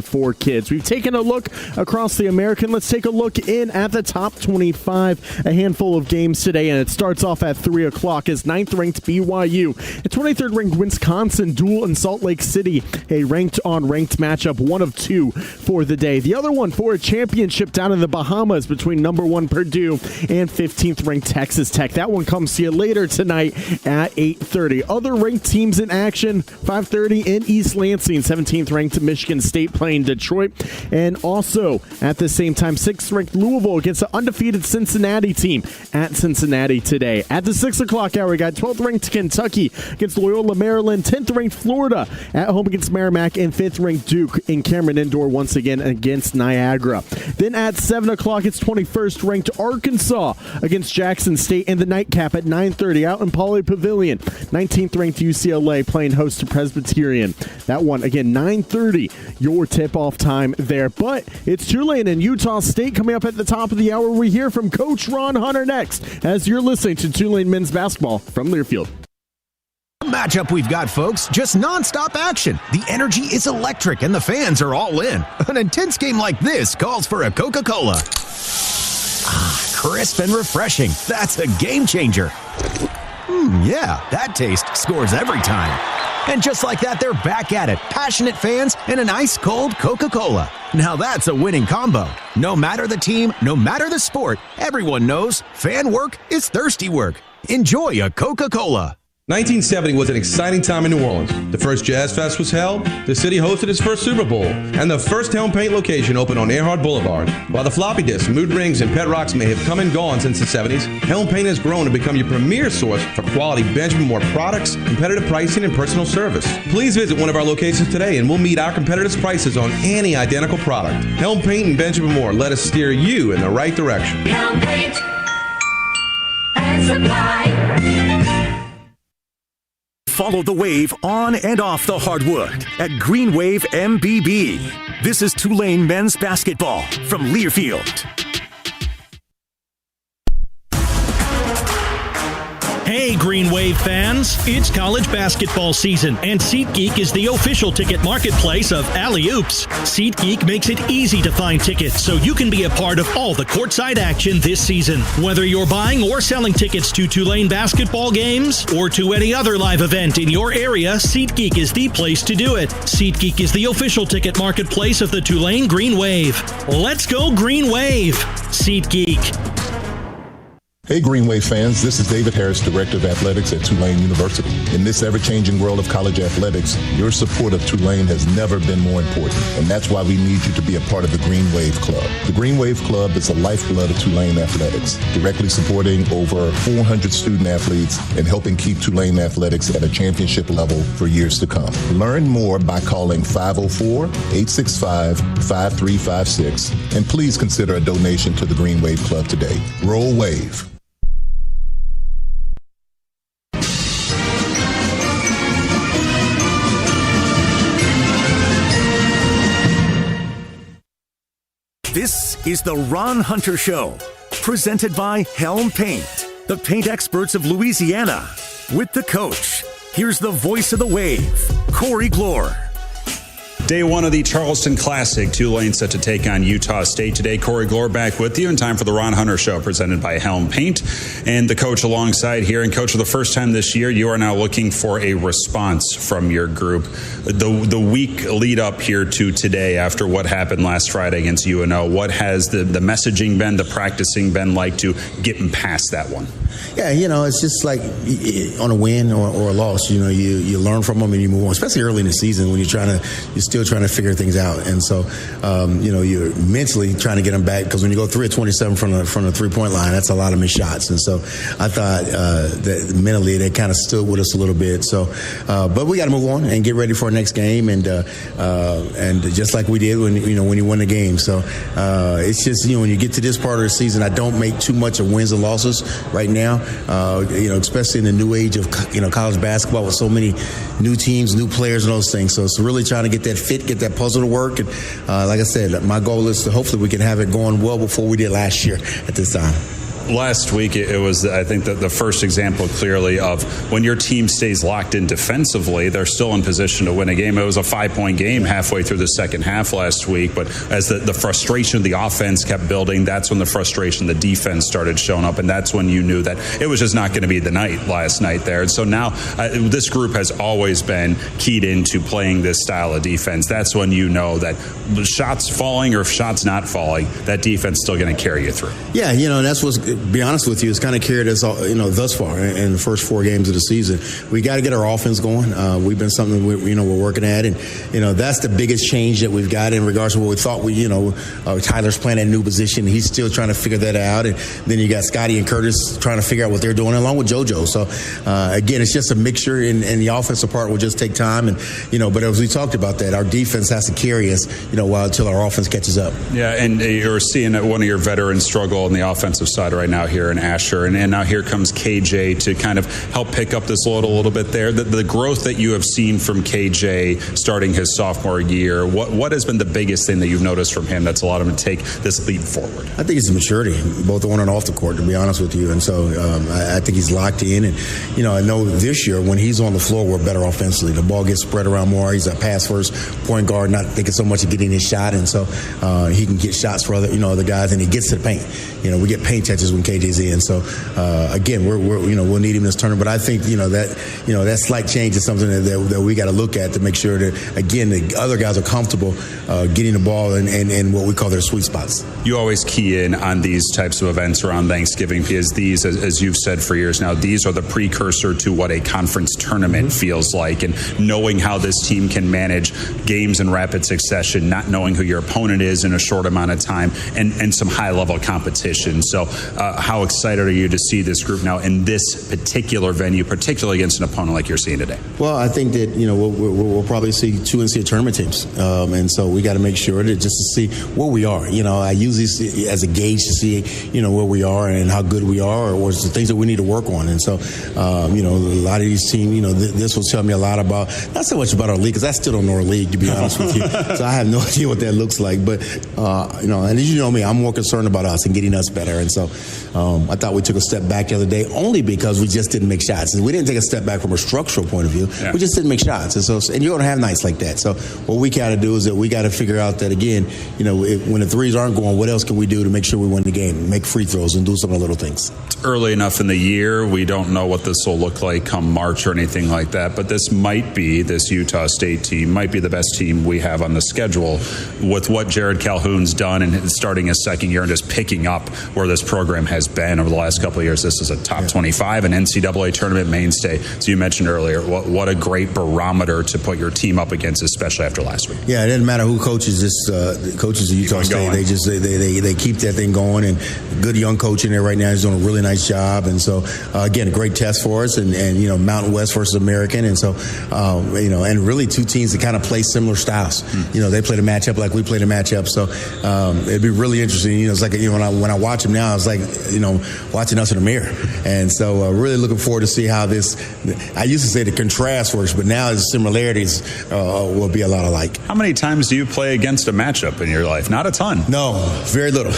for kids. We've taken a look across the American. Let's take a look in at the top 25. A handful of games today, and it starts off at 3 o'clock as 9th-ranked BYU and 23rd-ranked Wisconsin duel in Salt Lake City. A ranked-on-ranked matchup, one of two for the day. The other one for a championship down in the Bahamas between number 1 Purdue and 15th-ranked Texas Tech. That one comes to you later tonight at 8:30. Other ranked teams in action, 5:30 in East Lansing, 17th-ranked Michigan State playing Detroit. And also, at the same time, 6th-ranked Louisville against the undefeated Cincinnati team at Cincinnati today. At the 6 o'clock hour, we got 12th-ranked Kentucky against Loyola Maryland, 10th-ranked Florida at home against Merrimack, and 5th-ranked Duke in Cameron Indoor once again against Niagara. Then at 7 o'clock, it's 21st-ranked Arkansas against Jackson State, and the nightcap at 9:30 out in Pauley Pavilion. 19th-ranked UCLA playing host to Presbyterian. That one, again, 9:30, your tip-off time there. But it's Tulane and Utah State coming up at the top of the hour. We hear from Coach Ron Hunter next as you're listening to Tulane men's basketball from Learfield. Matchup we've got, folks. Just nonstop action. The energy is electric and the fans are all in. An intense game like this calls for a Coca-Cola. Crisp and refreshing. That's a game changer. Yeah, that taste scores every time. And just like that, they're back at it. Passionate fans and an ice-cold Coca-Cola. Now that's a winning combo. No matter the team, no matter the sport, everyone knows fan work is thirsty work. Enjoy a Coca-Cola. 1970 was an exciting time in New Orleans. The first Jazz Fest was held, the city hosted its first Super Bowl, and the first Helm Paint location opened on Earhart Boulevard. While the floppy disks, mood rings, and pet rocks may have come and gone since the 70s, Helm Paint has grown to become your premier source for quality Benjamin Moore products, competitive pricing, and personal service. Please visit one of our locations today and we'll meet our competitors' prices on any identical product. Helm Paint and Benjamin Moore, let us steer you in the right direction. Helm Paint and Supply. Follow the wave on and off the hardwood at Green Wave MBB. This is Tulane men's basketball from Learfield. Hey, Green Wave fans, it's college basketball season, and SeatGeek is the official ticket marketplace of Alley Oops. SeatGeek makes it easy to find tickets so you can be a part of all the courtside action this season. Whether you're buying or selling tickets to Tulane basketball games or to any other live event in your area, SeatGeek is the place to do it. SeatGeek is the official ticket marketplace of the Tulane Green Wave. Let's go Green Wave! SeatGeek. Hey Green Wave fans, this is David Harris, Director of Athletics at Tulane University. In this ever-changing world of college athletics, your support of Tulane has never been more important, and that's why we need you to be a part of the Green Wave Club. The Green Wave Club is the lifeblood of Tulane athletics, directly supporting over 400 student athletes and helping keep Tulane athletics at a championship level for years to come. Learn more by calling 504-865-5356, and please consider a donation to the Green Wave Club today. Roll Wave. This is the Ron Hunter Show, presented by Helm Paint, the paint experts of Louisiana. With the coach, here's the voice of the wave, Corey Glore. Day one of the Charleston Classic. Tulane set to take on Utah State today. Corey Glore back with you in time for the Ron Hunter Show, presented by Helm Paint. And the coach alongside here. And coach, for the first time this year, you are now looking for a response from your group. The week lead up here to today after what happened last Friday against UNO, what has the messaging been, the practicing been like to getting past that one? Yeah, it's just like on a win or a loss, you learn from them and you move on, especially early in the season when you're still trying to figure things out. And so, you're mentally trying to get them back, because when you go 3 of 27 from the 3-point line, that's a lot of missed shots. And so I thought that mentally they kind of stood with us a little bit. So, but we got to move on and get ready for our next game. And just like we did when you win the game. So it's just, when you get to this part of the season, I don't make too much of wins and losses right now. Especially in the new age of college basketball with so many new teams, new players, and those things. So it's really trying to get that fit, get that puzzle to work. And like I said, my goal is to hopefully we can have it going well before we did last year at this time. last week it was, I think, the first example clearly of when your team stays locked in defensively, they're still in position to win a game. It was a 5-point game halfway through the second half last week, but as the frustration of the offense kept building, that's when the frustration of the defense started showing up, and that's when you knew that it was just not going to be the night last night there. And so now this group has always been keyed into playing this style of defense. That's when you know that shots falling or shots not falling, that defense is still going to carry you through. Yeah, that's what's, to be honest with you, it's kind of carried us, thus far in the first 4 games of the season. We got to get our offense going. We've been something we're working at, and that's the biggest change that we've got in regards to what we thought Tyler's playing a new position. He's still trying to figure that out, and then you got Scotty and Curtis trying to figure out what they're doing along with JoJo. So again, it's just a mixture, and the offensive part will just take time, and but as we talked about that, our defense has to carry us, until our offense catches up. Yeah, and you're seeing one of your veterans struggle on the offensive side right now here in Asher, and now here comes KJ to kind of help pick up this load a little bit there. The growth that you have seen from KJ starting his sophomore year, what has been the biggest thing that you've noticed from him that's allowed him to take this leap forward? I think it's maturity, both on and off the court, to be honest with you. And so I think he's locked in. And, I know this year when he's on the floor, we're better offensively. The ball gets spread around more. He's a pass-first point guard, not thinking so much of getting his shot. And so he can get shots for other guys, and he gets to the paint. We get paint touches when KJ's in. So, again, we'll need him this tournament. But I think, that slight change is something that we got to look at to make sure that, again, the other guys are comfortable getting the ball and what we call their sweet spots. You always key in on these types of events around Thanksgiving because these, as you've said for years now, these are the precursor to what a conference tournament feels like. And knowing how this team can manage games in rapid succession, not knowing who your opponent is in a short amount of time, and some high-level competition. So how excited are you to see this group now in this particular venue, particularly against an opponent like you're seeing today? Well, I think that, we'll probably see 2 NCAA tournament teams. And so we got to make sure that just to see where we are. I use this as a gauge to see, where we are and how good we are, or the things that we need to work on. And so, a lot of these teams, this will tell me a lot about, not so much about our league, because I still don't know our league, to be honest with you. So I have no idea what that looks like. But, and as you know me, I'm more concerned about us and getting us better. And so I thought we took a step back the other day only because we just didn't make shots. And we didn't take a step back from a structural point of view. Yeah. We just didn't make shots. And you're going to have nights like that. So what we got to do is that we got to figure out that, again, when the threes aren't going, what else can we do to make sure we win the game? Make free throws and do some of the little things. It's early enough in the year. We don't know what this will look like come March or anything like that. But this Utah State team might be the best team we have on the schedule with what Jared Calhoun's done and starting his second year and just picking up where this program has been over the last couple of years. This is a top 25 and NCAA tournament mainstay. So you mentioned earlier, what a great barometer to put your team up against, especially after last week. Yeah, it doesn't matter who coaches this. Coaches at Utah State, they keep that thing going, and good young coach in there right now is doing a really nice job. And so again, a great test for us, and Mountain West versus American, and so and really 2 teams that kind of play similar styles. They played a matchup like we played a matchup. So it'd be really interesting. It's like when I watch them now, it's like watching us in the mirror. And so really looking forward to see how this. I used to say the contrast works, but now the similarities will be a lot alike. How many times do you play against a matchup in your life? Not a ton. No, very little.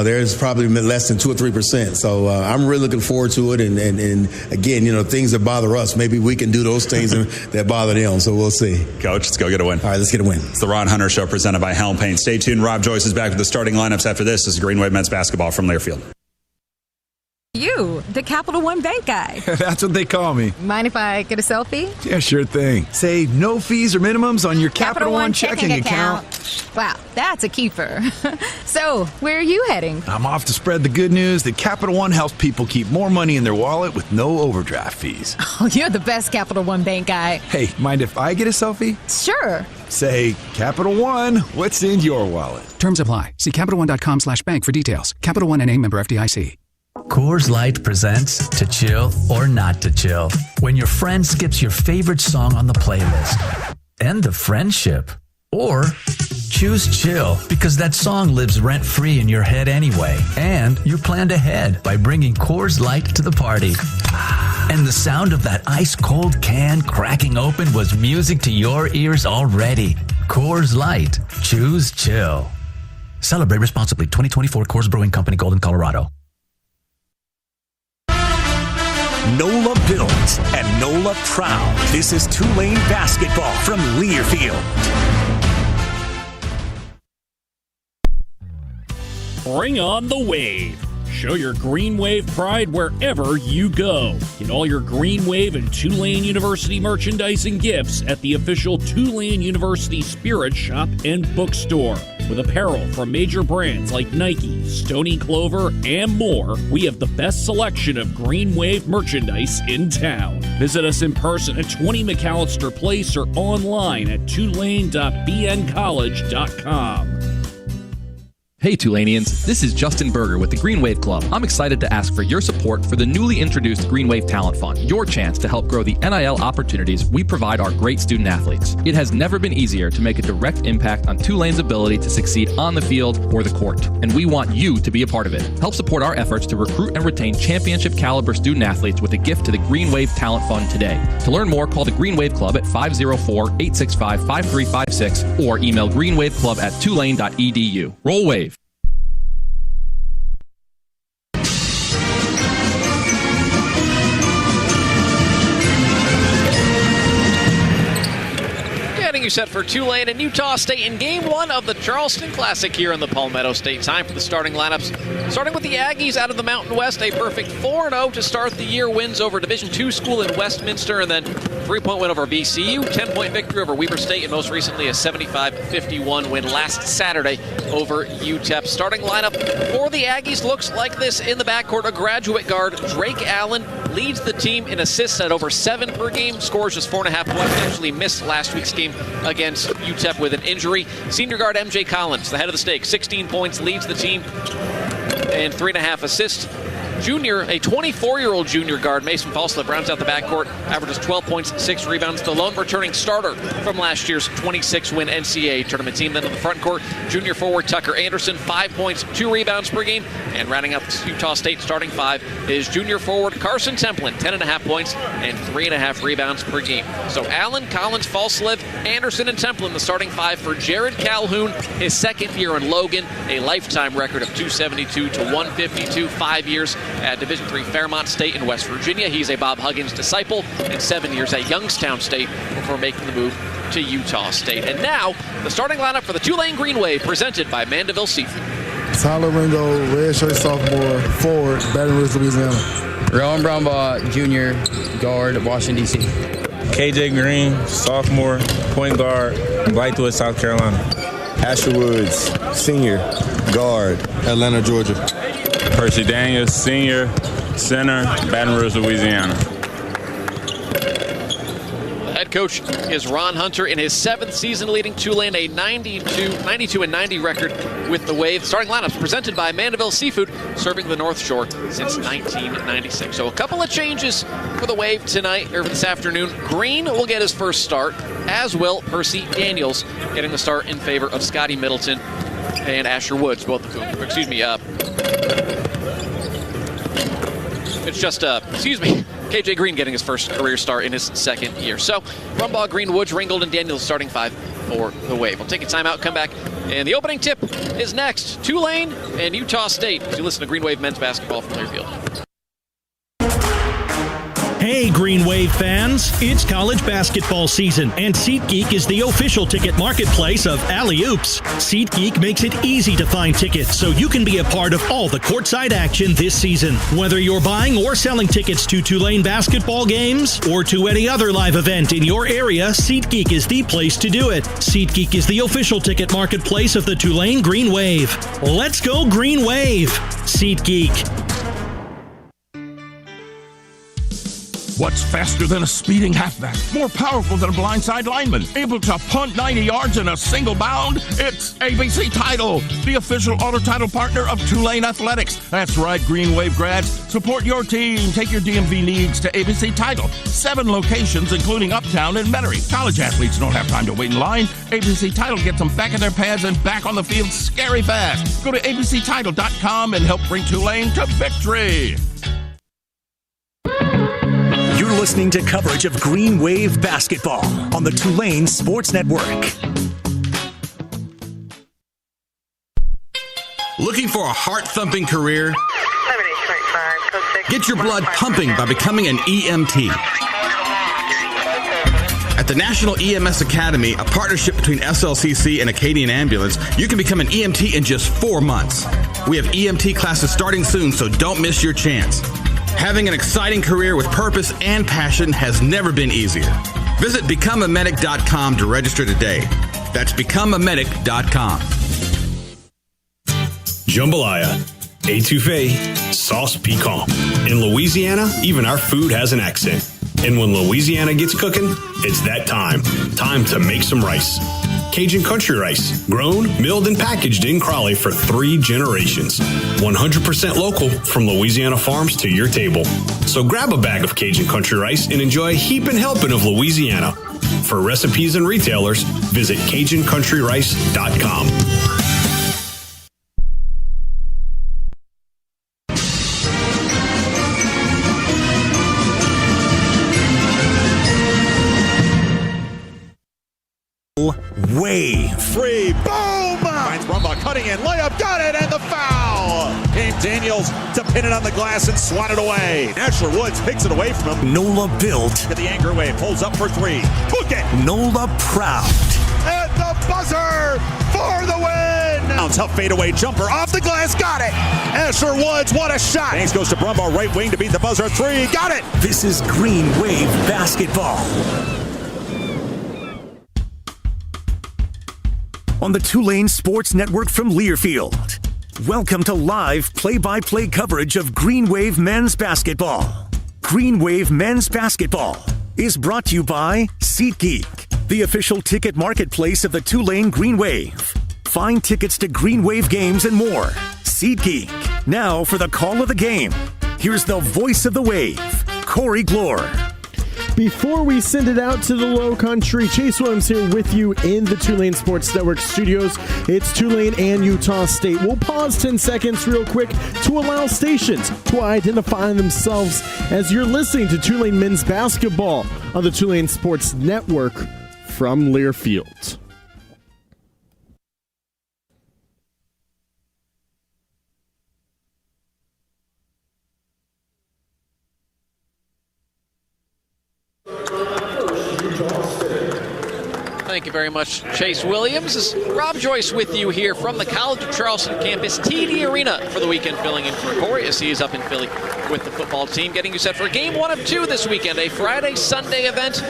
There's probably less than 2 or 3%. So I'm really looking forward to it. And again, things that bother us, maybe we can do those things that bother them. So we'll see. Coach, let's go get a win. All right, let's get a win. It's the Ron Hunter Show presented by Helm Paint. Stay tuned. Rob Joyce is back with the starting lineups after this. This is Green Wave men's basketball from Learfield. You, the Capital One Bank guy. That's what they call me. Mind if I get a selfie? Yeah, sure thing. Say no fees or minimums on your Capital One checking account. Wow, that's a keeper. So, where are you heading? I'm off to spread the good news that Capital One helps people keep more money in their wallet with no overdraft fees. Oh, you're the best Capital One Bank guy. Hey, mind if I get a selfie? Sure. Say, Capital One, what's in your wallet? Terms apply. See CapitalOne.com/bank for details. Capital One NA, member FDIC. Coors Light presents To Chill or Not to Chill. When your friend skips your favorite song on the playlist. End the friendship. Or choose chill because that song lives rent-free in your head anyway. And you planned ahead by bringing Coors Light to the party. And the sound of that ice-cold can cracking open was music to your ears already. Coors Light. Choose chill. Celebrate responsibly. 2024 Coors Brewing Company, Golden, Colorado. NOLA builds and NOLA proud. This is Tulane basketball from Learfield. Bring on the wave. Show your Green Wave pride wherever you go. Get all your Green Wave and Tulane University merchandise and gifts at the official Tulane University Spirit Shop and Bookstore. With apparel from major brands like Nike, Stony Clover, and more, we have the best selection of Green Wave merchandise in town. Visit us in person at 20 McAllister Place or online at tulane.bncollege.com. Hey Tulaneans, this is Justin Berger with the Green Wave Club. I'm excited to ask for your support for the newly introduced Green Wave Talent Fund, your chance to help grow the NIL opportunities we provide our great student athletes. It has never been easier to make a direct impact on Tulane's ability to succeed on the field or the court, and we want you to be a part of it. Help support our efforts to recruit and retain championship caliber student athletes with a gift to the Green Wave Talent Fund today. To learn more, call the Green Wave Club at 504-865-5356 or email greenwaveclub@tulane.edu. Roll Wave. You set for Tulane and Utah State in Game 1 of the Charleston Classic here in the Palmetto State. Time for the starting lineups. Starting with the Aggies out of the Mountain West, a perfect 4-0 to start the year. Wins over Division II school in Westminster, and then 3-point win over VCU, 10-point victory over Weber State, and most recently a 75-51 win last Saturday over UTEP. Starting lineup for the Aggies looks like this in the backcourt. A graduate guard, Drake Allen, leads the team in assists at over 7 per game, scores just 4.5 points, actually missed last week's game against UTEP with an injury. Senior guard MJ Collins, the head of the stake, 16 points, leads the team and 3.5 assists. Junior, a 24-year-old junior guard, Mason Falslip, rounds out the backcourt, averages 12 points, 6 rebounds. The lone returning starter from last year's 26-win NCAA tournament team. Then in the front court, junior forward Tucker Anderson, 5 points, 2 rebounds per game. And rounding out the Utah State starting 5 is junior forward Carson Templin, 10.5 points and 3.5 rebounds per game. So Allen, Collins, Falslip, Anderson, and Templin, the starting 5 for Jared Calhoun, his second year in Logan, a lifetime record of 272 to 152, 5 years at Division III Fairmont State in West Virginia. He's a Bob Huggins disciple, and 7 years at Youngstown State before making the move to Utah State. And now, the starting lineup for the Tulane Green Wave, presented by Mandeville Seafood. Tyler Ringo, redshirt sophomore, forward, Baton Rouge, Louisiana. Rowan Brownbaugh, junior, guard, Washington, D.C. KJ Green, sophomore, point guard, Blythewood, South Carolina. Asher Woods, senior, guard, Atlanta, Georgia. Percy Daniels, senior, center, Baton Rouge, Louisiana. The head coach is Ron Hunter in his 7th season, leading Tulane a 92-90 record with the Wave. Starting lineups presented by Mandeville Seafood, serving the North Shore since 1996. So a couple of changes for the Wave tonight, or this afternoon. Green will get his first start, as will Percy Daniels, getting the start in favor of Scotty Middleton and Asher Woods, both of whom, KJ Green getting his first career start in his second year. So, Brumbaugh, Green, Woods, Ringgold, and Daniels starting 5 for the Wave. We'll take a timeout, come back, and the opening tip is next. Tulane and Utah State, as you listen to Green Wave men's basketball from Learfield. Hey, Green Wave fans, it's college basketball season, and SeatGeek is the official ticket marketplace of Alley Oops. SeatGeek makes it easy to find tickets so you can be a part of all the courtside action this season. Whether you're buying or selling tickets to Tulane basketball games or to any other live event in your area, SeatGeek is the place to do it. SeatGeek is the official ticket marketplace of the Tulane Green Wave. Let's go Green Wave! SeatGeek. What's faster than a speeding halfback? More powerful than a blindside lineman? Able to punt 90 yards in a single bound? It's ABC Title, the official auto title partner of Tulane Athletics. That's right, Green Wave grads. Support your team. Take your DMV needs to ABC Title. 7 locations, including Uptown and Metairie. College athletes don't have time to wait in line. ABC Title gets them back in their pads and back on the field scary fast. Go to abctitle.com and help bring Tulane to victory. You're listening to coverage of Green Wave basketball on the Tulane Sports Network. Looking for a heart-thumping career? Get your blood pumping by becoming an EMT. At the National EMS Academy, a partnership between SLCC and Acadian Ambulance, you can become an EMT in just 4 months. We have EMT classes starting soon, so don't miss your chance. Having an exciting career with purpose and passion has never been easier. Visit becomeamedic.com to register today. That's becomeamedic.com. Jambalaya, étouffée, sauce piquant. In Louisiana, even our food has an accent. And when Louisiana gets cooking, it's that time. Time to make some rice. Cajun country rice, grown, milled, and packaged in Crawley for 3 generations. 100% local from Louisiana farms to your table. So grab a bag of Cajun country rice and enjoy a heaping helping of Louisiana. For recipes and retailers, visit CajunCountryRice.com. Wave. Free. Boom! Finds Brumbaugh cutting in. Layup. Got it. And the foul. Came Daniels to pin it on the glass and swat it away. Asher Woods picks it away from him. Nola built. To the Anger Wave. Pulls up for 3. Took it. Nola proud. At the buzzer for the win. Now tough fadeaway jumper off the glass. Got it. Asher Woods. What a shot. Banks goes to Brumbaugh right wing to beat the buzzer. 3. Got it. This is Green Wave basketball. On the Tulane Sports Network from Learfield. Welcome to live play-by-play coverage of Green Wave men's basketball. Green Wave men's basketball is brought to you by SeatGeek, the official ticket marketplace of the Tulane Green Wave. Find tickets to Green Wave games and more. SeatGeek. Now for the call of the game. Here's the voice of the wave, Corey Glore. Before we send it out to the Lowcountry, Chase Williams here with you in the Tulane Sports Network studios. It's Tulane and Utah State. We'll pause 10 seconds real quick to allow stations to identify themselves as you're listening to Tulane men's basketball on the Tulane Sports Network from Learfield. Thank you very much, Chase Williams. This is Rob Joyce with you here from the College of Charleston campus, TD Arena, for the weekend, filling in for Corey as he is up in Philly with the football team, getting you set for game 1 of 2 this weekend, a Friday-Sunday event.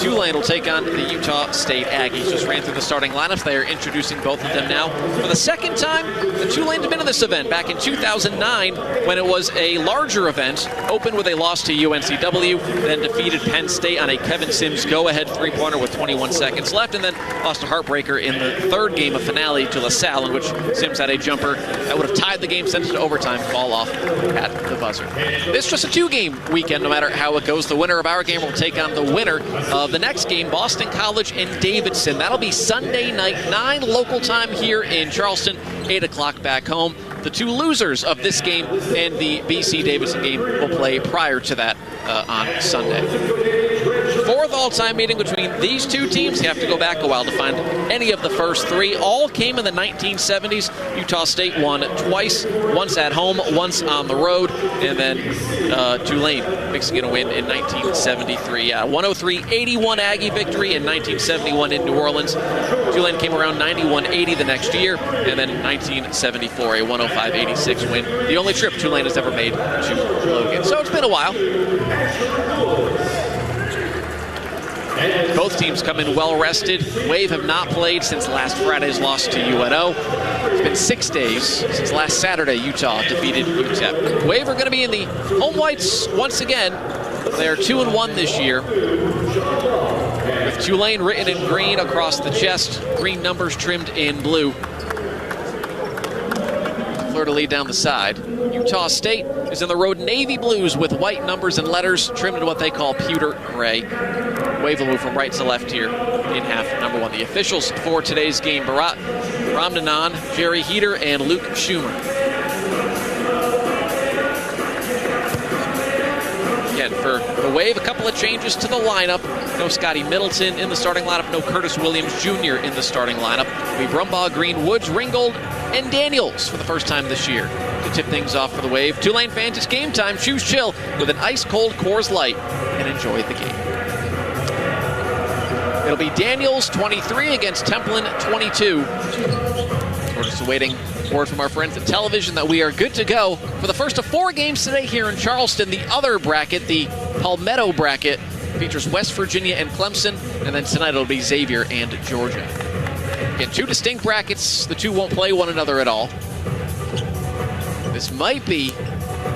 Tulane will take on the Utah State Aggies. Just ran through the starting lineups. They are introducing both of them now for the second time. The Tulane's been in this event back in 2009 when it was a larger event, opened with a loss to UNCW, then defeated Penn State on a Kevin Sims go-ahead three-pointer with 21 seconds left, and then lost a heartbreaker in the third game of finale to LaSalle, in which Sims had a jumper that would have tied the game, sent it to overtime, fall off at the buzzer. It's just a 2-game weekend, no matter how it goes. The winner of our game will take on the winner of the next game, Boston College and Davidson. That'll be Sunday night, 9 local time here in Charleston, 8 o'clock back home. The 2 losers of this game and the BC-Davidson game will play prior to that on Sunday. 4th all-time meeting between these 2 teams. You have to go back a while to find any of the first 3. All came in the 1970s. Utah State won twice, once at home, once on the road, and then Tulane mixing in a win in 1973. 103-81 Aggie victory in 1971 in New Orleans. Tulane came around 91-80 the next year, and then in 1974, a 105-86 win. The only trip Tulane has ever made to Logan. So it's been a while. Both teams come in well-rested. Wave have not played since last Friday's loss to UNO. It's been 6 days since last Saturday Utah defeated UTEP. Wave are going to be in the home whites once again. They are 2-1 this year, with Tulane written in green across the chest, green numbers trimmed in blue. Fleur-de-lis down the side. Utah State is in the road navy blues with white numbers and letters trimmed in what they call pewter gray. Wave will move from right to left here in half number 1. The officials for today's game, Bharat Ramnanan, Jerry Heater, and Luke Schumer. Again, for the Wave, a couple of changes to the lineup. No Scotty Middleton in the starting lineup. No Curtis Williams Jr. in the starting lineup. We Brumbaugh, Green, Woods, Ringgold, and Daniels for the first time this year. To tip things off for the Wave. Tulane fans, it's game time. Choose chill with an ice-cold Coors Light and enjoy the game. It'll be Daniels 23 against Templin 22. We're just awaiting word from our friends at television that we are good to go for the first of 4 games today here in Charleston. The other bracket, the Palmetto bracket, features West Virginia and Clemson, and then tonight it'll be Xavier and Georgia. Again, 2 distinct brackets. The 2 won't play one another at all. This might be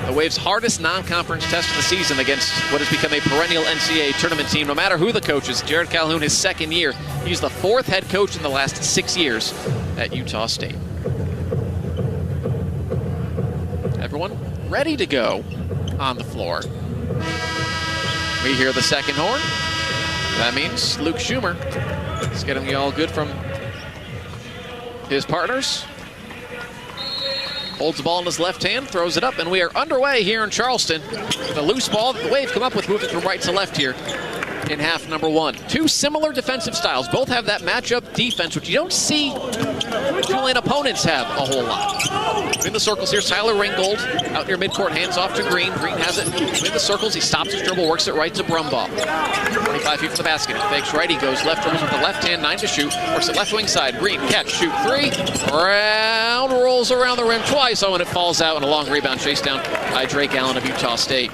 the Wave's hardest non-conference test of the season against what has become a perennial NCAA tournament team, no matter who the coach is. Jared Calhoun, his 2nd year. He's the 4th head coach in the last 6 years at Utah State. Everyone ready to go on the floor. We hear the second horn. That means Luke Schumer is getting you all good from his partners. Holds the ball in his left hand, throws it up, and we are underway here in Charleston. The loose ball that the Wave come up with, moving from right to left here in half number 1. 2 similar defensive styles. Both have that matchup defense, which you don't see Tulane opponents have a whole lot. In the circles, here's Tyler Ringgold out near midcourt, hands off to Green. Green has it in the circles. He stops his dribble, works it right to Brumbaugh. 25 feet from the basket. He fakes right. He goes left, dribbles with the left hand, 9 to shoot. Works it left wing side. Green, catch, shoot, 3. Round, rolls around the rim twice. Oh, and it falls out, and a long rebound chase down by Drake Allen of Utah State.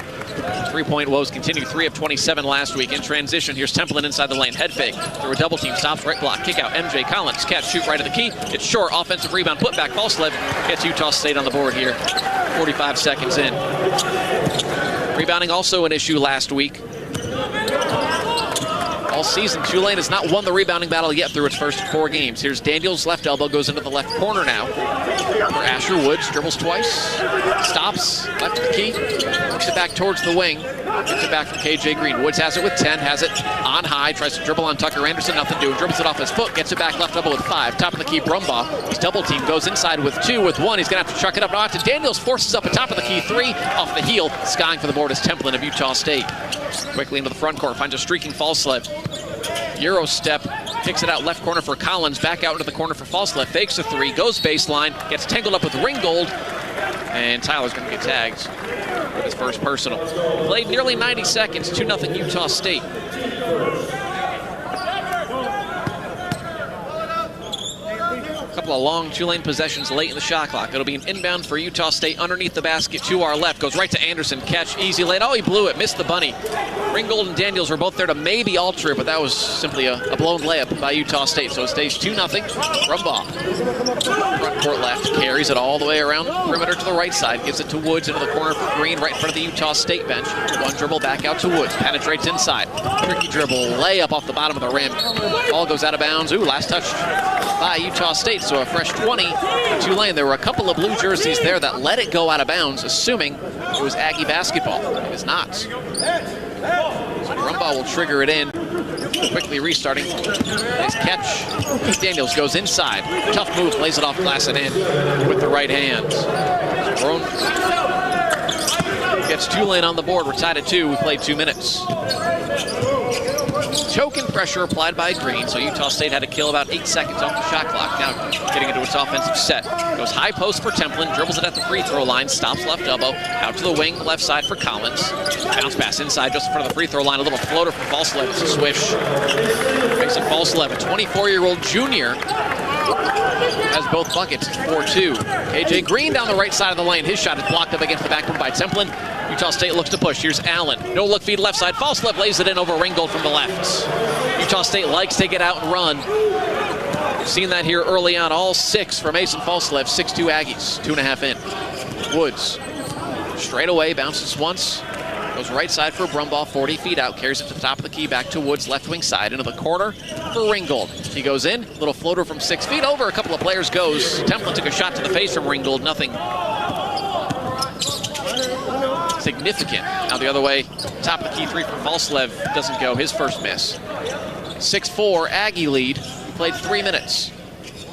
3-point woes continue. 3 of 27 last week. In transition, here's Templin inside the lane. Head fake through a double team. Stops, right block. Kick out. MJ Collins. Catch, shoot right at the key. It's short. Offensive rebound. Put back. Falslev gets Utah State on the board here. 45 seconds in. Rebounding also an issue last week. All season, Tulane has not won the rebounding battle yet through its first 4 games. Here's Daniels, left elbow, goes into the left corner now. For Asher Woods, dribbles twice, stops, left of the key, works it back towards the wing, gets it back from KJ Green. Woods has it with 10, has it on high, tries to dribble on Tucker Anderson, nothing doing, dribbles it off his foot, gets it back left elbow with 5, top of the key, Brumbaugh. He's double team, goes inside with 2, with 1, he's gonna have to chuck it up now to Daniels, forces up a top of the key, 3, off the heel, skying for the board is Templin of Utah State. Quickly into the front court, finds a streaking Falslev. Euro step, kicks it out left corner for Collins, back out into the corner for Falslev, fakes a 3, goes baseline, gets tangled up with Ringgold, and Tyler's going to get tagged with his first personal. Played nearly 90 seconds, 2-0 Utah State. A couple of long Tulane possessions late in the shot clock. It'll be an inbound for Utah State underneath the basket to our left. Goes right to Anderson. Catch, easy lane. Oh, he blew it. Missed the bunny. Ringgold and Daniels were both there to maybe alter it, but that was simply a blown layup by Utah State. So it stays 2-0. Brumbaugh. Front court left. Carries it all the way around perimeter to the right side. Gives it to Woods into the corner for Green right in front of the Utah State bench. 1 dribble back out to Woods. Penetrates inside. Tricky dribble. Layup off the bottom of the rim. Ball goes out of bounds. Ooh, last touch by Utah State. So a fresh 20 for Tulane. There were a couple of blue jerseys there that let it go out of bounds, assuming it was Aggie basketball. It is not. So Brumbaugh will trigger it in. Quickly restarting. Nice catch. Daniels goes inside. Tough move, lays it off glass and in with the right hand. Gets Tulane on the board. We're tied at 2. We played 2 minutes. Choking pressure applied by Green, so Utah State had to kill about 8 seconds off the shot clock. Now getting into its offensive set. Goes high post for Templin, dribbles it at the free throw line, stops left elbow, out to the wing, left side for Collins. Bounce pass inside just in front of the free throw line. A little floater from Falslev. It's a swish. Makes it Falslev, a 24-year-old junior. Has both buckets, 4-2. KJ Green down the right side of the lane. His shot is blocked up against the back rim by Templin. Utah State looks to push. Here's Allen. No look feed left side. Falslev lays it in over Ringgold from the left. Utah State likes to get out and run. We've seen that here early on. All 6 for Mason Falslev. 6-2 Aggies. 2.5 in. Woods. Straight away. Bounces once. Goes right side for Brumbaugh, 40 feet out, carries it to the top of the key, back to Woods, left wing side, into the corner for Ringgold. He goes in, little floater from 6 feet over, a couple of players goes. Templin took a shot to the face from Ringgold, nothing significant. Now the other way, top of the key 3 from Falslev doesn't go, his first miss. 6-4, Aggie lead, he played 3 minutes.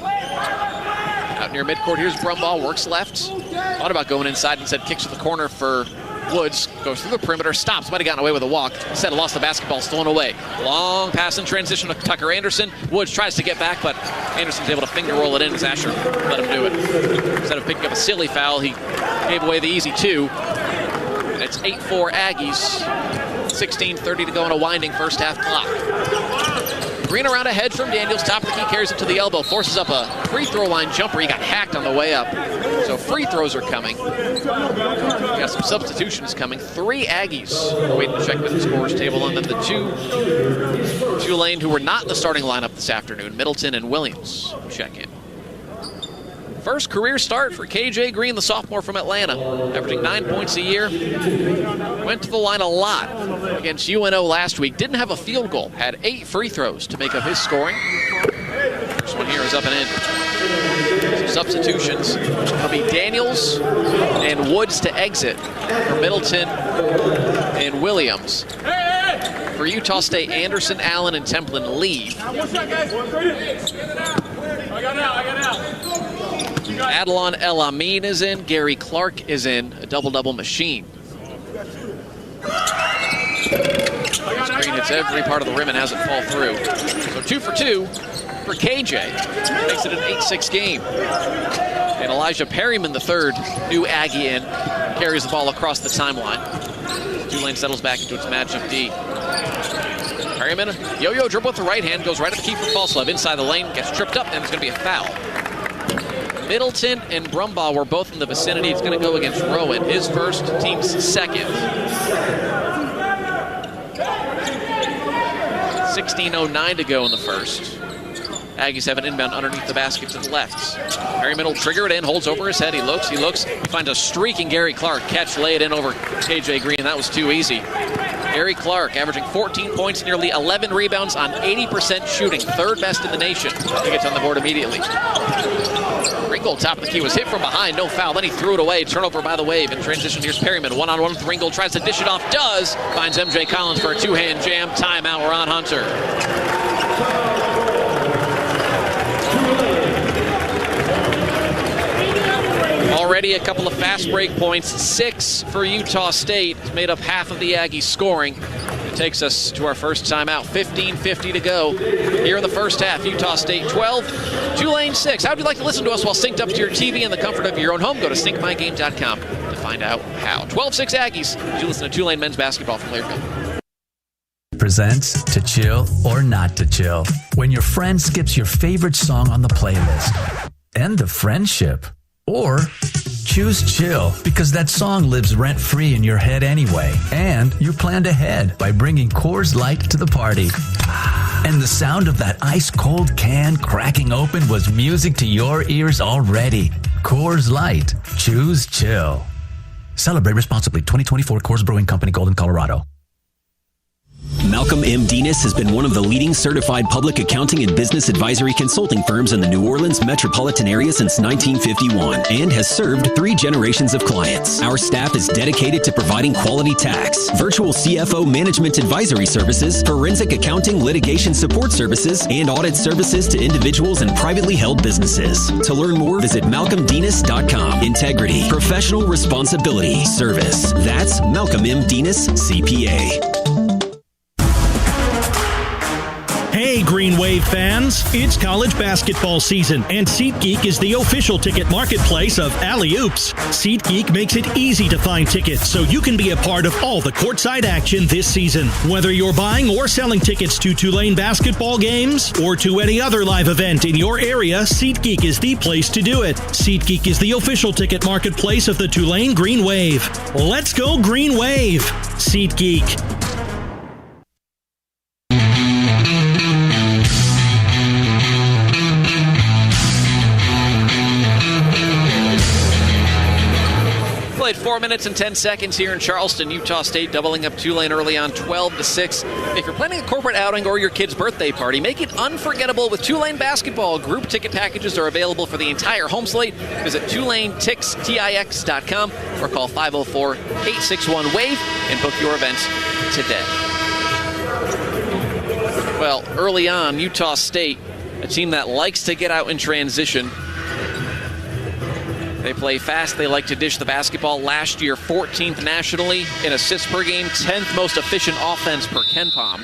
Out near midcourt, here's Brumbaugh, works left. Thought about going inside, instead kicks to the corner for Woods goes through the perimeter, stops, might have gotten away with a walk. Instead, lost the basketball, stolen away. Long pass in transition to Tucker Anderson. Woods tries to get back, but Anderson's able to finger roll it in as Asher let him do it. Instead of picking up a silly foul, he gave away the easy 2. And it's 8-4 Aggies. 16:30 to go on a winding first half clock. Green around ahead from Daniels. Top of the key, carries it to the elbow. Forces up a free throw line jumper. He got hacked on the way up. So free throws are coming. We got some substitutions coming. 3 Aggies are waiting to check with the scorers table. And then the 2 Tulane who were not in the starting lineup this afternoon, Middleton and Williams, check in. First career start for KJ Green, the sophomore from Atlanta, averaging 9 points a year. Went to the line a lot against UNO last week. Didn't have a field goal. Had 8 free throws to make up his scoring. First one here is up and in. Some substitutions. It'll be Daniels and Woods to exit for Middleton and Williams. For Utah State, Anderson, Allen, and Templin leave. Adlon El Amin is in. Gary Clark is in. A double-double machine. Green hits every part of the rim and has it fall through. So 2 for 2 for KJ. Makes it an 8-6 game. And Elijah Perryman, the third new Aggie in, carries the ball across the timeline. Tulane settles back into its matchup D. Perryman, yo-yo dribble with the right hand, goes right at the key for Falslove. Inside the lane, gets tripped up, and there's going to be a foul. Middleton and Brumbaugh were both in the vicinity. It's going to go against Rowan, his first, team's second. 16:09 to go in the first. Aggies have an inbound underneath the basket to the left. Perryman will trigger it in, holds over his head. He looks. He finds a streaking Gary Clark. Catch, lay it in over KJ Green. That was too easy. Gary Clark averaging 14 points, nearly 11 rebounds on 80% shooting. Third best in the nation. He gets on the board immediately. Ringgold, top of the key, was hit from behind. No foul. Then he threw it away. Turnover by the Wave. In transition, here's Perryman. One-on-one with Ringgold. Tries to dish it off. Does. Finds MJ Collins for a 2-hand jam. Timeout. Ron Hunter. Already a couple of fast break points. 6 for Utah State. It's made up half of the Aggies scoring. It takes us to our first timeout. 15:50 to go here in the first half. Utah State 12, Tulane 6. How would you like to listen to us while synced up to your TV in the comfort of your own home? Go to syncmygame.com to find out how. 12-6 Aggies. You listen to Tulane men's basketball from Learfield. Presents To Chill or Not to Chill. When your friend skips your favorite song on the playlist. End the friendship. Or choose chill because that song lives rent-free in your head anyway. And you planned ahead by bringing Coors Light to the party. And the sound of that ice-cold can cracking open was music to your ears already. Coors Light. Choose chill. Celebrate responsibly. 2024 Coors Brewing Company, Golden, Colorado. Malcolm M. Denis has been one of the leading certified public accounting and business advisory consulting firms in the New Orleans metropolitan area since 1951 and has served 3 generations of clients. Our staff is dedicated to providing quality tax, virtual CFO management advisory services, forensic accounting litigation support services, and audit services to individuals and privately held businesses. To learn more, visit malcolmdenis.com. Integrity, professional responsibility, service. That's Malcolm M. Denis, CPA. Hey, Green Wave fans! It's college basketball season, and SeatGeek is the official ticket marketplace of Alley Oops. SeatGeek makes it easy to find tickets so you can be a part of all the courtside action this season. Whether you're buying or selling tickets to Tulane basketball games or to any other live event in your area, SeatGeek is the place to do it. SeatGeek is the official ticket marketplace of the Tulane Green Wave. Let's go Green Wave! SeatGeek. Played 4 minutes and 10 seconds here in Charleston. Utah State doubling up Tulane early on 12-6. If you're planning a corporate outing or your kid's birthday party, make it unforgettable with Tulane basketball. Group ticket packages are available for the entire home slate. Visit TulaneTix.com or call 504-861-WAVE and book your event today. Well, early on, Utah State, a team that likes to get out in transition, They play fast. They like to dish the basketball. Last year, 14th nationally in assists per game, 10th most efficient offense per KenPom.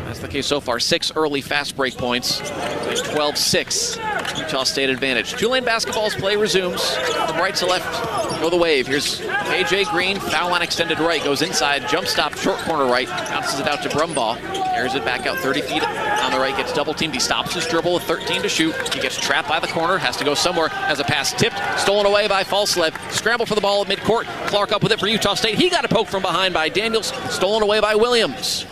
That's the case so far. 6 early fast break points. 12-6. Utah State advantage. Tulane basketball's play resumes. From right to left, go the Wave. Here's AJ Green, foul line extended right, goes inside, jump stop, short corner right, bounces it out to Brumbaugh, carries it back out 30 feet on the right, gets double teamed. He stops his dribble with 13 to shoot. He gets trapped by the corner, has to go somewhere, has a pass tipped, stolen away by Falslev, scramble for the ball at midcourt. Clark up with it for Utah State. He got a poke from behind by Daniels, stolen away by Williams.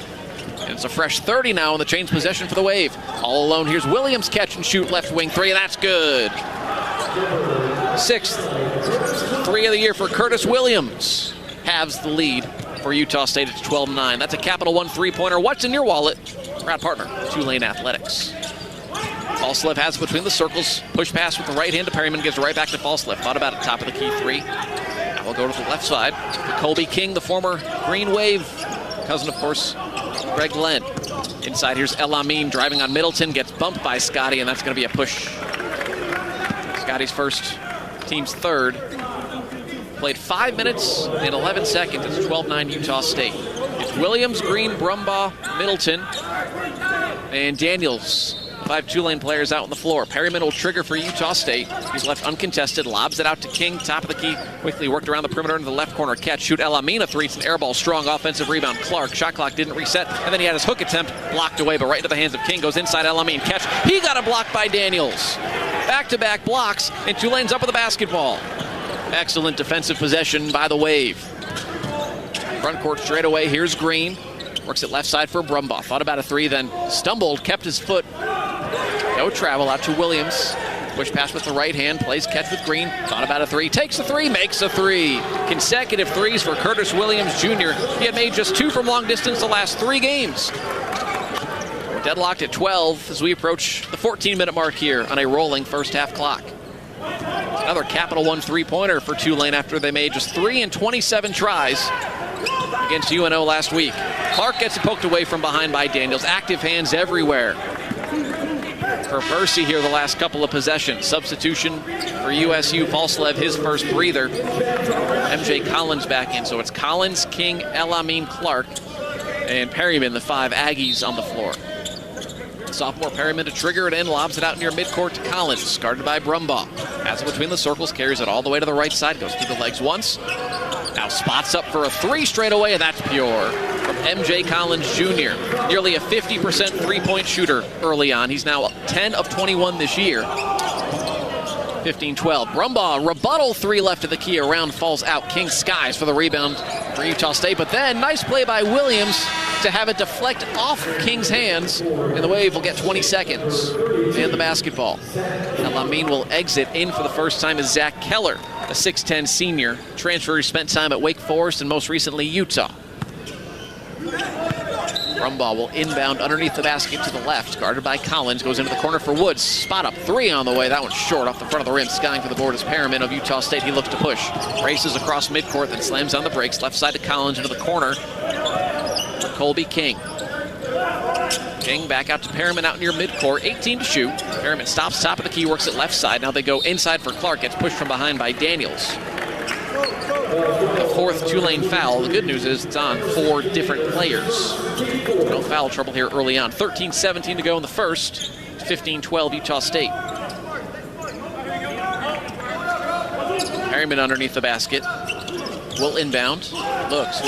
And it's a fresh 30 now in the Chains possession for the Wave. All alone, here's Williams, catch and shoot, left wing three, that's good. 6th 3 of the year for Curtis Williams. Halves the lead for Utah State. It's 12-9. That's a Capital One three-pointer. What's in your wallet? Proud partner, Tulane Athletics. Falslev has it between the circles. Push pass with the right hand to Perryman. Gives right back to Falslev. Thought about it, top of the key three. Now we'll go to the left side. Colby King, the former Green Wave cousin, of course, Greg Glenn. Inside, here's El Amin driving on Middleton. Gets bumped by Scotty, and that's going to be a push. Scotty's first, team's third. Played 5 minutes and 11 seconds. It's 12-9 Utah State. It's Williams, Green, Brumbaugh, Middleton, and Daniels. 5 Tulane players out on the floor. Perryman will trigger for Utah State. He's left uncontested, lobs it out to King, top of the key. Quickly worked around the perimeter into the left corner. Catch, shoot, El Amin, a three. It's an air ball, strong offensive rebound. Clark, shot clock didn't reset, and then he had his hook attempt blocked away, but right into the hands of King. Goes inside, El Amin, catch. He got a block by Daniels. Back-to-back blocks, and Tulane's up with the basketball. Excellent defensive possession by the Wave. Front court straight away, here's Green. Works it left side for Brumbaugh. Thought about a three, then stumbled, kept his foot. No travel out to Williams. Push pass with the right hand, plays catch with Green. Thought about a three, takes a three, makes a three. Consecutive threes for Curtis Williams Jr. He had made just 2 from long distance the last 3 games. We're deadlocked at 12 as we approach the 14-minute mark here on a rolling first half clock. Another Capital One three-pointer for Tulane after they made just 3 in 27 tries against UNO last week. Clark gets it poked away from behind by Daniels. Active hands everywhere for Percy here the last couple of possessions. Substitution for USU. Falslev, his first breather. MJ Collins back in. So it's Collins, King, El Amin, Clark, and Perryman, the 5 Aggies on the floor. Sophomore Perryman to trigger it in, lobs it out near midcourt to Collins, guarded by Brumbaugh. Has it between the circles, carries it all the way to the right side, goes through the legs once. Now spots up for a 3 straight away, and that's pure from MJ Collins Jr. Nearly a 50% three-point shooter early on. He's now 10 of 21 this year. 15-12. Brumbaugh, rebuttal 3 left of the key, around falls out. King skies for the rebound for Utah State, but then nice play by Williams to have it deflect off King's hands, and the Wave will get 20 seconds and the basketball. El Amin will exit. In for the first time is Zach Keller, a 6'10 senior. Transfer who spent time at Wake Forest and most recently Utah. Brumbaugh will inbound underneath the basket to the left, guarded by Collins, goes into the corner for Woods. Spot up 3 on the way, that one's short off the front of the rim. Skying for the board is Perryman of Utah State. He looks to push, races across midcourt, then slams on the brakes, left side to Collins into the corner. Colby King. King back out to Perryman out near midcourt, 18 to shoot. Perryman stops top of the key, works it left side. Now they go inside for Clark, gets pushed from behind by Daniels. The 4th Tulane foul. The good news is it's on 4 different players. No foul trouble here early on. 13-17 to go in the first. 15-12 Utah State. Perryman underneath the basket. Will inbound. Looks.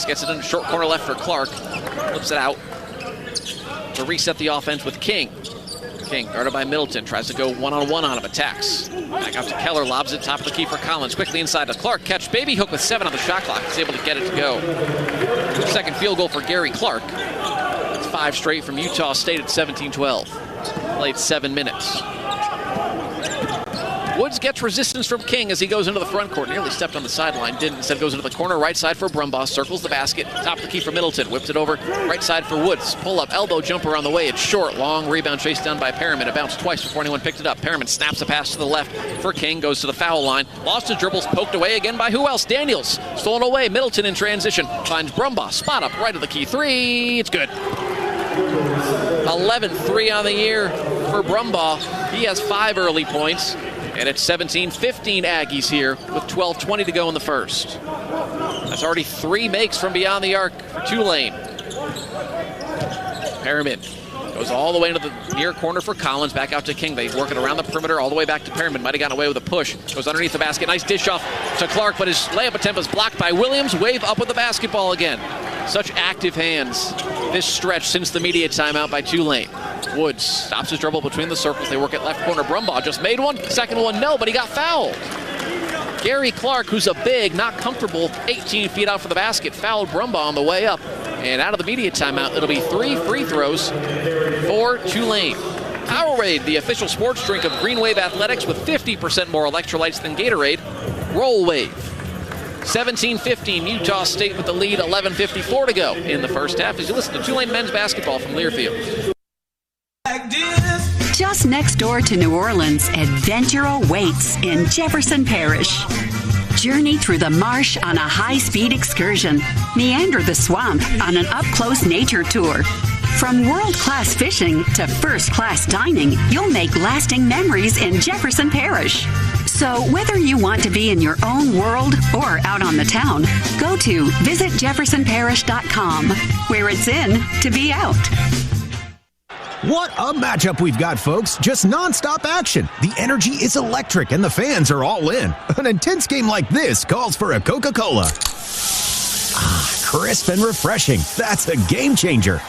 Gets it in the short corner left for Clark. Flips it out to reset the offense with King. King, guarded by Middleton, tries to go one-on-one on him, attacks. Back out to Keller, lobs it top of the key for Collins. Quickly inside to Clark, catch, baby hook with 7 on the shot clock. He's able to get it to go. Second field goal for Gary Clark. It's 5 straight from Utah State at 17-12. Played 7 minutes. Woods gets resistance from King as he goes into the front court. Nearly stepped on the sideline, didn't. Instead goes into the corner, right side for Brumbaugh. Circles the basket, top of the key for Middleton. Whips it over, right side for Woods. Pull up, elbow jumper on the way. It's short, long rebound chased down by Perryman. It bounced twice before anyone picked it up. Perryman snaps a pass to the left for King, goes to the foul line. Lost his dribbles, poked away again by who else? Daniels. Stolen away, Middleton in transition. Finds Brumbaugh, spot up, right of the key. 3, it's good. 11-3 on the year for Brumbaugh. He has 5 early points. And it's 17-15 Aggies here with 12:20 to go in the first. That's already 3 makes from beyond the arc for Tulane. Perriman goes all the way into the near corner for Collins. Back out to King. They work it around the perimeter all the way back to Perriman. Might have gotten away with a push. Goes underneath the basket. Nice dish off to Clark, but his layup attempt is blocked by Williams. Wave up with the basketball again. Such active hands this stretch since the media timeout by Tulane. Woods stops his dribble between the circles. They work at left corner. Brumbaugh just made one. Second one, no, but he got fouled. Gary Clark, who's a big, not comfortable, 18 feet out for the basket, fouled Brumbaugh on the way up. And out of the media timeout, it'll be 3 free throws for Tulane. Powerade, the official sports drink of Green Wave Athletics with 50% more electrolytes than Gatorade. Roll Wave. 17-15, Utah State with the lead, 11:54 to go in the first half as you listen to Tulane men's basketball from Learfield. Just next door to New Orleans, adventure awaits in Jefferson Parish. Journey through the marsh on a high-speed excursion. Meander the swamp on an up-close nature tour. From world-class fishing to first-class dining, you'll make lasting memories in Jefferson Parish. So whether you want to be in your own world or out on the town, go to visitjeffersonparish.com, where it's in to be out. What a matchup we've got, folks. Just nonstop action. The energy is electric and the fans are all in. An intense game like this calls for a Coca-Cola. Ah, crisp and refreshing. That's a game changer.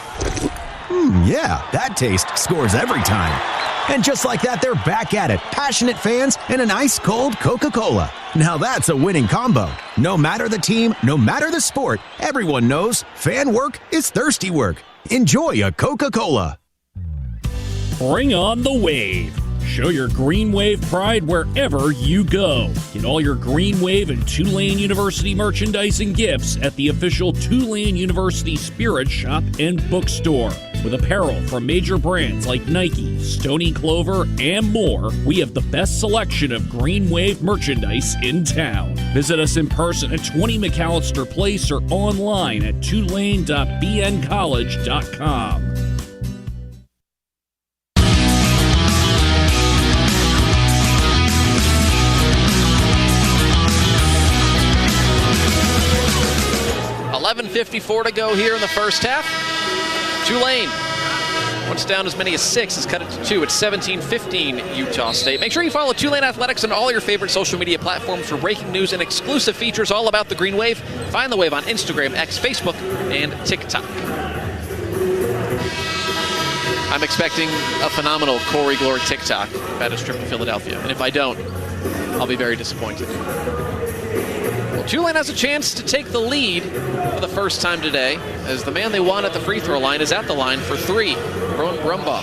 Yeah, that taste scores every time. And just like that, they're back at it. Passionate fans and an ice-cold Coca-Cola. Now that's a winning combo. No matter the team, no matter the sport, everyone knows fan work is thirsty work. Enjoy a Coca-Cola. Bring on the wave. Show your Green Wave pride wherever you go. Get all your Green Wave and Tulane University merchandise and gifts at the official Tulane University Spirit Shop and Bookstore. With apparel from major brands like Nike, Stony Clover, and more, we have the best selection of Green Wave merchandise in town. Visit us in person at 20 McAllister Place or online at tulane.bncollege.com. $11:54 to go here in the first half. Tulane, once down as many as 6, has cut it to 2. It's 17-15 Utah State. Make sure you follow Tulane Athletics on all your favorite social media platforms for breaking news and exclusive features all about the Green Wave. Find the Wave on Instagram, X, Facebook, and TikTok. I'm expecting a phenomenal Corey Glory TikTok about his trip to Philadelphia. And if I don't, I'll be very disappointed. Tulane has a chance to take the lead for the first time today, as the man they want at the free throw line is at the line for 3. Rowan Brumbaugh,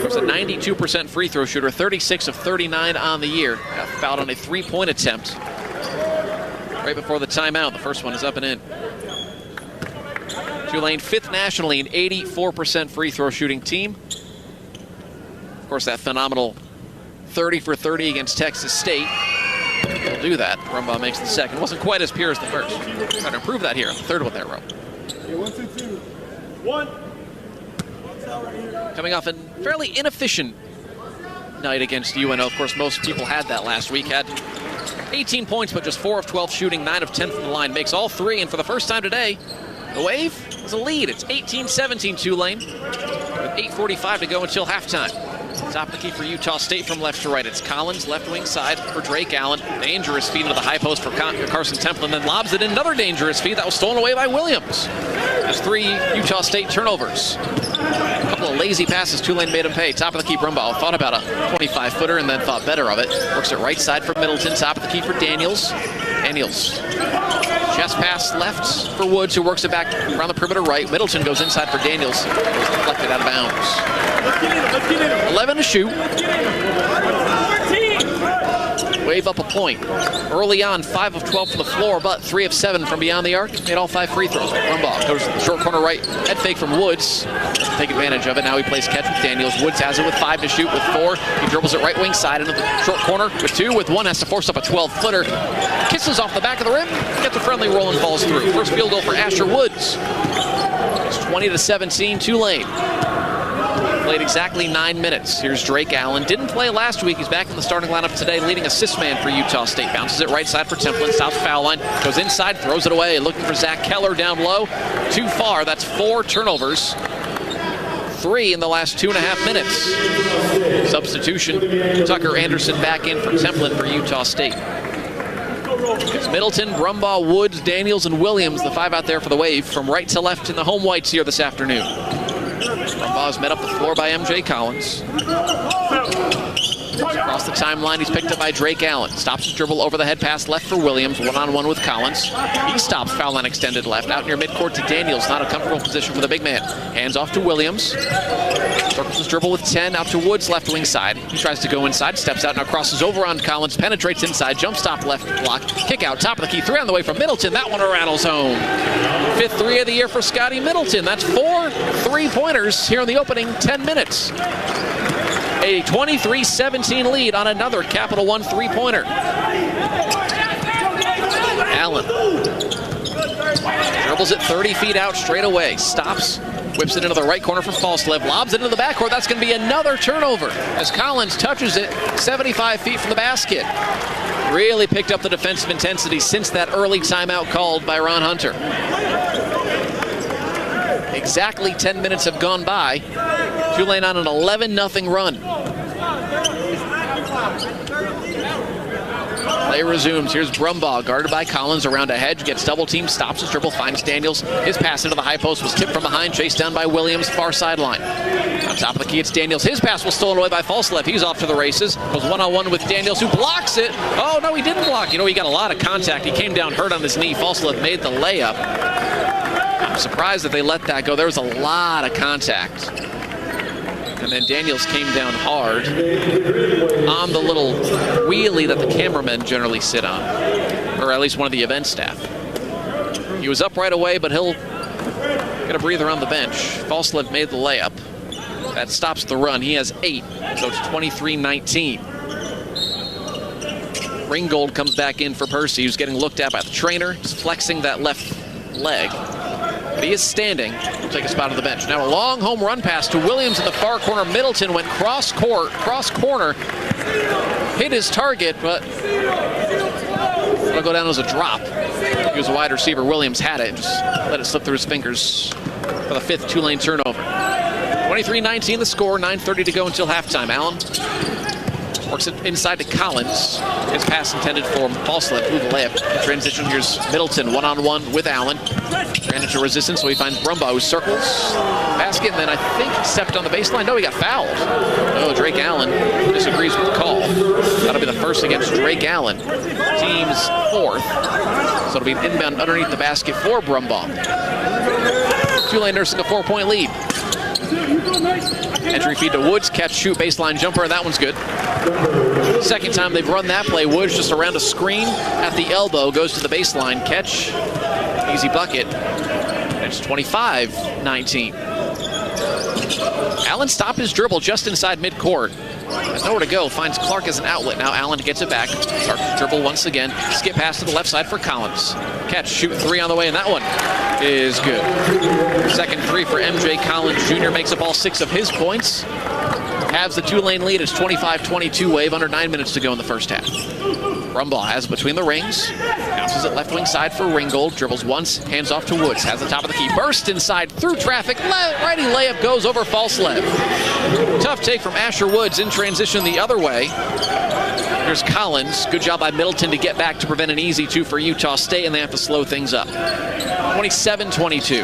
who's a 92% free throw shooter, 36 of 39 on the year. Got fouled on a 3-point attempt right before the timeout. The first one is up and in. Tulane 5th nationally, an 84% free throw shooting team. Of course, that phenomenal 30 for 30 against Texas State. He'll do that. Brumbaugh makes the second. Wasn't quite as pure as the first. Trying to improve that here on the third one there, Rowe. 1, 2, 2. 1. Coming off a fairly inefficient night against UNO. Of course, most people had that last week. Had 18 points, but just 4 of 12 shooting, 9 of 10 from the line. Makes all 3, and for the first time today, the Wave is a lead. It's 18-17 Tulane, with 8:45 to go until halftime. Top of the key for Utah State from left to right. It's Collins, left wing side for Drake Allen. Dangerous feed into the high post for Carson Temple, and then lobs it in. Another dangerous feed that was stolen away by Williams. There's 3 Utah State turnovers. A couple of lazy passes Tulane made him pay. Top of the key, Brumbaugh thought about a 25-footer and then thought better of it. Works it right side for Middleton. Top of the key for Daniels. Daniels. Chest pass left for Woods, who works it back around the perimeter right. Middleton goes inside for Daniels. Goes deflected out of bounds. 11 to shoot. Wave up a point. Early on, 5 of 12 from the floor, but 3 of 7 from beyond the arc. Made all 5 free throws. Brumbaugh goes to the short corner right. Head fake from Woods. Take advantage of it. Now he plays catch with Daniels. Woods has it with 5 to shoot with 4. He dribbles it right wing side into the short corner with 2. With 1, has to force up a 12-footer. Kisses off the back of the rim. Gets a friendly roll and falls through. First field goal for Asher Woods. It's 20-17 Tulane. Played exactly 9 minutes. Here's Drake Allen. Didn't play last week. He's back in the starting lineup today, leading assist man for Utah State. Bounces it right side for Templin. Stops foul line. Goes inside, throws it away. Looking for Zach Keller down low. Too far. That's 4 turnovers. 3 in the last 2.5 minutes. Substitution. Tucker Anderson back in for Templin for Utah State. It's Middleton, Brumbaugh, Woods, Daniels, and Williams, the 5 out there for the Wave, from right to left in the home whites here this afternoon. Brumbaugh is met up the floor by MJ Collins. Across the timeline, he's picked up by Drake Allen. Stops his dribble over the head pass left for Williams, one-on-one with Collins. He stops, foul line extended left, out near midcourt to Daniels. Not a comfortable position for the big man. Hands off to Williams. Circles his dribble with 10, out to Woods, left wing side. He tries to go inside, steps out, now crosses over on Collins, penetrates inside, jump stop left block, kick out, top of the key, 3 on the way from Middleton. That one rattles home. 5th 3 of the year for Scotty Middleton. That's 4 3-pointers here in the opening 10 minutes. A 23-17 lead on another Capital One 3-pointer. Allen dribbles it 30 feet out straight away. Stops, whips it into the right corner for Falslev. Lobs it into the backcourt. That's going to be another turnover as Collins touches it 75 feet from the basket. Really picked up the defensive intensity since that early timeout called by Ron Hunter. Exactly 10 minutes have gone by. Tulane on an 11-0 run. Play resumes. Here's Brumbaugh, guarded by Collins around a hedge, gets double teamed, stops his dribble, finds Daniels. His pass into the high post was tipped from behind, chased down by Williams, far sideline. On top of the key, it's Daniels. His pass was stolen away by Falslev. He's off to the races. Goes one-on-one with Daniels, who blocks it. Oh, no, he didn't block. You know, he got a lot of contact. He came down hurt on his knee. Falslev made the layup. I'm surprised that they let that go. There was a lot of contact. And then Daniels came down hard on the little wheelie that the cameramen generally sit on, or at least one of the event staff. He was up right away, but he'll get a breather on the bench. Falslev made the layup. That stops the run. He has 8, so it's 23-19. Ringgold comes back in for Percy, who's getting looked at by the trainer. He's flexing that left leg. But he is standing. He'll take a spot on the bench. Now a long home run pass to Williams in the far corner. Middleton went cross corner, hit his target, but it'll go down as a drop. He was a wide receiver. Williams had it and just let it slip through his fingers for the 5th Tulane turnover. 23-19 the score, 9:30 to go until halftime. Allen works it inside to Collins. His pass intended for Falslev, through the layup. In transition, here's Middleton, one-on-one with Allen. Ran into resistance, so he finds Brumbaugh, who circles basket, and then I think he stepped on the baseline. No, he got fouled. No, Drake Allen disagrees with the call. That'll be the first against Drake Allen. Team's 4th. So it'll be an inbound underneath the basket for Brumbaugh. Tulane nursing a 4-point lead. Entry feed to Woods, catch, shoot, baseline jumper, and that one's good. Second time they've run that play. Woods just around a screen at the elbow, goes to the baseline, catch, easy bucket. It's 25-19. Allen stopped his dribble just inside midcourt. Has nowhere to go, finds Clark as an outlet. Now Allen gets it back. Starts to dribble once again. Skip pass to the left side for Collins. Catch, shoot, 3 on the way, and that one is good. Second 3 for MJ Collins Jr. makes up all 6 of his points. Halves the Tulane lead. It's 25-22 Wave, under 9 minutes to go in the first half. Brumbaugh has it between the rings. Bounces it left wing side for Ringgold. Dribbles once, hands off to Woods. Has the top of the key. Burst inside through traffic. Righty layup goes over Falslev. Tough take from Asher Woods in transition the other way. Here's Collins. Good job by Middleton to get back to prevent an easy 2 for Utah State, and they have to slow things up. 27-22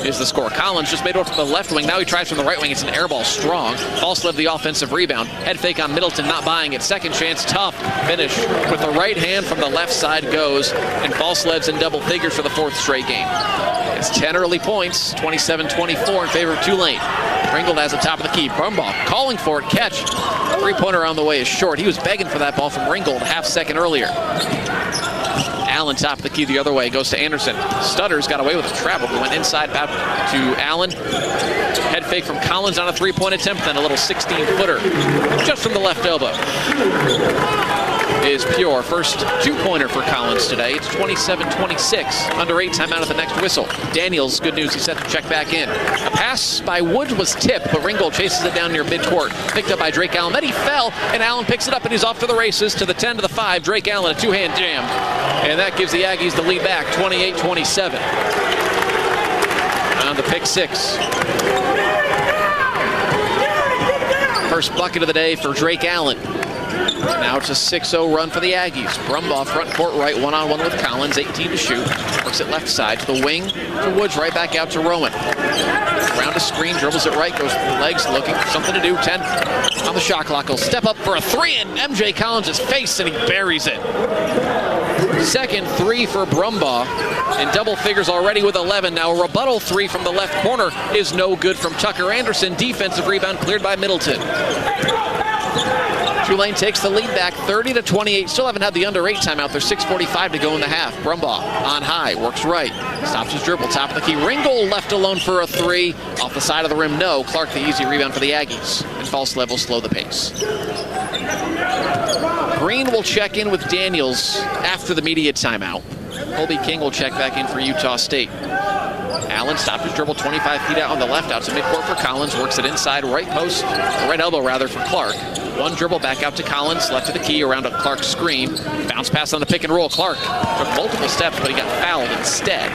is the score. Collins just made over to the left wing. Now he tries from the right wing. It's an air ball strong. Falslev the offensive rebound. Head fake on Middleton, not buying it. Second chance, tough finish with the right hand from the left side goes, and Falslev's in double figures for the 4th straight game. It's 10 early points, 27-24 in favor of Tulane. Ringgold has the top of the key. Brumbaugh calling for it, catch. 3-pointer on the way is short. He was begging for that ball from Ringgold a half second earlier. Allen top of the key the other way, goes to Anderson. Stutters got away with the travel, but went inside back to Allen. Head fake from Collins on a 3-point attempt, then a little 16-footer just from the left elbow is pure. First two-pointer for Collins today. It's 27-26. Under 8 timeout at the next whistle. Daniels, good news, he's set to check back in. A pass by Woods was tipped, but Ringgold chases it down near midcourt. Picked up by Drake Allen. Then he fell, and Allen picks it up, and he's off to the races to the 10 to the 5. Drake Allen, a two-hand jam. And that gives the Aggies the lead back, 28-27. On the pick 6. First bucket of the day for Drake Allen. Now it's a 6-0 run for the Aggies. Brumbaugh front court right, one-on-one with Collins, 18 to shoot. Works it left side to the wing to Woods, right back out to Rowan. Around a screen, dribbles it right, goes to the legs, looking for something to do. 10 on the shot clock. He'll step up for a 3 in MJ Collins' face, and he buries it. Second 3 for Brumbaugh, in double figures already with 11. Now a rebuttal 3 from the left corner is no good from Tucker Anderson. Defensive rebound cleared by Middleton. Tulane takes the lead back 30-28. Still haven't had the under 8 timeout. There's 6:45 to go in the half. Brumbaugh on high, works right, stops his dribble, top of the key. Ringgold left alone for a 3. Off the side of the rim, no. Clark the easy rebound for the Aggies. And false level, slow the pace. Green will check in with Daniels after the media timeout. Colby King will check back in for Utah State. Allen stopped his dribble 25 feet out on the left, out to midcourt for Collins, works it inside, right post, right elbow rather, for Clark. One dribble back out to Collins, left to the key, around a Clark screen. Bounce pass on the pick and roll. Clark took multiple steps, but he got fouled instead.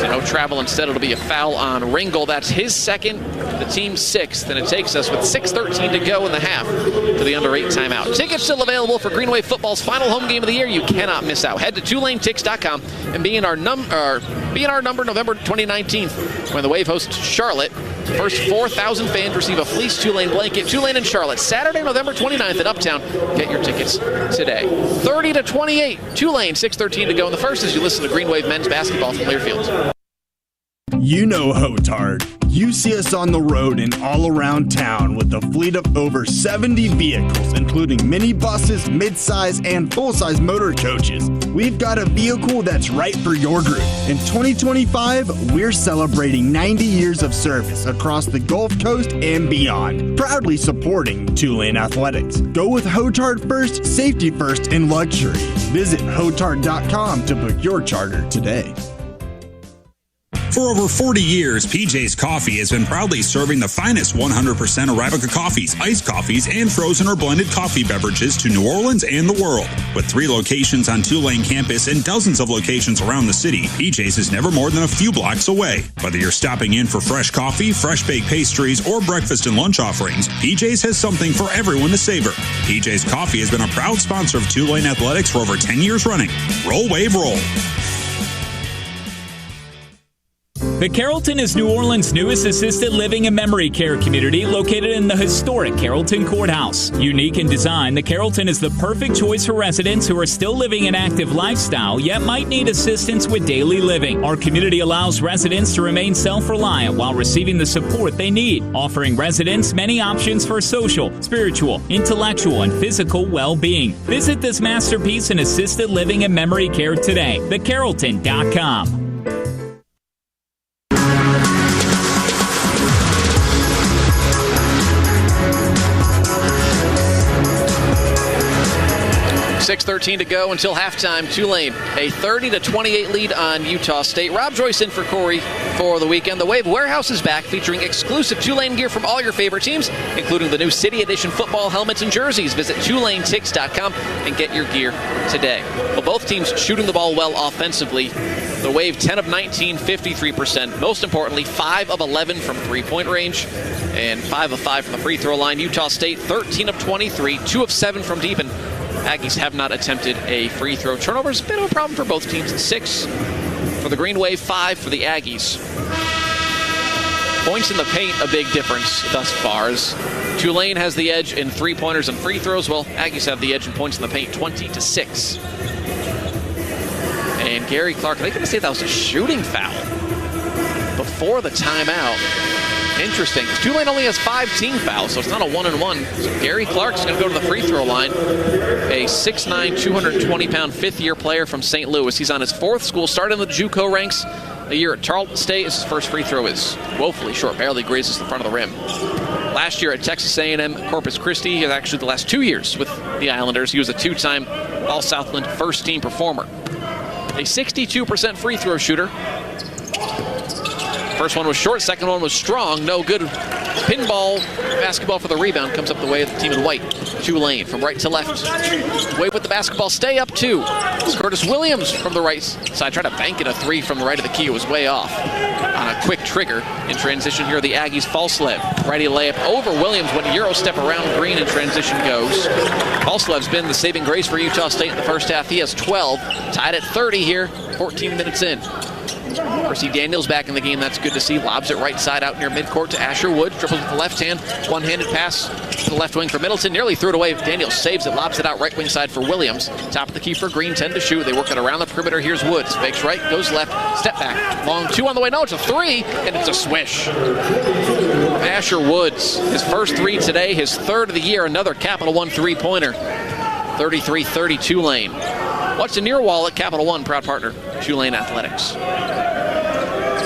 So no travel instead. It'll be a foul on Ringgold. That's his second, the team's 6th, and it takes us with 6:13 to go in the half to the under 8 timeout. Tickets still available for Green Wave football's final home game of the year. You cannot miss out. Head to TulaneTix.com and be in our number November 2019 when the Wave hosts Charlotte. First 4,000 fans receive a fleece Tulane blanket. Tulane and Charlotte, Saturday, November 29th at Uptown. Get your tickets today. 30-28. Tulane, 6:13 to go in the first as you listen to Green Wave men's basketball from Learfield. You know Hotard. You see us on the road and all around town with a fleet of over 70 vehicles, including minibuses, mid-size, and full-size motor coaches. We've got a vehicle that's right for your group. In 2025, we're celebrating 90 years of service across the Gulf Coast and beyond, proudly supporting Tulane athletics. Go with Hotard first, safety first, and luxury. Visit Hotard.com to book your charter today. For over 40 years, PJ's Coffee has been proudly serving the finest 100% Arabica coffees, iced coffees, and frozen or blended coffee beverages to New Orleans and the world. With 3 locations on Tulane campus and dozens of locations around the city, PJ's is never more than a few blocks away. Whether you're stopping in for fresh coffee, fresh baked pastries, or breakfast and lunch offerings, PJ's has something for everyone to savor. PJ's Coffee has been a proud sponsor of Tulane athletics for over 10 years running. Roll, Wave, roll. The Carrollton is New Orleans' newest assisted living and memory care community located in the historic Carrollton Courthouse. Unique in design, the Carrollton is the perfect choice for residents who are still living an active lifestyle yet might need assistance with daily living. Our community allows residents to remain self-reliant while receiving the support they need, offering residents many options for social, spiritual, intellectual, and physical well-being. Visit this masterpiece in assisted living and memory care today. TheCarrollton.com. 6:13 to go until halftime. Tulane, a 30-28 lead on Utah State. Rob Joyce in for Corey for the weekend. The Wave Warehouse is back, featuring exclusive Tulane gear from all your favorite teams, including the new City Edition football helmets and jerseys. Visit TulaneTix.com and get your gear today. Well, both teams shooting the ball well offensively. The Wave 10 of 19, 53%. Most importantly, 5 of 11 from three-point range and 5 of 5 from the free throw line. Utah State, 13 of 23, 2 of 7 from deep, and Aggies have not attempted a free throw. Turnovers, a bit of a problem for both teams. 6 for the Green Wave, 5 for the Aggies. Points in the paint, a big difference thus far. As Tulane has the edge in three-pointers and free throws. Well, Aggies have the edge in points in the paint, 20-6. And Gary Clark, are they going to say that was a shooting foul before the timeout? Interesting. Tulane only has 5 team fouls, so it's not a 1-and-1. So Gary Clark's going to go to the free throw line. A 6'9", 220-pound fifth-year player from St. Louis. He's on his 4th school, started in the JUCO ranks a year at Charleston State. His first free throw is woefully short, barely grazes the front of the rim. last year at Texas A&M Corpus Christi. He was actually the last 2 years with the Islanders. He was a 2-time All-Southland first-team performer. A 62% free throw shooter. First one was short, second one was strong, no good. Pinball basketball for the rebound comes up the way of the team in white. Tulane from right to left. Wave with the basketball, stay up 2. It's Curtis Williams from the right side. Tried to bank it a 3 from the right of the key. It was way off on a quick trigger. In transition here, the Aggies Falslev. Righty layup over Williams when Euro step around Green in transition goes. Falslev's been the saving grace for Utah State in the first half. He has 12. Tied at 30 here, 14 minutes in. Percy Daniels back in the game. That's good to see. Lobs it right side out near midcourt to Asher Wood. Dribbles with the left hand. One-handed pass to the left wing for Middleton. Nearly threw it away. Daniels saves it. Lobs it out right wing side for Williams. Top of the key for Green. 10 to shoot. They work it around the perimeter. Here's Woods. Fakes right. Goes left. Step back. Long 2 on the way. No, it's a 3. And it's a swish. Asher Woods. His first 3 today. His 3rd of the year. Another Capital One 3-pointer. 33-30 Tulane. What's in your wallet? Capital One, proud partner. Tulane Athletics.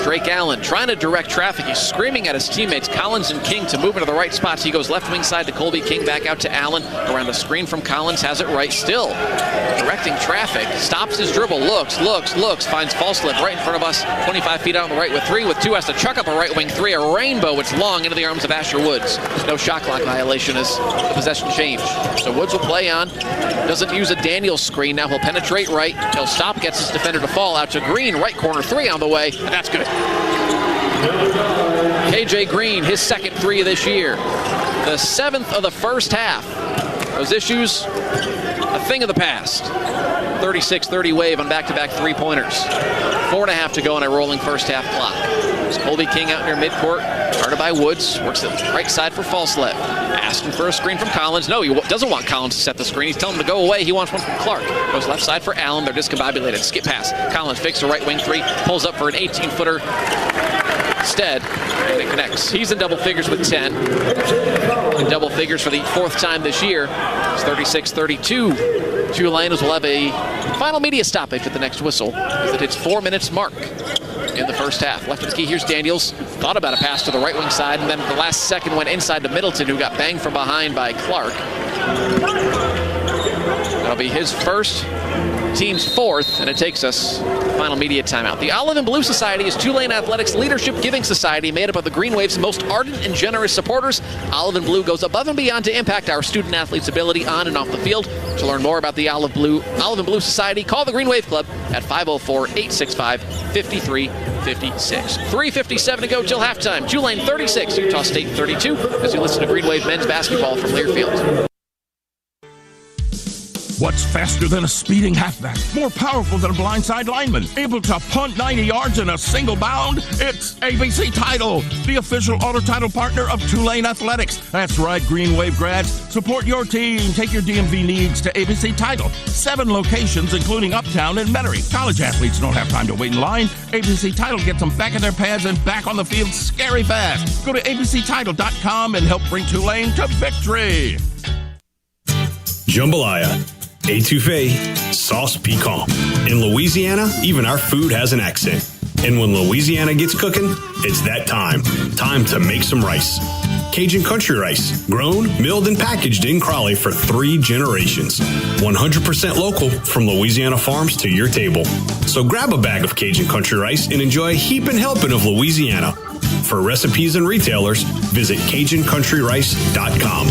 Drake Allen trying to direct traffic. He's screaming at his teammates, Collins and King, to move into the right spots. He goes left wing side to Colby King, back out to Allen. Around the screen from Collins, has it right still. Directing traffic, stops his dribble, looks, finds Falslev right in front of us, 25 feet out on the right with 3, with 2, has to chuck up a right wing 3, a rainbow. It's long into the arms of Asher Woods. No shot clock violation as the possession change. So Woods will play on, doesn't use a Daniels screen. Now he'll penetrate right, he'll stop, gets his defender to fall out to Green, right corner 3 on the way, and that's good. KJ Green, his second 3 of this year. The 7th of the first half. Those issues, a thing of the past. 36-30 wave on back-to-back 3-pointers. 4.5 to go on a rolling first half clock. There's Colby King out near midcourt, guarded by Woods. Works the right side for Falslev. Asking for a screen from Collins. No, he doesn't want Collins to set the screen. He's telling him to go away. He wants one from Clark. Goes left side for Allen. They're discombobulated. Skip pass. Collins fakes a right wing 3. Pulls up for an 18-footer instead, and it connects. He's in double figures with 10. In double figures for the 4th time this year. It's 36-32. Tulane will have a final media stoppage at the next whistle as it hits 4 minutes mark in the first half. Left of the key, here's Daniels. Thought about a pass to the right wing side, and then the last second went inside to Middleton, who got banged from behind by Clark. That'll be his first, team's 4th, and it takes us final media timeout. The Olive and Blue Society is Tulane Athletics' leadership giving society made up of the Green Wave's most ardent and generous supporters. Olive and Blue goes above and beyond to impact our student athletes' ability on and off the field. To learn more about the Olive and Blue Society, call the Green Wave Club at 504-865-5356. 3:57 to go till halftime. Tulane 36, Utah State 32, as you listen to Green Wave men's basketball from Learfield. What's faster than a speeding halfback? More powerful than a blindside lineman? Able to punt 90 yards in a single bound? It's ABC Title, the official auto title partner of Tulane Athletics. That's right, Green Wave grads. Support your team. Take your DMV needs to ABC Title. 7 locations, including Uptown and Metairie. College athletes don't have time to wait in line. ABC Title gets them back in their pads and back on the field scary fast. Go to abctitle.com and help bring Tulane to victory. Jambalaya, étouffée, sauce piquant. In Louisiana, even our food has an accent. And when Louisiana gets cooking, it's that time. Time to make some rice. Cajun country rice, grown, milled, and packaged in Crawley for 3 generations. 100% local from Louisiana farms to your table. So grab a bag of Cajun country rice and enjoy a heaping helping of Louisiana. For recipes and retailers, visit CajunCountryRice.com.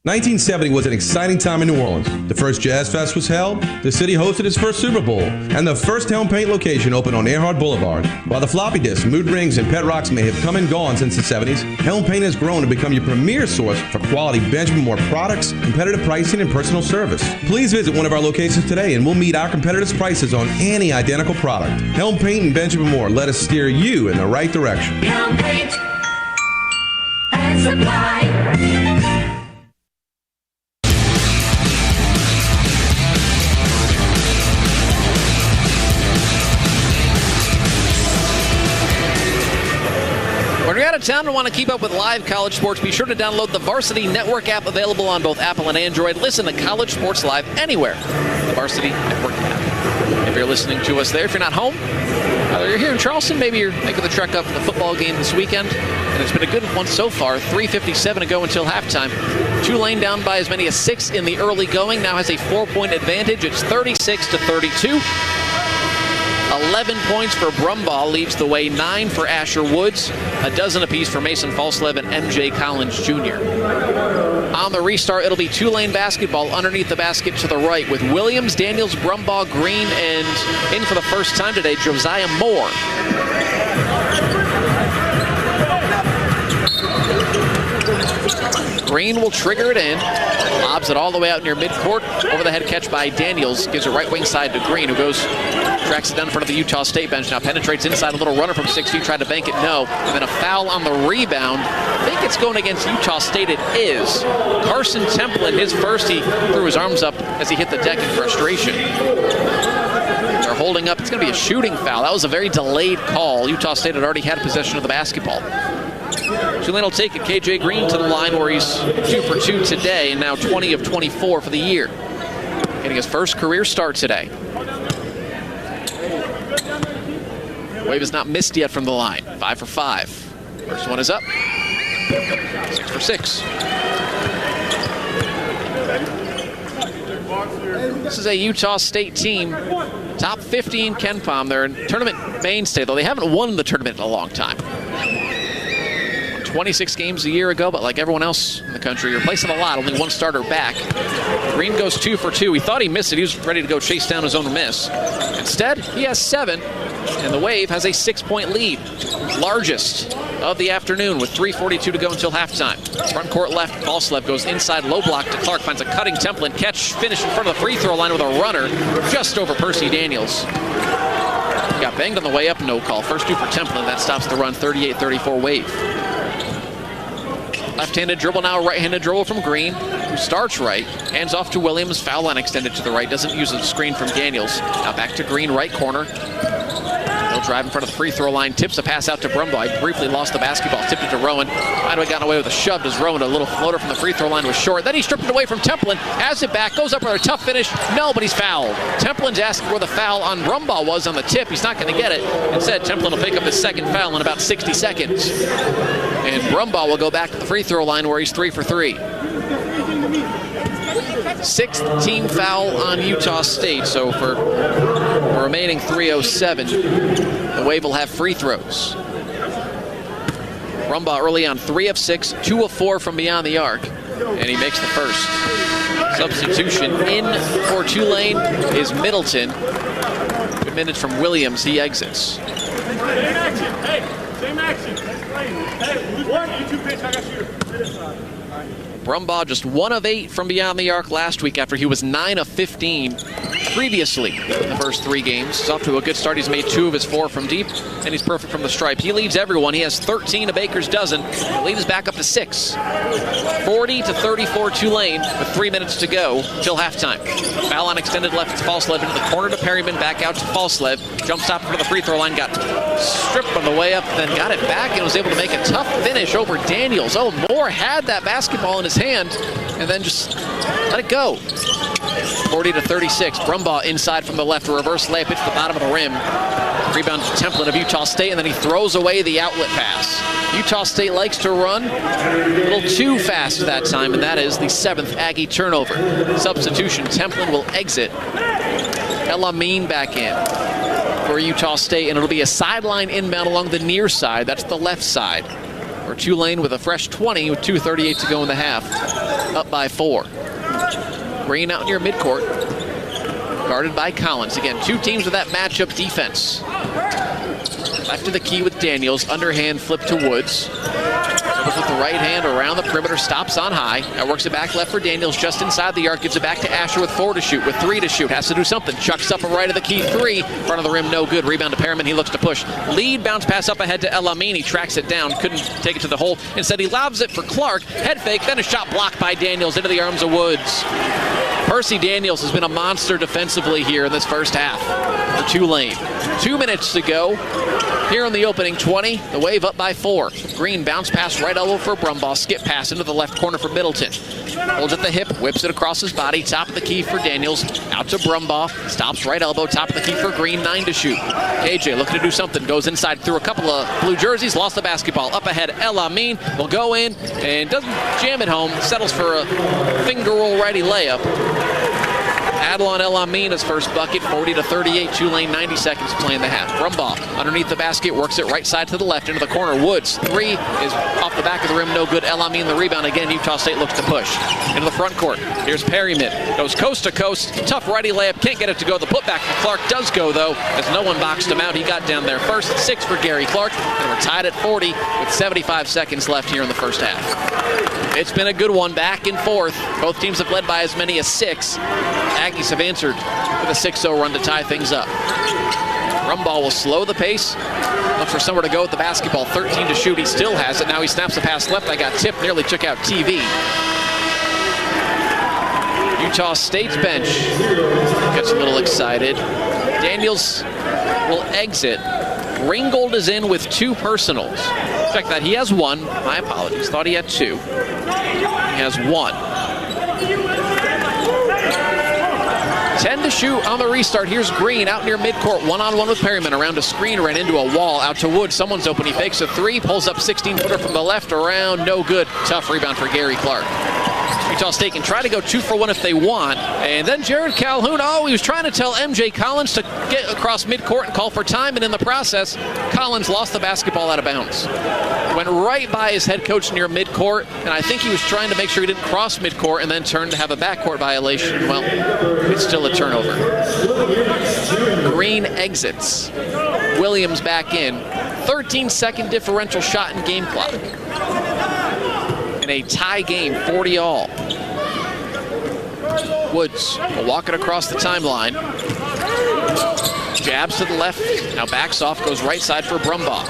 1970 was an exciting time in New Orleans. The first Jazz Fest was held, the city hosted its first Super Bowl, and the first Helm Paint location opened on Earhart Boulevard. While the floppy disks, mood rings, and pet rocks may have come and gone since the 70s, Helm Paint has grown to become your premier source for quality Benjamin Moore products, competitive pricing, and personal service. Please visit one of our locations today and we'll meet our competitors' prices on any identical product. Helm Paint and Benjamin Moore, let us steer you in the right direction. Helm Paint and Supply. When you're out of town and want to keep up with live college sports, be sure to download the Varsity Network app, available on both Apple and Android. Listen to college sports live anywhere. The Varsity Network app. If you're listening to us there, if you're not home, either you're here in Charleston, maybe you're making the trek up for the football game this weekend, and it's been a good one so far. 3:57 to go until halftime. Tulane down by as many as 6 in the early going, now has a 4-point advantage. It's 36-32. 11 points for Brumbaugh leads the way, 9 for Asher Woods, a dozen apiece for Mason Falslev and MJ Collins Jr. On the restart, it'll be Tulane basketball underneath the basket to the right with Williams, Daniels, Brumbaugh, Green, and in for the first time today, Josiah Moore. Green will trigger it in. Lobs it all the way out near midcourt. Over the head catch by Daniels. Gives it right wing side to Green, who tracks it down in front of the Utah State bench. Now penetrates inside. A little runner from 6 feet. Tried to bank it. No. And then a foul on the rebound. I think it's going against Utah State. It is. Carson Templin, his first, he threw his arms up as he hit the deck in frustration. They're holding up. It's going to be a shooting foul. That was a very delayed call. Utah State had already had possession of the basketball. Tulane will take it. KJ Green to the line where he's 2 for 2 today and now 20 of 24 for the year. Getting his first career start today. Wave has not missed yet from the line. 5 for 5. First one is up. 6 for 6. This is a Utah State team. Top 50 in KenPom. They're a tournament mainstay, though they haven't won the tournament in a long time. 26 games a year ago, but like everyone else in the country, you're replacing a lot. Only one starter back. Green goes 2 for 2. He thought he missed it. He was ready to go chase down his own miss. Instead, he has 7, and the Wave has a 6-point lead. Largest of the afternoon with 3:42 to go until halftime. Front court left, Falslev goes inside, low block to Clark, finds a cutting Templin, catch, finish in front of the free throw line with a runner just over Percy Daniels. He got banged on the way up, no call. First 2 for Templin, that stops the run, 38-34 Wave. Left-handed dribble now, right-handed dribble from Green, who starts right, hands off to Williams, foul line extended to the right, doesn't use a screen from Daniels. Now back to Green, right corner. He'll drive in front of the free throw line, tips a pass out to Brumbaugh. He briefly lost the basketball, tipped it to Rowan. Might have gotten away with a shove as Rowan, a little floater from the free throw line was short. Then he stripped it away from Templin, has it back, goes up for a tough finish. No, but he's fouled. Templin's asking where the foul on Brumbaugh was on the tip. He's not going to get it. Instead, Templin will pick up his second foul in about 60 seconds. And Brumbaugh will go back to the free throw line where he's 3 for 3. 6th team foul on Utah State, so for the remaining 3:07, the Wave will have free throws. Brumbaugh early on 3 of 6, 2 of 4 from beyond the arc, and he makes the first. Substitution in for Tulane is Middleton. Good minutes from Williams, he exits. Same action. One, you 2 pitch, I got you. Brumbaugh just 1 of 8 from beyond the arc last week after he was 9 of 15 previously in the first 3 games. He's off to a good start. He's made 2 of his 4 from deep, and he's perfect from the stripe. He leads everyone. He has 13 to Baker's dozen. The lead is back up to 6. 40-34 Tulane with 3 minutes to go till halftime. Foul on extended left to Falslev into the corner to Perryman, back out to Falslev. Jump stop for the free throw line, got stripped on the way up, then got it back and was able to make a tough finish over Daniels. Oh, Moore had that basketball in his hand and then just let it go. 40-36. Brumbaugh inside from the left, a reverse layup hits the bottom of the rim. Rebound to Templin of Utah State, and then he throws away the outlet pass. Utah State likes to run a little too fast that time, and that is the 7th Aggie turnover. Substitution, Templin will exit. Elamine back in for Utah State, and it'll be a sideline inbound along the near side. That's the left side. Or Tulane with a fresh 20 with 2:38 to go in the half. Up by 4. Green out near midcourt. Guarded by Collins. Again, 2 teams with that matchup defense. Left to the key with Daniels. Underhand flip to Woods. With the right hand around the perimeter, stops on high. Now works it back left for Daniels, just inside the arc. Gives it back to Asher with 4 to shoot, with 3 to shoot. Has to do something. Chucks up a right of the key 3. Front of the rim, no good. Rebound to Perriman. He looks to push. Lead bounce pass up ahead to Elamine. He tracks it down. Couldn't take it to the hole. Instead, he lobs it for Clark. Head fake, then a shot blocked by Daniels into the arms of Woods. Percy Daniels has been a monster defensively here in this first half for Tulane. 2 minutes to go here in the opening 20. The Wave up by 4. Green bounce pass right elbow for Brumbaugh. Skip pass into the left corner for Middleton. Holds at the hip, whips it across his body. Top of the key for Daniels. Out to Brumbaugh. Stops right elbow. Top of the key for Green. 9 to shoot. KJ looking to do something. Goes inside through a couple of blue jerseys. Lost the basketball. Up ahead, El Amin will go in and doesn't jam it home. Settles for a finger roll righty layup. Adlon El Amin his first bucket, 40-38. Tulane 90 seconds playing the half. Brumbaugh underneath the basket, works it right side to the left into the corner. Woods, 3 is off the back of the rim, no good. El Amin the rebound again. Utah State looks to push into the front court. Here's Perryman, goes coast to coast, tough righty layup, can't get it to go. The putback from Clark does go though, as no one boxed him out. He got down there first. 6 for Gary Clark, and we're tied at 40 with 75 seconds left here in the first half. It's been a good one, back and forth. Both teams have led by as many as 6. Aggies have answered with a 6-0 run to tie things up. Brumbaugh will slow the pace. Look for somewhere to go with the basketball. 13 to shoot. He still has it. Now he snaps the pass left. I got tipped. Nearly took out TV. Utah State's bench gets a little excited. Daniels will exit. Ringgold is in with 2 personals. Check that. He has 1. My apologies. Thought he had 2. He has 1. 10 to shoot on the restart. Here's Green out near midcourt. One-on-one with Perryman. Around a screen, ran into a wall. Out to Wood. Someone's open. He fakes a 3. Pulls up 16-footer from the left. Around. No good. Tough rebound for Gary Clark. Utah State can try to go 2 for 1 if they want. And then Jared Calhoun, he was trying to tell MJ Collins to get across midcourt and call for time, and in the process, Collins lost the basketball out of bounds. Went right by his head coach near midcourt, and I think he was trying to make sure he didn't cross midcourt and then turn to have a backcourt violation. Well, it's still a turnover. Green exits. Williams back in. 13-second differential shot in game clock. In a tie game, 40-all. Woods will walk it across the timeline. Jabs to the left, now backs off, goes right side for Brumbaugh.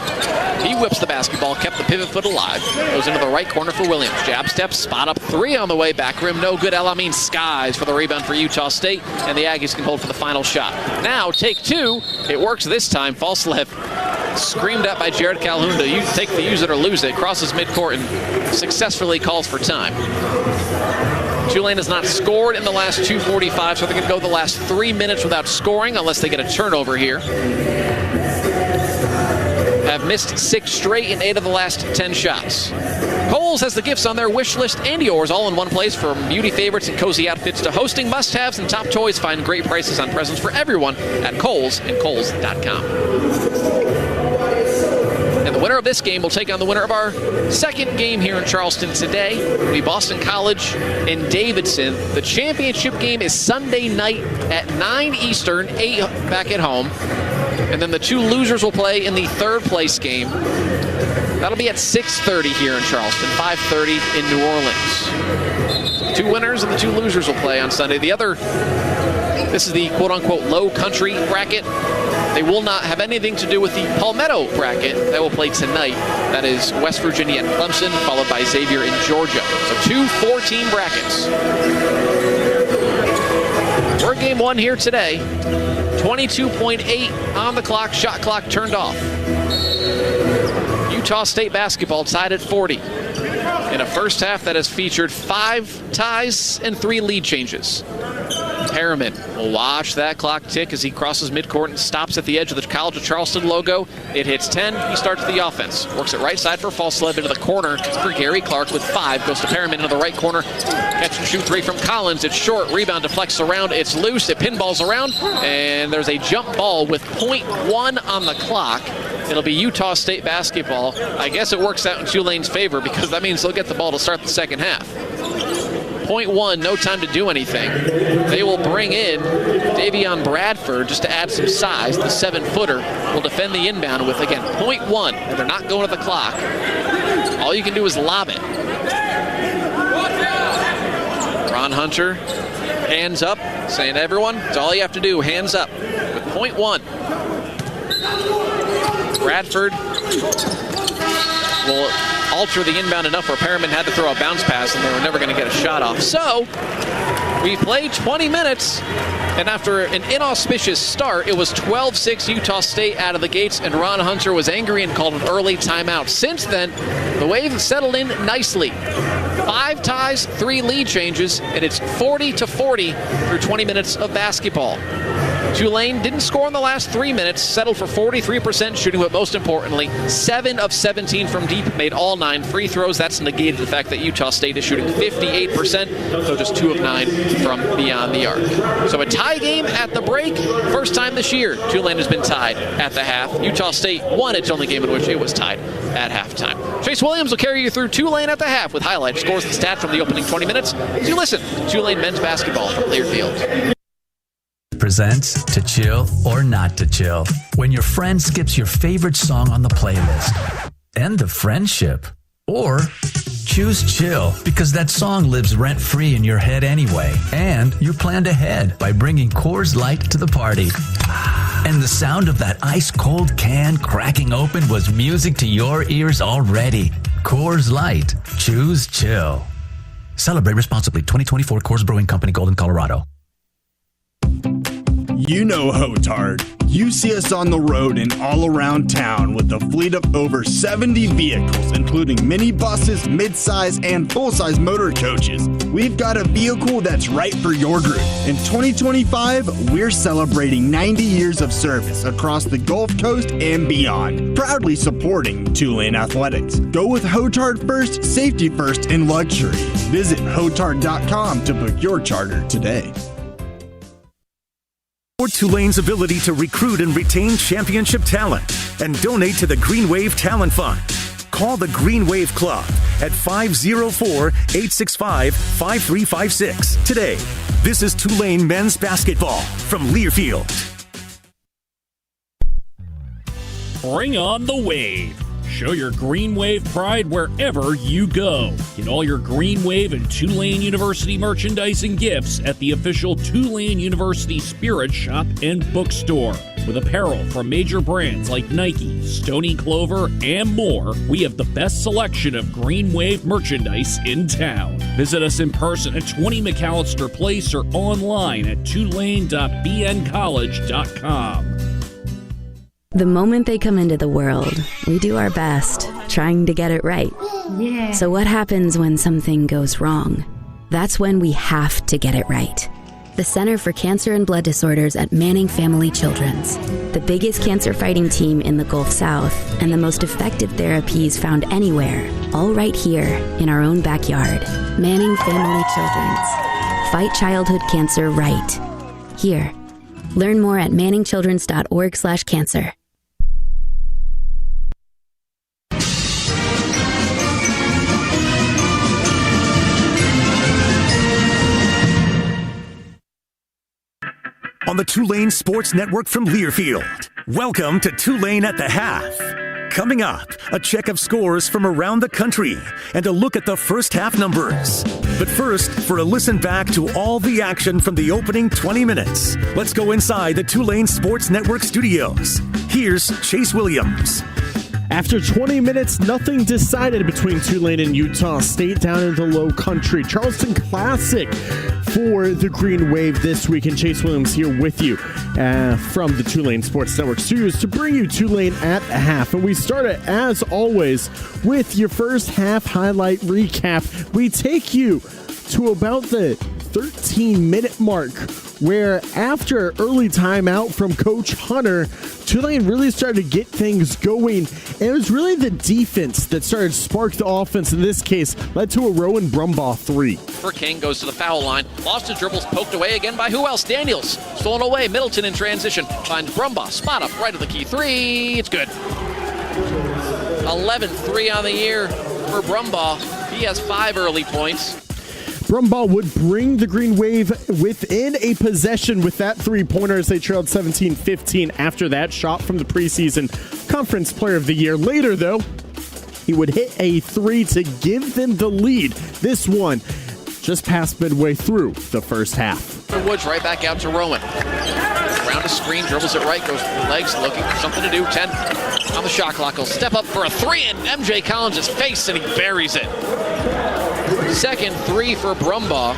He whips the basketball, kept the pivot foot alive, goes into the right corner for Williams. Jab step, spot up 3 on the way, back rim, no good. El Amin skies for the rebound for Utah State, and the Aggies can hold for the final shot. Now, take 2, it works this time, false left. Screamed at by Jared Calhoun to take the use it or lose it, crosses midcourt and successfully calls for time. Tulane has not scored in the last 2:45, so they're going to go the last 3 minutes without scoring unless they get a turnover here. Have missed 6 straight in 8 of the last 10 shots. Kohl's has the gifts on their wish list and yours all in one place, from beauty favorites and cozy outfits to hosting must-haves and top toys. Find great prices on presents for everyone at Kohl's and Kohl's.com. And the winner of this game will take on the winner of our second game here in Charleston today. It'll be Boston College and Davidson. The championship game is Sunday night at 9 Eastern, 8 back at home. And then the 2 losers will play in the 3rd place game. That'll be at 6:30 here in Charleston, 5:30 in New Orleans. 2 winners and the 2 losers will play on Sunday. This is the quote-unquote Lowcountry Bracket. They will not have anything to do with the Palmetto Bracket that will play tonight. That is West Virginia and Clemson, followed by Xavier in Georgia. So 2 4-team brackets. We're game 1 here today. 22.8 on the clock, shot clock turned off. Utah State basketball tied at 40. In a first half that has featured 5 ties and 3 lead changes. Perryman will watch that clock tick as he crosses midcourt and stops at the edge of the College of Charleston logo. It hits 10. He starts the offense. Works it right side for Falsleb into the corner for Gary Clark with 5. Goes to Perryman into the right corner. Catch and shoot 3 from Collins. It's short. Rebound deflects around. It's loose. It pinballs around. And there's a jump ball with 0.1 on the clock. It'll be Utah State basketball. I guess it works out in Tulane's favor because that means they'll get the ball to start the second half. 0.1, no time to do anything. They will bring in Davion Bradford just to add some size. The 7-footer will defend the inbound with, again, 0.1. And they're not going to the clock. All you can do is lob it. Ron Hunter, hands up, saying to everyone, that's all you have to do, hands up. With 0.1. Bradford will alter the inbound enough where Perryman had to throw a bounce pass and they were never going to get a shot off. So we played 20 minutes, and after an inauspicious start, it was 12-6 Utah State out of the gates, and Ron Hunter was angry and called an early timeout. Since then, the Wave settled in nicely. 5 ties, 3 lead changes, and it's 40-40 through 20 minutes of basketball. Tulane didn't score in the last 3 minutes, settled for 43% shooting, but most importantly, 7 of 17 from deep, made all 9 free throws. That's negated the fact that Utah State is shooting 58%, so just 2 of 9 from beyond the arc. So a tie game at the break. First time this year Tulane has been tied at the half. Utah State won its only game in which it was tied at halftime. Chase Williams will carry you through Tulane at the half with highlights, scores, and stats from the opening 20 minutes as you listen to Tulane men's basketball from Learfield. Presents To Chill or Not to Chill. When your friend skips your favorite song on the playlist. End the friendship. Or choose chill because that song lives rent-free in your head anyway. And you planned ahead by bringing Coors Light to the party. And the sound of that ice-cold can cracking open was music to your ears already. Coors Light. Choose chill. Celebrate responsibly. 2024 Coors Brewing Company, Golden, Colorado. You know Hotard. You see us on the road and all around town with a fleet of over 70 vehicles, including minibuses, midsize, and full-size motor coaches. We've got a vehicle that's right for your group. In 2025, we're celebrating 90 years of service across the Gulf Coast and beyond, proudly supporting Tulane athletics. Go with Hotard first, safety first, and luxury. Visit Hotard.com to book your charter today. Support Tulane's ability to recruit and retain championship talent and donate to the Green Wave Talent Fund. Call the Green Wave Club at 504-865-5356 today. This is Tulane men's basketball from Learfield. Bring on the wave. Show your Green Wave pride wherever you go. Get all your Green Wave and Tulane University merchandise and gifts at the official Tulane University Spirit Shop and Bookstore. With apparel from major brands like Nike, Stony Clover, and more, we have the best selection of Green Wave merchandise in town. Visit us in person at 20 McAllister Place or online at tulane.bncollege.com. The moment they come into the world, we do our best, trying to get it right. Yeah. So what happens when something goes wrong? That's when we have to get it right. The Center for Cancer and Blood Disorders at Manning Family Children's, the biggest cancer fighting team in the Gulf South, and the most effective therapies found anywhere, all right here in our own backyard. Manning Family Children's. Fight childhood cancer right. Here. Learn more at manningchildrens.org/cancer. On the Tulane Sports Network from Learfield. Welcome to Tulane at the Half. Coming up, a check of scores from around the country and a look at the first half numbers. But first, for a listen back to all the action from the opening 20 minutes, let's go inside the Tulane Sports Network studios. Here's Chase Williams. After 20 minutes, nothing decided between Tulane and Utah State down in the Lowcountry. Charleston Classic for the Green Wave this week. And Chase Williams here with you from the Tulane Sports Network studios to bring you Tulane at the half. And we start it, as always, with your first half highlight recap. We take you to about the 13-minute mark, where after early timeout from Coach Hunter, Tulane really started to get things going, and it was really the defense that started to spark the offense. In this case, led to a Rowan Brumbaugh 3. King goes to the foul line, lost his dribbles, poked away again by who else? Daniels, stolen away, Middleton in transition, finds Brumbaugh, spot up, right of the key, 3, it's good. 11-3 on the year for Brumbaugh. He has 5 early points. Brumbaugh would bring the Green Wave within a possession with that three-pointer as they trailed 17-15 after that shot from the preseason Conference Player of the Year. Later, though, he would hit a 3 to give them the lead. This one just past midway through the first half. Woods right back out to Rowan. Around the screen, dribbles it right, goes legs, looking for something to do. 10 on the shot clock. He'll step up for a 3, and MJ Collins' face, and he buries it. Second 3 for Brumbaugh.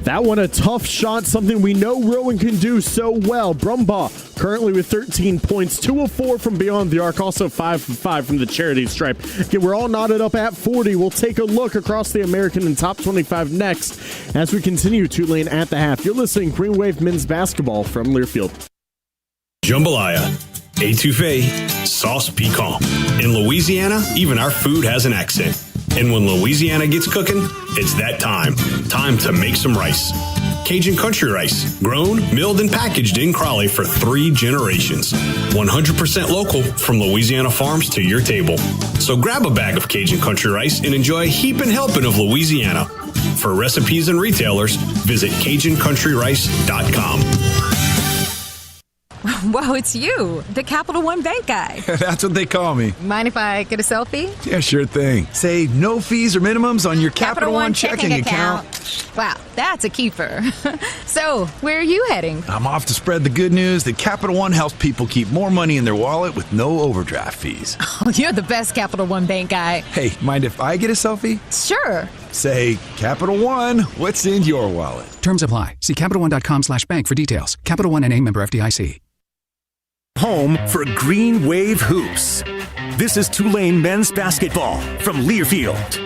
That one a tough shot, something we know Rowan can do so well. Brumbaugh currently with 13 points, 2 of 4 from beyond the arc, also 5 of 5 from the charity stripe. Okay, we're all knotted up at 40. We'll take a look across the American and top 25 next as we continue Tulane at the half. You're listening Green Wave men's basketball from Learfield. Jambalaya, étouffée, sauce piquant. In Louisiana, even our food has an accent. And when Louisiana gets cooking, it's that time. Time to make some rice. Cajun country rice, grown, milled, and packaged in Crawley for 3 generations. 100% local from Louisiana farms to your table. So grab a bag of Cajun country rice and enjoy a heaping helping of Louisiana. For recipes and retailers, visit CajunCountryRice.com. Whoa, it's you, the Capital One Bank guy. That's what they call me. Mind if I get a selfie? Yeah, sure thing. Say no fees or minimums on your Capital One checking account. Wow, that's a keeper. So, where are you heading? I'm off to spread the good news that Capital One helps people keep more money in their wallet with no overdraft fees. Oh, you're the best Capital One Bank guy. Hey, mind if I get a selfie? Sure. Say, Capital One, what's in your wallet? Terms apply. See CapitalOne.com/bank for details. Capital One NA, member FDIC. Home for Green Wave Hoops. This is Tulane men's basketball from Learfield.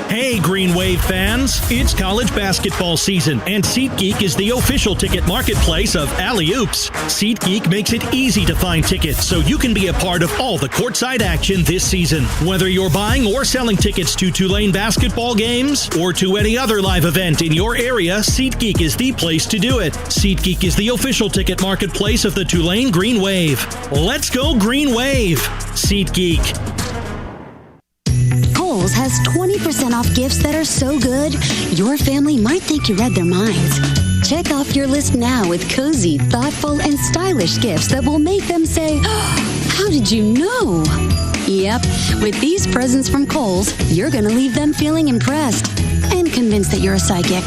Hey, Green Wave fans! It's college basketball season, and SeatGeek is the official ticket marketplace of Alley-Oops. SeatGeek makes it easy to find tickets so you can be a part of all the courtside action this season. Whether you're buying or selling tickets to Tulane basketball games or to any other live event in your area, SeatGeek is the place to do it. SeatGeek is the official ticket marketplace of the Tulane Green Wave. Let's go Green Wave! SeatGeek. Kohl's has 20% off gifts that are so good, your family might think you read their minds. Check off your list now with cozy, thoughtful, and stylish gifts that will make them say, oh, how did you know? Yep, with these presents from Kohl's, you're going to leave them feeling impressed and convinced that you're a psychic.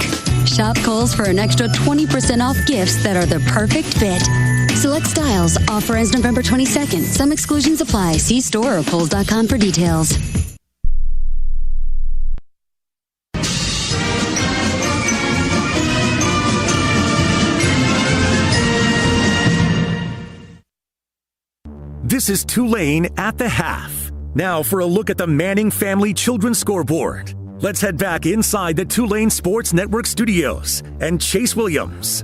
Shop Kohl's for an extra 20% off gifts that are the perfect fit. Select styles. Offer ends November 22nd. Some exclusions apply. See store or Kohls.com for details. This is Tulane at the half. Now for a look at the Manning Family Children's Scoreboard. Let's head back inside the Tulane Sports Network studios and Chase Williams.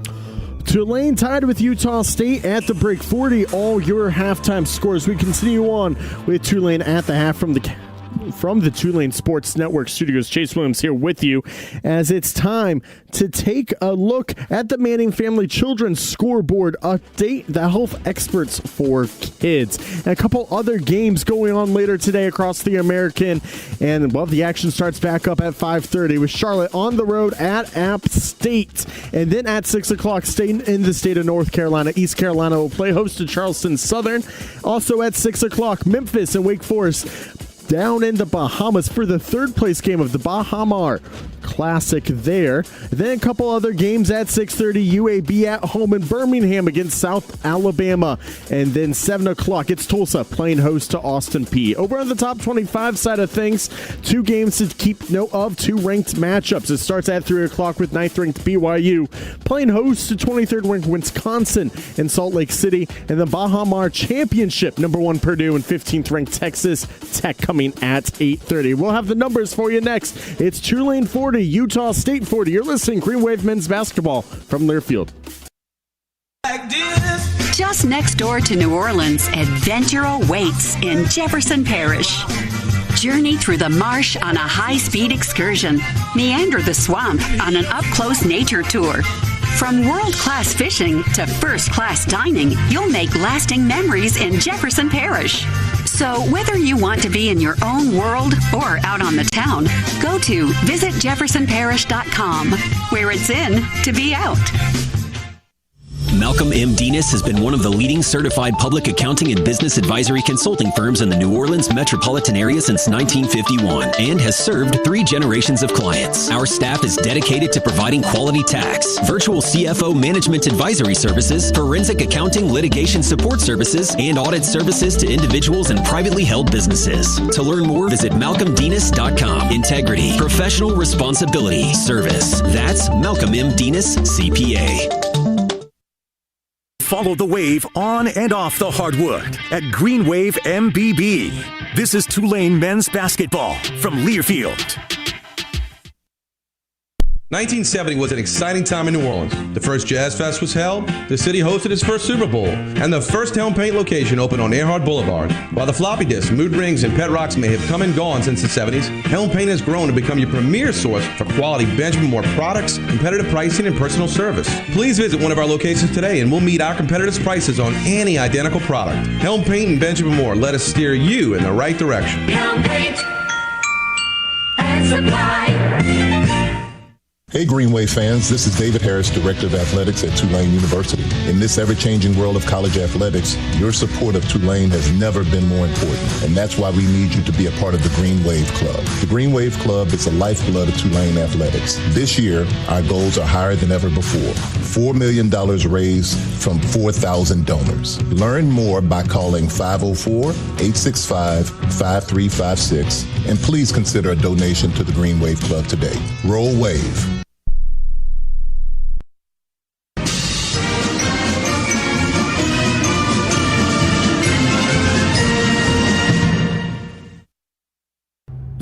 Tulane tied with Utah State at the break. 40 all your halftime scores. We continue on with Tulane at the half from the Tulane Sports Network studios. Chase Williams here with you as it's time to take a look at the Manning Family Children's Scoreboard update, the health experts for kids, and a couple other games going on later today across the American. And well, the action starts back up at 5:30 with Charlotte on the road at App State, and then at 6 o'clock, staying in the state of North Carolina, East Carolina will play host to Charleston Southern. Also at 6 o'clock, Memphis and Wake Forest down in the Bahamas for the third place game of the Bahamar Classic there. Then a couple other games at 6:30, UAB at home in Birmingham against South Alabama. And then 7 o'clock, it's Tulsa playing host to Austin Peay. Over on the top 25 side of things, 2 games to keep note of, 2 ranked matchups. It starts at 3 o'clock with 9th ranked BYU playing host to 23rd ranked Wisconsin in Salt Lake City. And the Bahamar Championship, number 1 Purdue and 15th ranked Texas Tech coming at 8:30. We'll have the numbers for you next. It's Tulane 40, Utah State 40. You're listening Green Wave men's basketball from Learfield. Just next door to New Orleans, adventure awaits in Jefferson Parish. Journey through the marsh on a high-speed excursion. Meander the swamp on an up-close nature tour. From world-class fishing to first-class dining, you'll make lasting memories in Jefferson Parish. So whether you want to be in your own world or out on the town, go to visitjeffersonparish.com, where it's in to be out. Malcolm M. Denis has been one of the leading certified public accounting and business advisory consulting firms in the New Orleans metropolitan area since 1951 and has served 3 generations of clients. Our staff is dedicated to providing quality tax, virtual CFO management advisory services, forensic accounting litigation support services, and audit services to individuals and privately held businesses. To learn more, visit malcolmdenis.com. Integrity, professional responsibility, service. That's Malcolm M. Denis, CPA. Follow the wave on and off the hardwood at Green Wave MBB. This is Tulane men's basketball from Learfield. 1970 was an exciting time in New Orleans. The first Jazz Fest was held, the city hosted its first Super Bowl, and the first Helm Paint location opened on Earhart Boulevard. While the floppy disks, mood rings, and pet rocks may have come and gone since the 70s, Helm Paint has grown to become your premier source for quality Benjamin Moore products, competitive pricing, and personal service. Please visit one of our locations today and we'll meet our competitors' prices on any identical product. Helm Paint and Benjamin Moore, let us steer you in the right direction. Helm Paint and Supply. Hey Green Wave fans, this is David Harris, Director of Athletics at Tulane University. In this ever-changing world of college athletics, your support of Tulane has never been more important, and that's why we need you to be a part of the Green Wave Club. The Green Wave Club is the lifeblood of Tulane athletics. This year, our goals are higher than ever before. $4 million raised from 4,000 donors. Learn more by calling 504-865-5356, and please consider a donation to the Green Wave Club today. Roll Wave.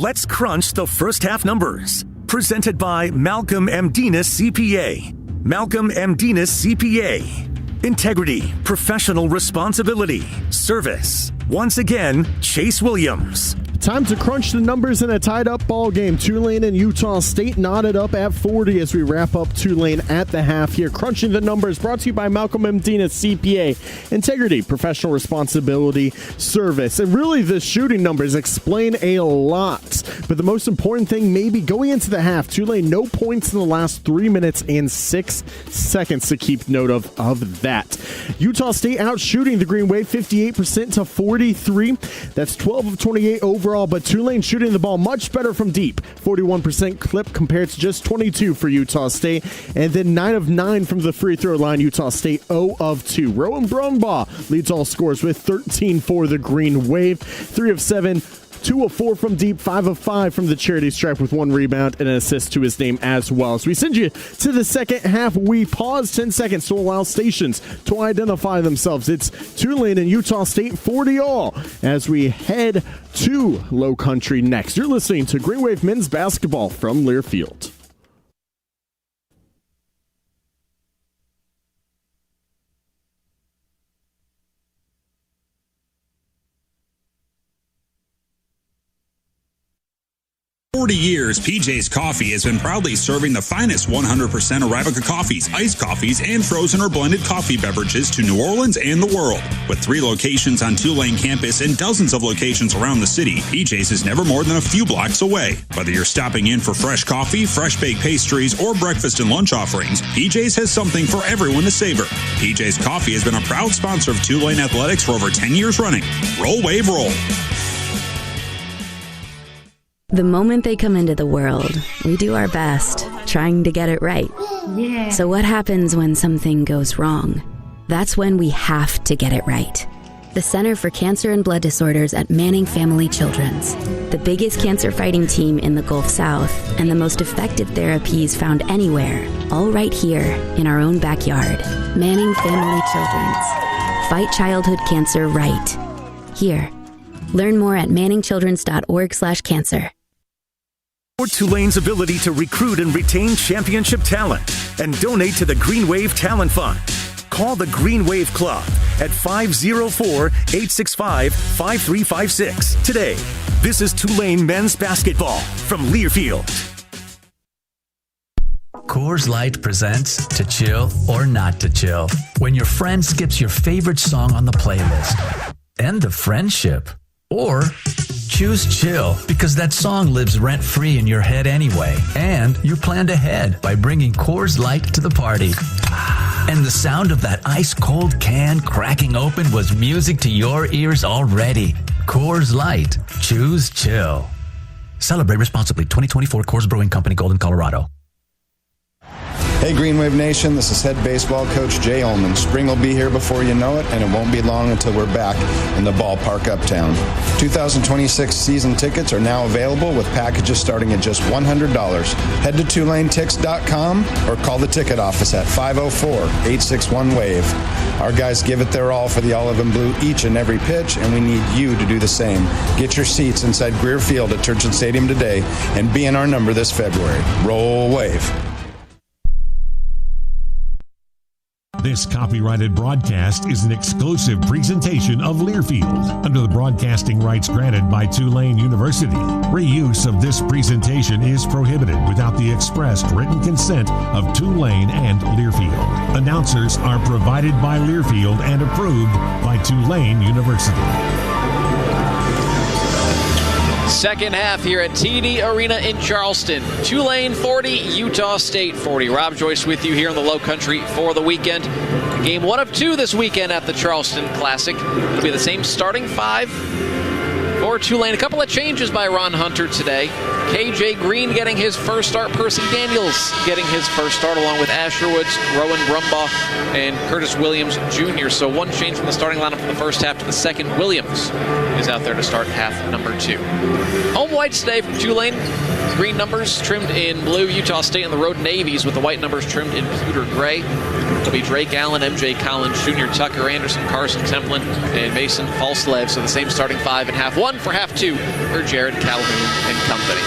Let's crunch the first half numbers. Presented by Malcolm M. Denis CPA. Malcolm M. Denis CPA. Integrity, professional responsibility, service. Once again, Chase Williams. Time to crunch the numbers in a tied-up ball game. Tulane and Utah State knotted up at 40 as we wrap up Tulane at the half here. Crunching the numbers brought to you by Malcolm M. Denis, CPA. Integrity, professional responsibility, service. And really, the shooting numbers explain a lot. But the most important thing, maybe going into the half, Tulane no points in the last 3 minutes and 6 seconds to keep note of that. Utah State out shooting the Green Wave 58% to 43. That's 12 of 28 overall, but Tulane shooting the ball much better from deep. 41% clip compared to just 22 for Utah State. And then 9 of 9 from the free throw line. Utah State 0 of 2. Rowan Brumbaugh leads all scores with 13 for the Green Wave. 3 of 7. 2 of 4 from deep, 5 of 5 from the charity stripe with 1 rebound and an assist to his name as well. So we send you to the second half. We pause 10 seconds to allow stations to identify themselves. It's Tulane and Utah State 40 all as we head to Lowcountry next. You're listening to Green Wave Men's Basketball from Learfield. For 40 years, PJ's Coffee has been proudly serving the finest 100% Arabica coffees, iced coffees, and frozen or blended coffee beverages to New Orleans and the world. With 3 locations on Tulane campus and dozens of locations around the city, PJ's is never more than a few blocks away. Whether you're stopping in for fresh coffee, fresh baked pastries, or breakfast and lunch offerings, PJ's has something for everyone to savor. PJ's Coffee has been a proud sponsor of Tulane athletics for over 10 years running. Roll, Wave, roll. The moment they come into the world, we do our best, trying to get it right. Yeah. So what happens when something goes wrong? That's when we have to get it right. The Center for Cancer and Blood Disorders at Manning Family Children's, the biggest cancer fighting team in the Gulf South, and the most effective therapies found anywhere, all right here in our own backyard. Manning Family Children's. Fight childhood cancer right here. Learn more at manningchildrens.org/cancer. Support Tulane's ability to recruit and retain championship talent and donate to the Green Wave Talent Fund. Call the Green Wave Club at 504-865-5356 today. This is Tulane men's basketball from Learfield. Coors Light presents To Chill or Not to Chill. When your friend skips your favorite song on the playlist. End the friendship. Or choose chill because that song lives rent-free in your head anyway. And you planned ahead by bringing Coors Light to the party. And the sound of that ice-cold can cracking open was music to your ears already. Coors Light. Choose chill. Celebrate responsibly. 2024 Coors Brewing Company, Golden, Colorado. Hey Green Wave Nation, this is head baseball coach Jay Ullman. Spring will be here before you know it, and it won't be long until we're back in the ballpark uptown. 2026 season tickets are now available with packages starting at just $100. Head to TULANETix.com or call the ticket office at 504-861-WAVE. Our guys give it their all for the olive and blue each and every pitch, and we need you to do the same. Get your seats inside Greer Field at Turchin Stadium today and be in our number this February. Roll Wave. This copyrighted broadcast is an exclusive presentation of Learfield under the broadcasting rights granted by Tulane University. Reuse of this presentation is prohibited without the expressed written consent of Tulane and Learfield. Announcers are provided by Learfield and approved by Tulane University. Second half here at TD Arena in Charleston. Tulane 40, Utah State 40. Rob Joyce with you here in the Lowcountry for the weekend. Game 1 of 2 this weekend at the Charleston Classic. It'll be the same starting 5 for Tulane. A couple of changes by Ron Hunter today. KJ Green getting his first start. Percy Daniels getting his first start along with Asher Woods, Rowan Brumbaugh, and Curtis Williams Jr. So one change from the starting lineup from the first half to the second. Williams is out there to start half number 2. Home whites today from Tulane. Green numbers trimmed in blue. Utah State and the road navies with the white numbers trimmed in pewter gray. It'll be Drake Allen, MJ Collins Jr., Tucker Anderson, Carson Templin, and Mason Falslev. So the same starting 5 in half 1 for half 2 for Jared Calhoun and company.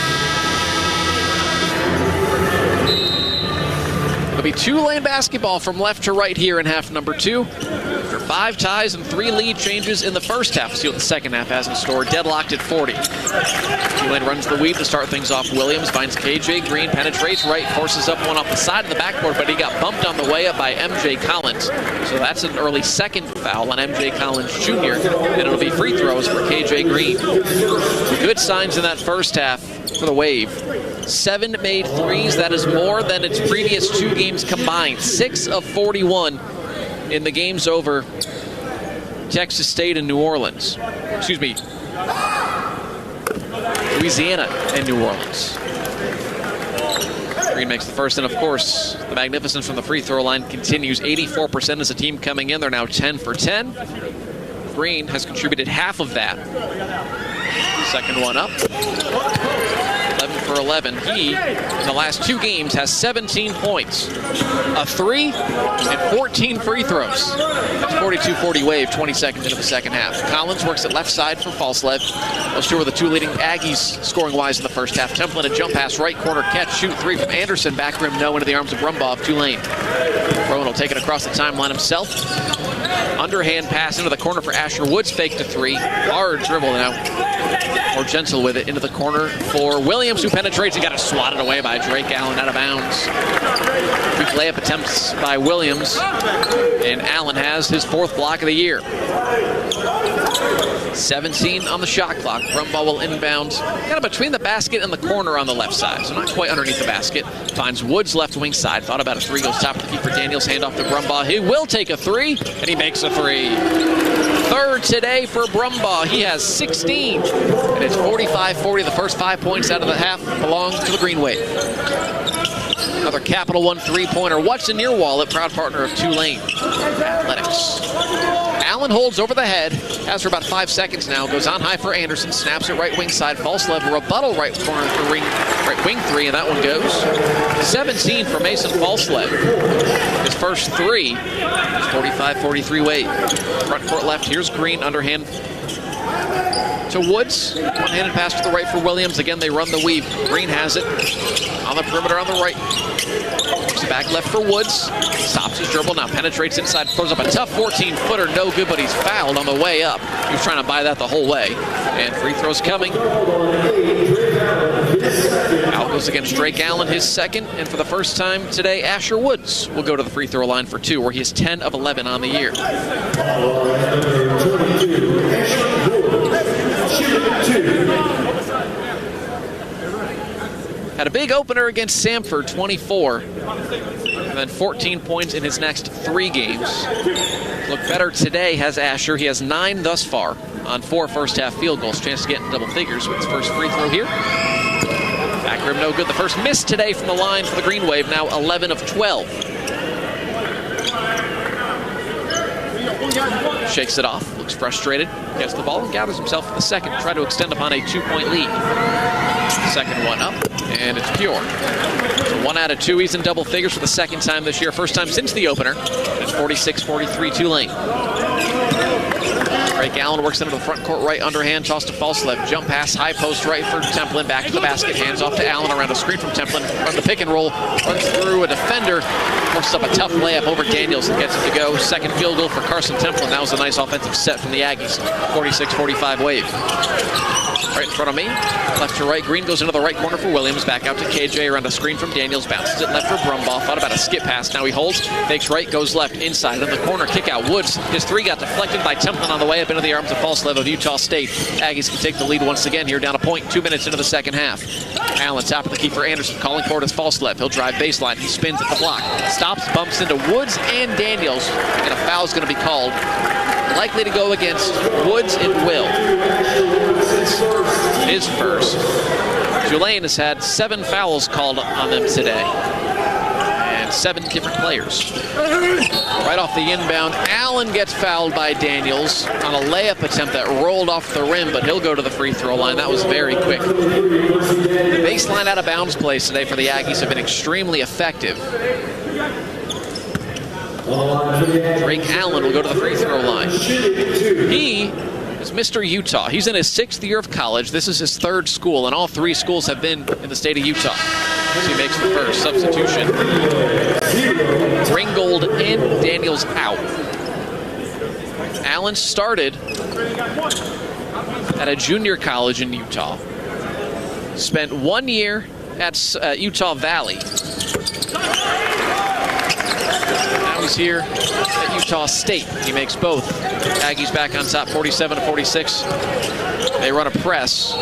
It'll be Tulane basketball from left to right here in half number 2. After 5 ties and 3 lead changes in the first half. See what the second half has in store. Deadlocked at 40. Tulane runs the weave to start things off. Williams finds KJ Green, penetrates right, forces up one off the side of the backboard, but he got bumped on the way up by MJ Collins. So that's an early second foul on MJ Collins Jr. And it'll be free throws for KJ Green. Good signs in that first half for the Wave. 7 made threes. That is more than its previous 2 games combined. 6 of 41 in the games over Texas State and New Orleans. Excuse me, Louisiana and New Orleans. Green makes the first, and of course, the magnificence from the free throw line continues. 84% as a team coming in. They're now 10 for 10. Green has contributed half of that. Second one up. 11 for 11. He, in the last 2 games, has 17 points, a 3, and 14 free throws. That's 42-40 Wave, 20 seconds into the second half. Collins works at left side for Falslev. Those 2 were the 2 leading Aggies scoring-wise in the first half. Templin, a jump pass, right corner catch, shoot 3 from Anderson. Back rim, no, into the arms of Brumbaugh of Tulane. Rowan will take it across the timeline himself. Underhand pass into the corner for Asher Woods, fake to 3. Hard dribble now. More gentle with it into the corner for Williams, who penetrates and got it swatted away by Drake Allen out of bounds. Quick layup attempts by Williams, and Allen has his 4th block of the year. 17 on the shot clock. Brumbaugh will inbound kind of between the basket and the corner on the left side, so not quite underneath the basket. Finds Woods left wing side. Thought about a 3, goes top of the keeper Daniels, hand off to Brumbaugh. He will take a 3, and he makes a 3. 3rd today for Brumbaugh. He has 16, and it's 45-40. The first 5 points out of the half belong to the Green Wave. Another Capital One 3-pointer. What's in your wallet? Proud partner of Tulane Athletics. Allen holds over the head. Has for about 5 seconds now. Goes on high for Anderson. Snaps it right wing side. Falslev, rebuttal right corner for right wing 3, and that one goes. 17 for Mason Falslev. His first 3 is 45-43 Wave. Front court left. Here's Green. Underhand to Woods. One-handed pass to the right for Williams. Again, they run the weave. Green has it on the perimeter on the right. Back left for Woods. Stops his dribble. Now penetrates inside. Throws up a tough 14-footer. No good, but he's fouled on the way up. He was trying to buy that the whole way. And free throws coming. Out goes against Drake Allen, his 2nd. And for the first time today, Asher Woods will go to the free throw line for 2, where he is 10 of 11 on the year. Had a big opener against Samford, 24. And then 14 points in his next 3 games. Looked better today, has Asher. He has 9 thus far on 4 first-half field goals. Chance to get in double figures with his first free throw here. Back rim no good. The first miss today from the line for the Green Wave, now 11 of 12. Shakes it off, looks frustrated, gets the ball and gathers himself for the second. Try to extend upon a 2-point lead. Second one up, and it's pure. So 1 out of 2, he's in double figures for the second time this year. First time since the opener. It's 46-43 Tulane. Drake Allen works into the front court right underhand, toss to Falslev. Jump pass, high post right for Templin. Back to the basket, hands off to Allen around a screen from Templin. From the pick and roll, runs through a defender. Forces up a tough layup over Daniels and gets it to go. Second field goal for Carson Templin. That was a nice offensive set from the Aggies. 46-45 Wave. Right in front of me, left to right. Green goes into the right corner for Williams. Back out to KJ around a screen from Daniels. Bounces it left for Brumbaugh. Thought about a skip pass. Now he holds. Fakes right, goes left. Inside in the corner. Kick out Woods. His 3 got deflected by Templin on the way up into the arms of Falslev of Utah State. Aggies can take the lead once again here, down a point, 2 minutes into the second half. Allen top of the key for Anderson. Calling for it is Falslev. He'll drive baseline. He spins at the block. Stops, bumps into Woods and Daniels. And a foul's going to be called. Likely to go against Woods and Will. His first. Tulane has had 7 fouls called on them today. And 7 different players. Right off the inbound, Allen gets fouled by Daniels on a layup attempt that rolled off the rim, but he'll go to the free throw line. That was very quick. The baseline out of bounds plays today for the Aggies have been extremely effective. Drake Allen will go to the free throw line. He is Mr. Utah. He's in his 6th year of college. This is his 3rd school, and all 3 schools have been in the state of Utah. So he makes the first substitution. Ringgold in, Daniels out. Allen started at a junior college in Utah. Spent 1 year at Utah Valley. Now he's here at Utah State. He makes both. Aggies back on top, 47-46. They run a press.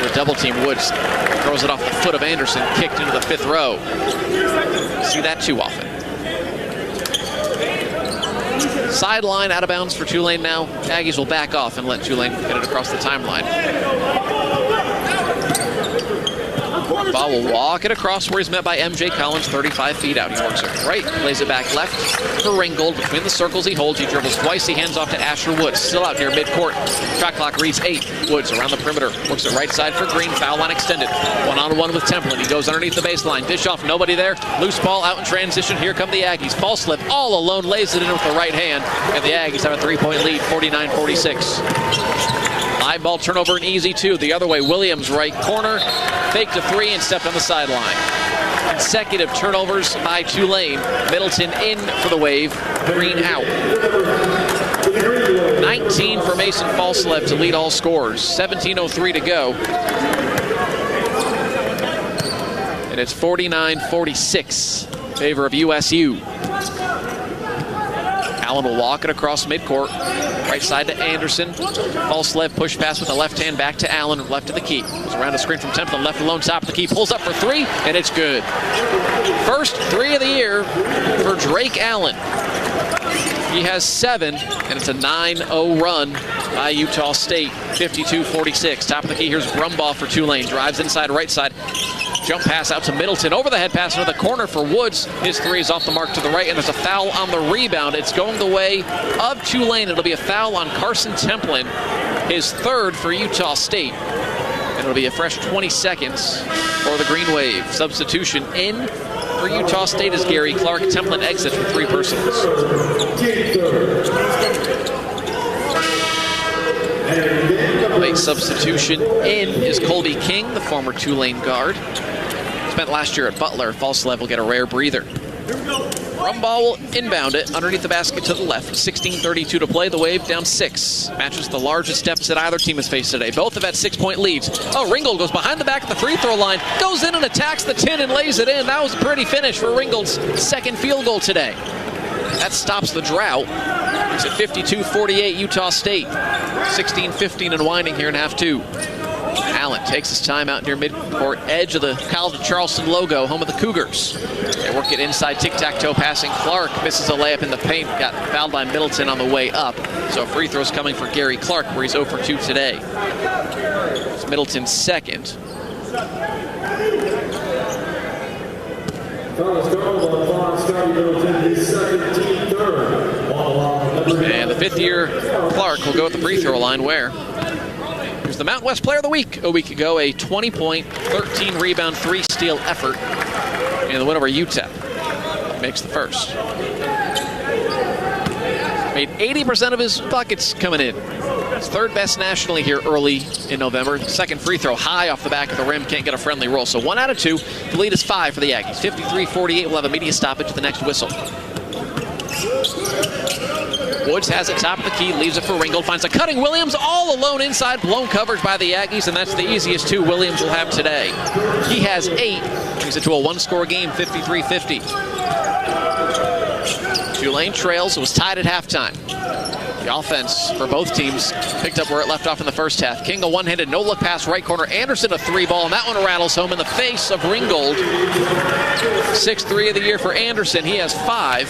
The double team. Woods throws it off the foot of Anderson, kicked into the 5th row. See that too often. Sideline out of bounds for Tulane now. Aggies will back off and let Tulane get it across the timeline. Ball will walk it across where he's met by MJ Collins, 35 feet out. He works it right, plays it back left for Ringgold. Between the circles he holds, he dribbles twice, he hands off to Asher Woods. Still out near midcourt. Shot clock reads 8. Woods around the perimeter, works it right side for Green, foul line extended. 1-on-1 with Templin. He goes underneath the baseline, dish off, nobody there. Loose ball out in transition, here come the Aggies. Falslev all alone, lays it in with the right hand, and the Aggies have a 3-point lead, 49-46. High ball turnover and easy too. The other way, Williams right corner, faked a 3 and stepped on the sideline. Consecutive turnovers by Tulane. Middleton in for the Wave, Green out. 19 for Mason Falslev to lead all scorers. 17:03 to go. And it's 49-46 in favor of USU. Allen will walk it across midcourt. Right side to Anderson. Falslev push pass with the left hand back to Allen, left to the key. Goes around the screen from Templin, left alone, top of the key. Pulls up for 3, and it's good. First 3 of the year for Drake Allen. He has 7, and it's a 9-0 run by Utah State, 52-46. Top of the key, here's Brumbaugh for Tulane. Drives inside, right side. Jump pass out to Middleton. Over the head pass into the corner for Woods. His 3 is off the mark to the right, and there's a foul on the rebound. It's going the way of Tulane. It'll be a foul on Carson Templin, his 3rd for Utah State. And it'll be a fresh 20 seconds for the Green Wave. Substitution in for Utah State is Gary Clark. Templin exits with 3 personals. Late substitution in is Colby King, the former Tulane guard. Spent last year at Butler. Falslev will get a rare breather. Brumbaugh will inbound it underneath the basket to the left. 16:32 to play. The Wave down 6. Matches the largest deficit either team has faced today. Both have had 6-point leads. Oh, Ringgold goes behind the back of the free throw line. Goes in and attacks the tin and lays it in. That was a pretty finish for Ringgold's 2nd field goal today. That stops the drought. It's at 52-48 Utah State. 16-15 and winding here in half 2. Allen takes his time out near midcourt, edge of the College of Charleston logo, home of the Cougars. They work it inside, tic-tac-toe passing. Clark misses a layup in the paint, got fouled by Middleton on the way up. So free throws coming for Gary Clark, where he's 0 for 2 today. It's Middleton's second. And the fifth-year Clark will go at the free throw line where here's the Mountain West Player of the Week. A week ago, a 20-point, 13-rebound, 3-steal effort in the win over UTEP. He makes the first. Made 80% of his buckets coming in. It's third best nationally here early in November. Second free throw high off the back of the rim. Can't get a friendly roll. So 1 out of 2. The lead is 5 for the Aggies. 53-48. We'll have a media stoppage at the next whistle. Woods has it top of the key. Leaves it for Ringgold. Finds a cutting Williams all alone inside. Blown coverage by the Aggies. And that's the easiest 2 Williams will have today. He has 8. Brings it to a 1-score game. 53-50. Tulane trails. It was tied at halftime. The offense for both teams picked up where it left off in the first half. King a one-handed no-look pass right corner. Anderson a 3-ball, and that one rattles home in the face of Ringgold. 6th 3 of the year for Anderson. He has 5.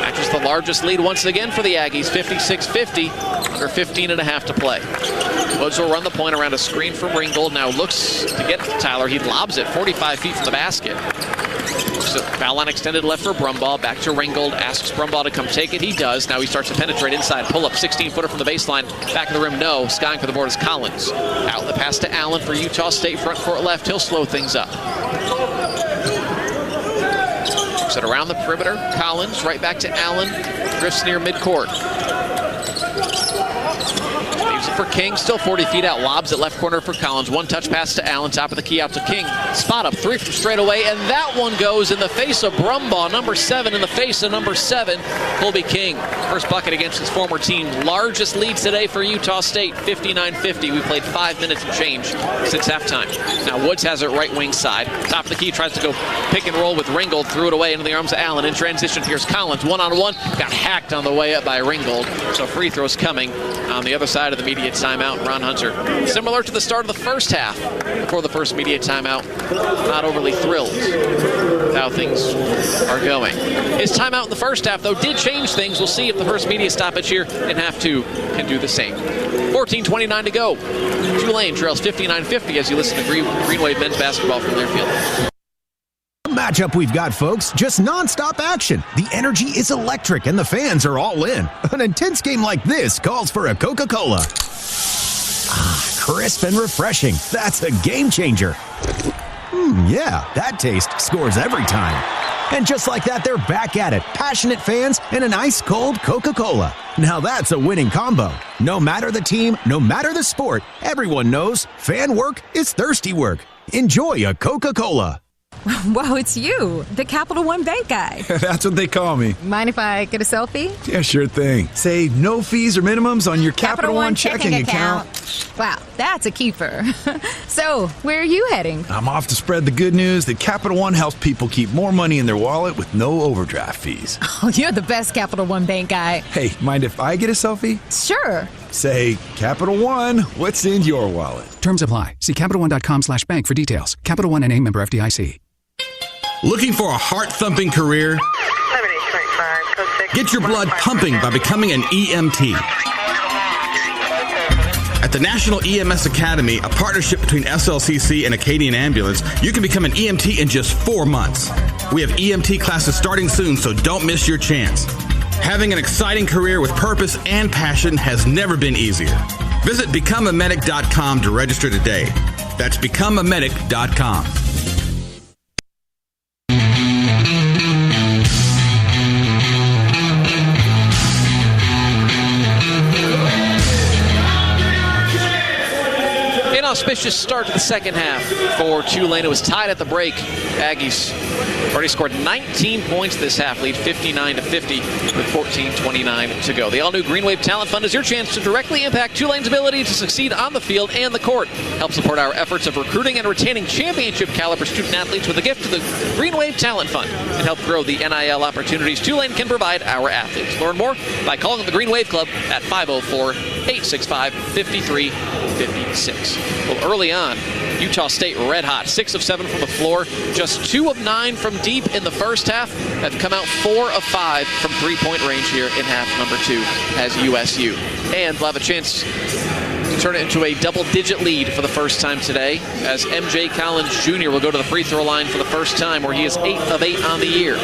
Matches the largest lead once again for the Aggies, 56-50, under 15 and a half to play. Woods will run the point around a screen from Ringgold. Now looks to get Tyler. He lobs it 45 feet from the basket. So foul line extended left for Brumbaugh. Back to Ringgold. Asks Brumbaugh to come take it. He does. Now he starts to penetrate inside. Pull up 16-footer from the baseline. Back of the rim, no. Skying for the board is Collins. Out the pass to Allen for Utah State. Front court left. He'll slow things up. Set around the perimeter. Collins right back to Allen. Drifts near midcourt. Leaves it for King. Still 40 feet out. Lobs it left corner for Collins. 1-touch pass to Allen. Top of the key out to King. Spot up 3 from straight away. And that one goes in the face of Brumbaugh. Number 7 in the face of number 7. Colby King. First bucket against his former team. Largest lead today for Utah State. 59-50. We played 5 minutes and change since halftime. Now Woods has it right wing side. Top of the key. Tries to go pick and roll with Ringgold. Threw it away into the arms of Allen. In transition, here's Collins. 1-on-1. Got hacked on the way up by Ringgold. So free throws coming on the other side of the media timeout. Ron Hunter. Similar to the start of the first half. Before the first media timeout, not overly thrilled with how things are going. His timeout in the first half, though, did change things. We'll see if the first media stoppage here in half 2 can do the same. 14:29 to go. Tulane trails 59-50 as you listen to Green Wave men's basketball from Learfield. Matchup we've got, folks. Just nonstop action. The energy is electric and the fans are all in. An intense game like this calls for a Coca-Cola. Crisp and refreshing. That's a game changer. Yeah, that taste scores every time. And just like that, they're back at it. Passionate fans and an ice-cold Coca-Cola. Now that's a winning combo. No matter the team, no matter the sport, everyone knows fan work is thirsty work. Enjoy a Coca-Cola. Wow, it's you, the Capital One Bank guy. That's what they call me. Mind if I get a selfie? Yeah, sure thing. Say no fees or minimums on your Capital One checking account. Wow, that's a keeper. So, where are you heading? I'm off to spread the good news that Capital One helps people keep more money in their wallet with no overdraft fees. Oh, you're the best Capital One Bank guy. Hey, mind if I get a selfie? Sure. Say, Capital One, what's in your wallet? Terms apply. See CapitalOne.com/bank for details. Capital One N.A. member FDIC. Looking for a heart-thumping career? Get your blood pumping by becoming an EMT. At the National EMS Academy, a partnership between SLCC and Acadian Ambulance, you can become an EMT in just 4 months. We have EMT classes starting soon, so don't miss your chance. Having an exciting career with purpose and passion has never been easier. Visit becomeamedic.com to register today. That's becomeamedic.com. auspicious start to the second half for Tulane. It was tied at the break. Aggies already scored 19 points this half, lead 59-50 with 14:29 to go. The all-new Green Wave Talent Fund is your chance to directly impact Tulane's ability to succeed on the field and the court. Help support our efforts of recruiting and retaining championship-caliber student-athletes with a gift to the Green Wave Talent Fund and help grow the NIL opportunities Tulane can provide our athletes. Learn more by calling the Green Wave Club at 504-865-5356. Well, early on, Utah State red hot, 6 of 7 from the floor, just 2 of 9 from deep in the first half. Have come out 4 of 5 from three-point range here in half number 2 as USU. And we'll have a chance to turn it into a double-digit lead for the first time today as MJ Collins Jr. will go to the free throw line for the first time, where he is 8 of 8 on the year.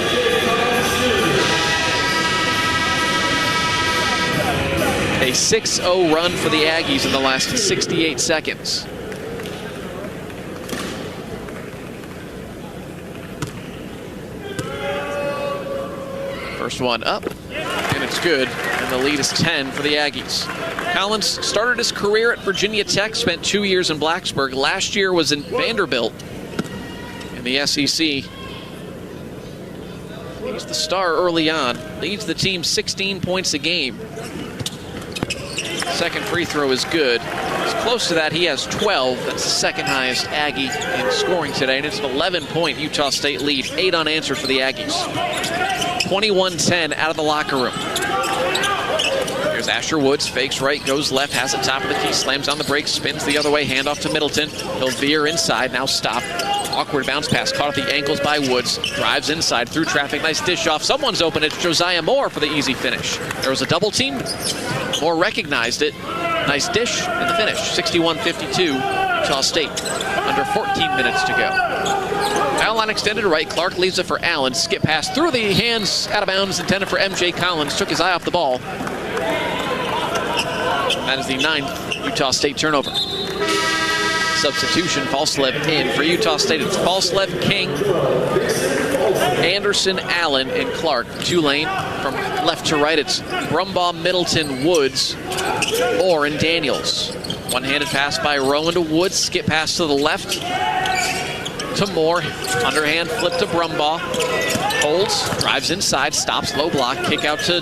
A 6-0 run for the Aggies in the last 68 seconds. First one up, and it's good, and the lead is 10 for the Aggies. Collins started his career at Virginia Tech, spent 2 years in Blacksburg. Last year was in Vanderbilt in the SEC. He's the star early on, leads the team 16 points a game. Second free throw is good. He's close to that. He has 12. That's the second highest Aggie in scoring today, and it's an 11-point Utah State lead, 8 unanswered for the Aggies. 21-10 out of the locker room. Here's Asher Woods, fakes right, goes left, has it top of the key, slams on the break, spins the other way, handoff to Middleton. He'll veer inside, now stop. Awkward bounce pass, caught at the ankles by Woods. Drives inside, through traffic, nice dish off. Someone's open, it's Josiah Moore for the easy finish. There was a double team. Moore recognized it. Nice dish and the finish. 61-52, Utah State. Under 14 minutes to go. Foul line extended to right. Clark leaves it for Allen. Skip pass through the hands, out of bounds, intended for MJ Collins. Took his eye off the ball. That is the 9th Utah State turnover. Substitution, Falslev in. For Utah State, it's Falslev, King, Anderson, Allen, and Clark. Tulane, from left to right, it's Brumbaugh, Middleton, Woods, Orr, and Daniels. One-handed pass by Rowan to Woods. Skip pass to the left to Moore. Underhand flip to Brumbaugh. Holds, drives inside, stops, low block. Kick out to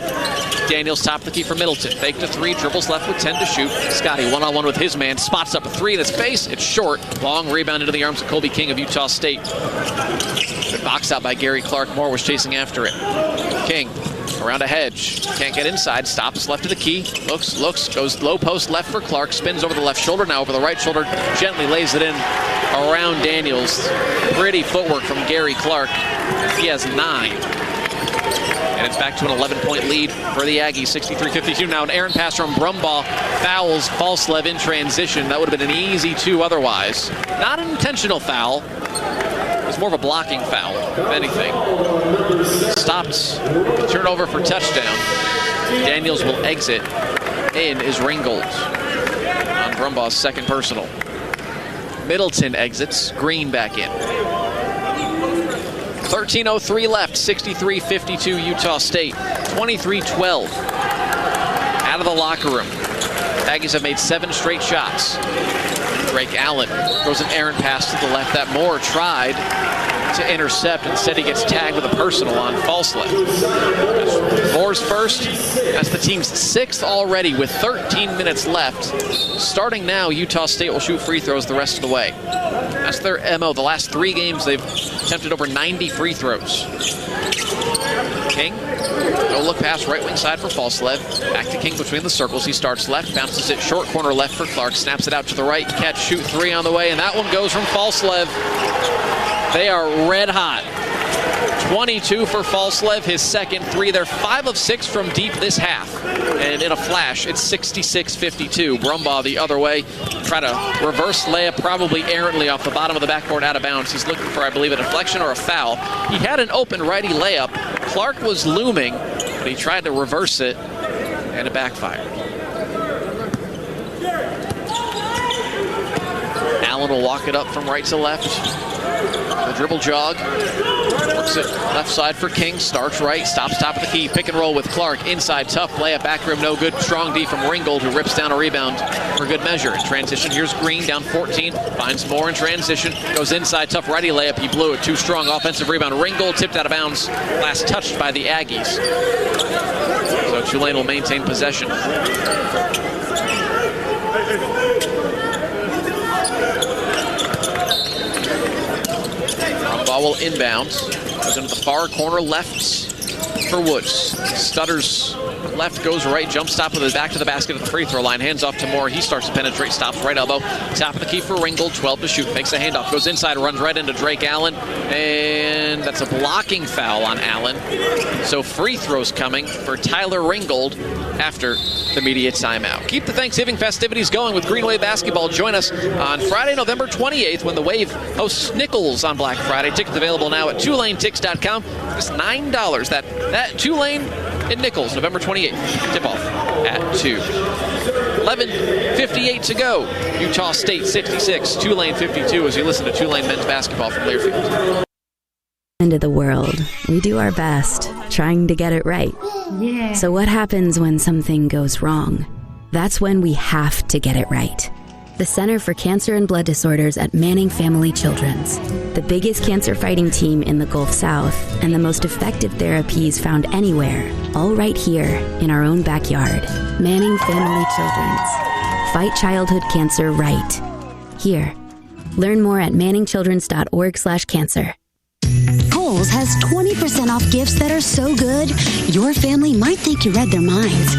Daniels, top of the key for Middleton. Fake to 3, dribbles left with 10 to shoot. Scotty one-on-one with his man, spots up a 3 in his face. It's short. Long rebound into the arms of Colby King of Utah State. Good box out by Gary Clark. Moore was chasing after it. King around a hedge. Can't get inside. Stops left of the key. Looks, goes low post left for Clark. Spins over the left shoulder, now over the right shoulder. Gently lays it in around Daniels. Pretty footwork from Gary Clark. He has 9. And it's back to an 11-point lead for the Aggies, 63-52. Now an errant pass from Brumbaugh fouls Falslev in transition. That would have been an easy 2 otherwise. Not an intentional foul. It was more of a blocking foul, if anything. Stopped. Turnover for touchdown. Daniels will exit. In is Ringgold on Brumbaugh's second personal. Middleton exits. Green back in. 13:03 left, 63-52 Utah State, 23-12. Out of the locker room. Aggies have made 7 straight shots. Drake Allen throws an errant pass to the left that Moore tried to intercept. Instead, he gets tagged with a personal on Falslev. Moore's first. That's the team's 6th already with 13 minutes left. Starting now, Utah State will shoot free throws the rest of the way. That's their MO. The last 3 games, they've attempted over 90 free throws. King, no look pass right wing side for Falslev. Back to King between the circles. He starts left, bounces it short corner left for Clark, snaps it out to the right, catch, shoot 3 on the way, and that one goes from Falslev. They are red hot. 22 for Falslev, his second 3. They're 5 of 6 from deep this half. And in a flash, it's 66-52. Brumbaugh the other way. Try to reverse layup, probably errantly off the bottom of the backboard out of bounds. He's looking for, I believe, a deflection or a foul. He had an open righty layup. Clark was looming, but he tried to reverse it, and it backfired. Allen will walk it up from right to left. The dribble jog. Works it left side for King. Starts right. Stops top of the key. Pick and roll with Clark. Inside tough. Layup back rim. No good. Strong D from Ringgold, who rips down a rebound for good measure. In transition, here's Green down 14. Finds more in transition. Goes inside. Tough righty layup. He blew it. Too strong. Offensive rebound. Ringgold tipped out of bounds. Last touched by the Aggies. So Tulane will maintain possession. Ball will inbound. Goes into the far corner left for Woods. Stutters left, goes right, jump stop with his back to the basket at the free throw line. Hands off to Moore. He starts to penetrate, stops right elbow. Top of the key for Ringgold, 12 to shoot. Makes a handoff, goes inside, runs right into Drake Allen. And that's a blocking foul on Allen. So free throws coming for Tyler Ringgold after the media timeout. Keep the Thanksgiving festivities going with Green Wave basketball. Join us on Friday, November 28th when the Wave hosts Nichols on Black Friday. Tickets available now at TulaneTix.com. Just $9. That Tulane in Nichols, November 28th. Tip-off at 2. 11:58 to go. Utah State 66, Tulane 52 as you listen to Tulane men's basketball from Learfield. End of the world. We do our best, trying to get it right. Yeah. So what happens when something goes wrong? That's when we have to get it right. The Center for Cancer and Blood Disorders at Manning Family Children's, the biggest cancer fighting team in the Gulf South, and the most effective therapies found anywhere, all right here in our own backyard. Manning Family Children's. Fight childhood cancer right here. Learn more at manningchildrens.org/cancer. Kohl's has 20% off gifts that are so good, your family might think you read their minds.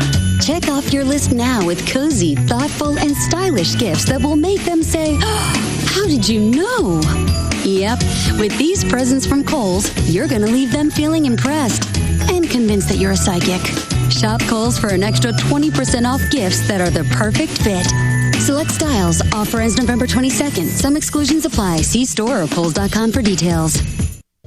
Check off your list now with cozy, thoughtful, and stylish gifts that will make them say, oh, how did you know? Yep, with these presents from Kohl's, you're going to leave them feeling impressed and convinced that you're a psychic. Shop Kohl's for an extra 20% off gifts that are the perfect fit. Select styles. Offer ends November 22nd. Some exclusions apply. See store or Kohls.com for details.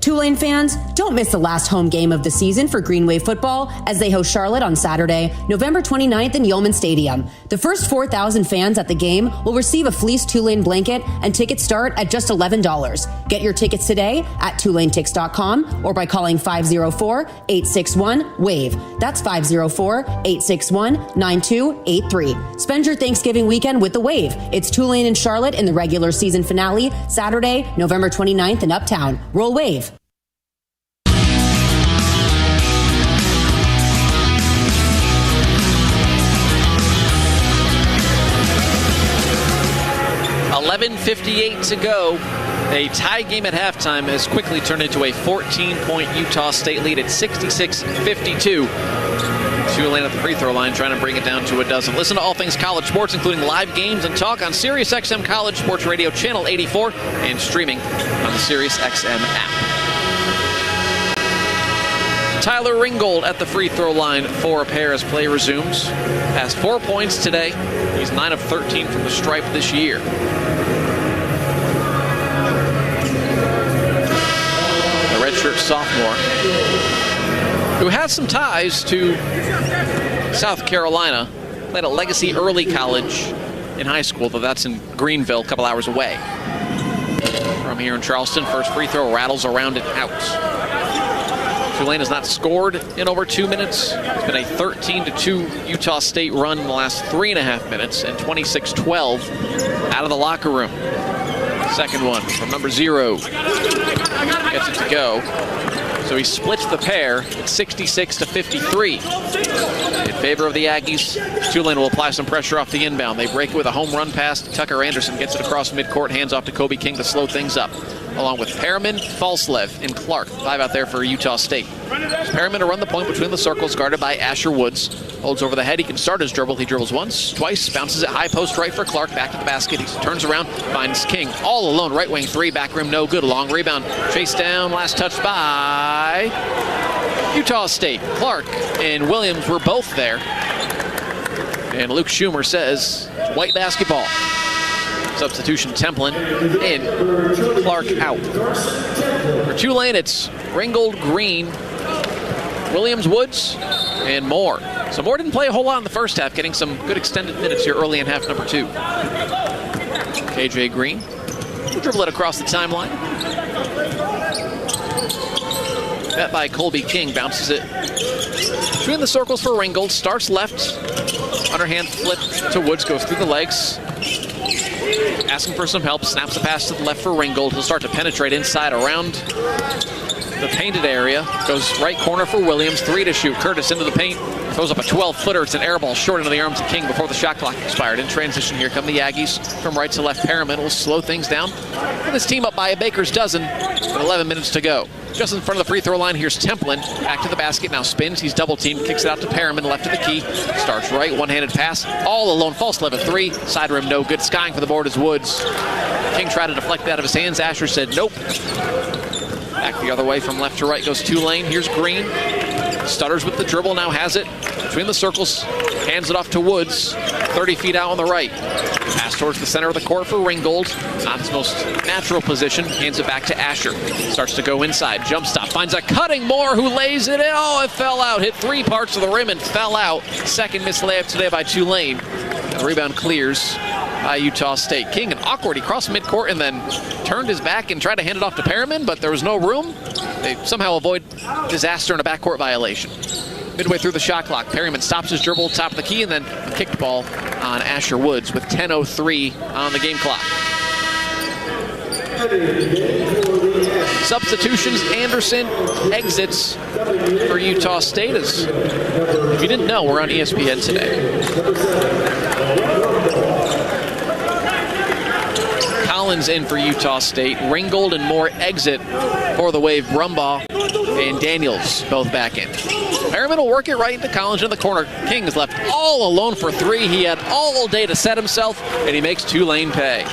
Tulane fans, don't miss the last home game of the season for Green Wave football as they host Charlotte on Saturday, November 29th in Yeoman Stadium. The first 4,000 fans at the game will receive a fleece Tulane blanket, and tickets start at just $11. Get your tickets today at TulaneTix.com or by calling 504-861-WAVE. That's 504-861-9283. Spend your Thanksgiving weekend with the Wave. It's Tulane and Charlotte in the regular season finale, Saturday, November 29th in Uptown. Roll Wave. 11:58 to go. A tie game at halftime has quickly turned into a 14-point Utah State lead at 66-52. Tulane at the free throw line trying to bring it down to a dozen. Listen to all things college sports, including live games and talk on SiriusXM College Sports Radio Channel 84 and streaming on the SiriusXM app. Tyler Ringgold at the free throw line for a pair as play resumes. Has 4 points today. He's 9 of 13 from the stripe this year. The redshirt sophomore, who has some ties to South Carolina, played at Legacy Early College in high school, though that's in Greenville, a couple hours away. From here in Charleston, first free throw rattles around and out. Tulane has not scored in over 2 minutes. It's been a 13-2 Utah State run in the last 3.5 minutes, and 26-12 out of the locker room. Second one from number 0. Gets it to go. So he splits the pair at 66-53 in favor of the Aggies. Tulane will apply some pressure off the inbound. They break it with a home run pass. Tucker Anderson gets it across midcourt, hands off to Kobe King to slow things up, along with Perriman, Falslev, and Clark. 5 out there for Utah State. Perriman to run the point between the circles, guarded by Asher Woods. Holds over the head. He can start his dribble. He dribbles once, twice, bounces it high post right for Clark. Back to the basket. He turns around, finds King all alone. Right wing 3, back rim no good. Long rebound. Chase down, last touch by Utah State. Clark and Williams were both there. And Luke Schumer says, white basketball. Substitution Templin in, Clark out. For Tulane, it's Ringgold, Green, Williams, Woods, and Moore. So Moore didn't play a whole lot in the first half, getting some good extended minutes here early in half number 2. KJ Green will dribble it across the timeline. Met by Colby King. Bounces it between the circles for Ringgold. Starts left. Underhand flip to Woods. Goes through the legs. Asking for some help. Snaps the pass to the left for Ringgold. He'll start to penetrate inside around the painted area. Goes right corner for Williams. 3 to shoot. Curtis into the paint. Throws up a 12-footer. It's an air ball short into the arms of King before the shot clock expired. In transition, here come the Aggies from right to left. Perriman will slow things down. And this team up by a baker's dozen with 11 minutes to go. Just in front of the free throw line, here's Templin. Back to the basket, now spins. He's double-teamed, kicks it out to Perriman, left of the key. Starts right, one-handed pass. All alone, false 11-3. Side rim, no good. Skying for the board is Woods. King tried to deflect that out of his hands. Asher said nope. Back the other way from left to right goes Tulane. Here's Green. Stutters with the dribble, now has it between the circles. Hands it off to Woods. 30 feet out on the right. Pass towards the center of the court for Ringgold. Not his most natural position. Hands it back to Asher. Starts to go inside. Jump stop. Finds a cutting Moore who lays it in. Oh, it fell out. Hit 3 parts of the rim and fell out. Second missed layup today by Tulane. The rebound clears by Utah State. King, and awkward. He crossed midcourt and then turned his back and tried to hand it off to Perriman, but there was no room. They somehow avoid disaster and a backcourt violation. Midway through the shot clock, Perriman stops his dribble, top of the key, and then a kicked ball on Asher Woods with 10:03 on the game clock. Substitutions, Anderson exits for Utah State. As if you didn't know, we're on ESPN today. Collins in for Utah State. Ringgold and Moore exit for the Wave. Brumbaugh and Daniels both back in. Perriman will work it right into Collins in the corner. King is left all alone for 3. He had all day to set himself, and he makes Tulane pay.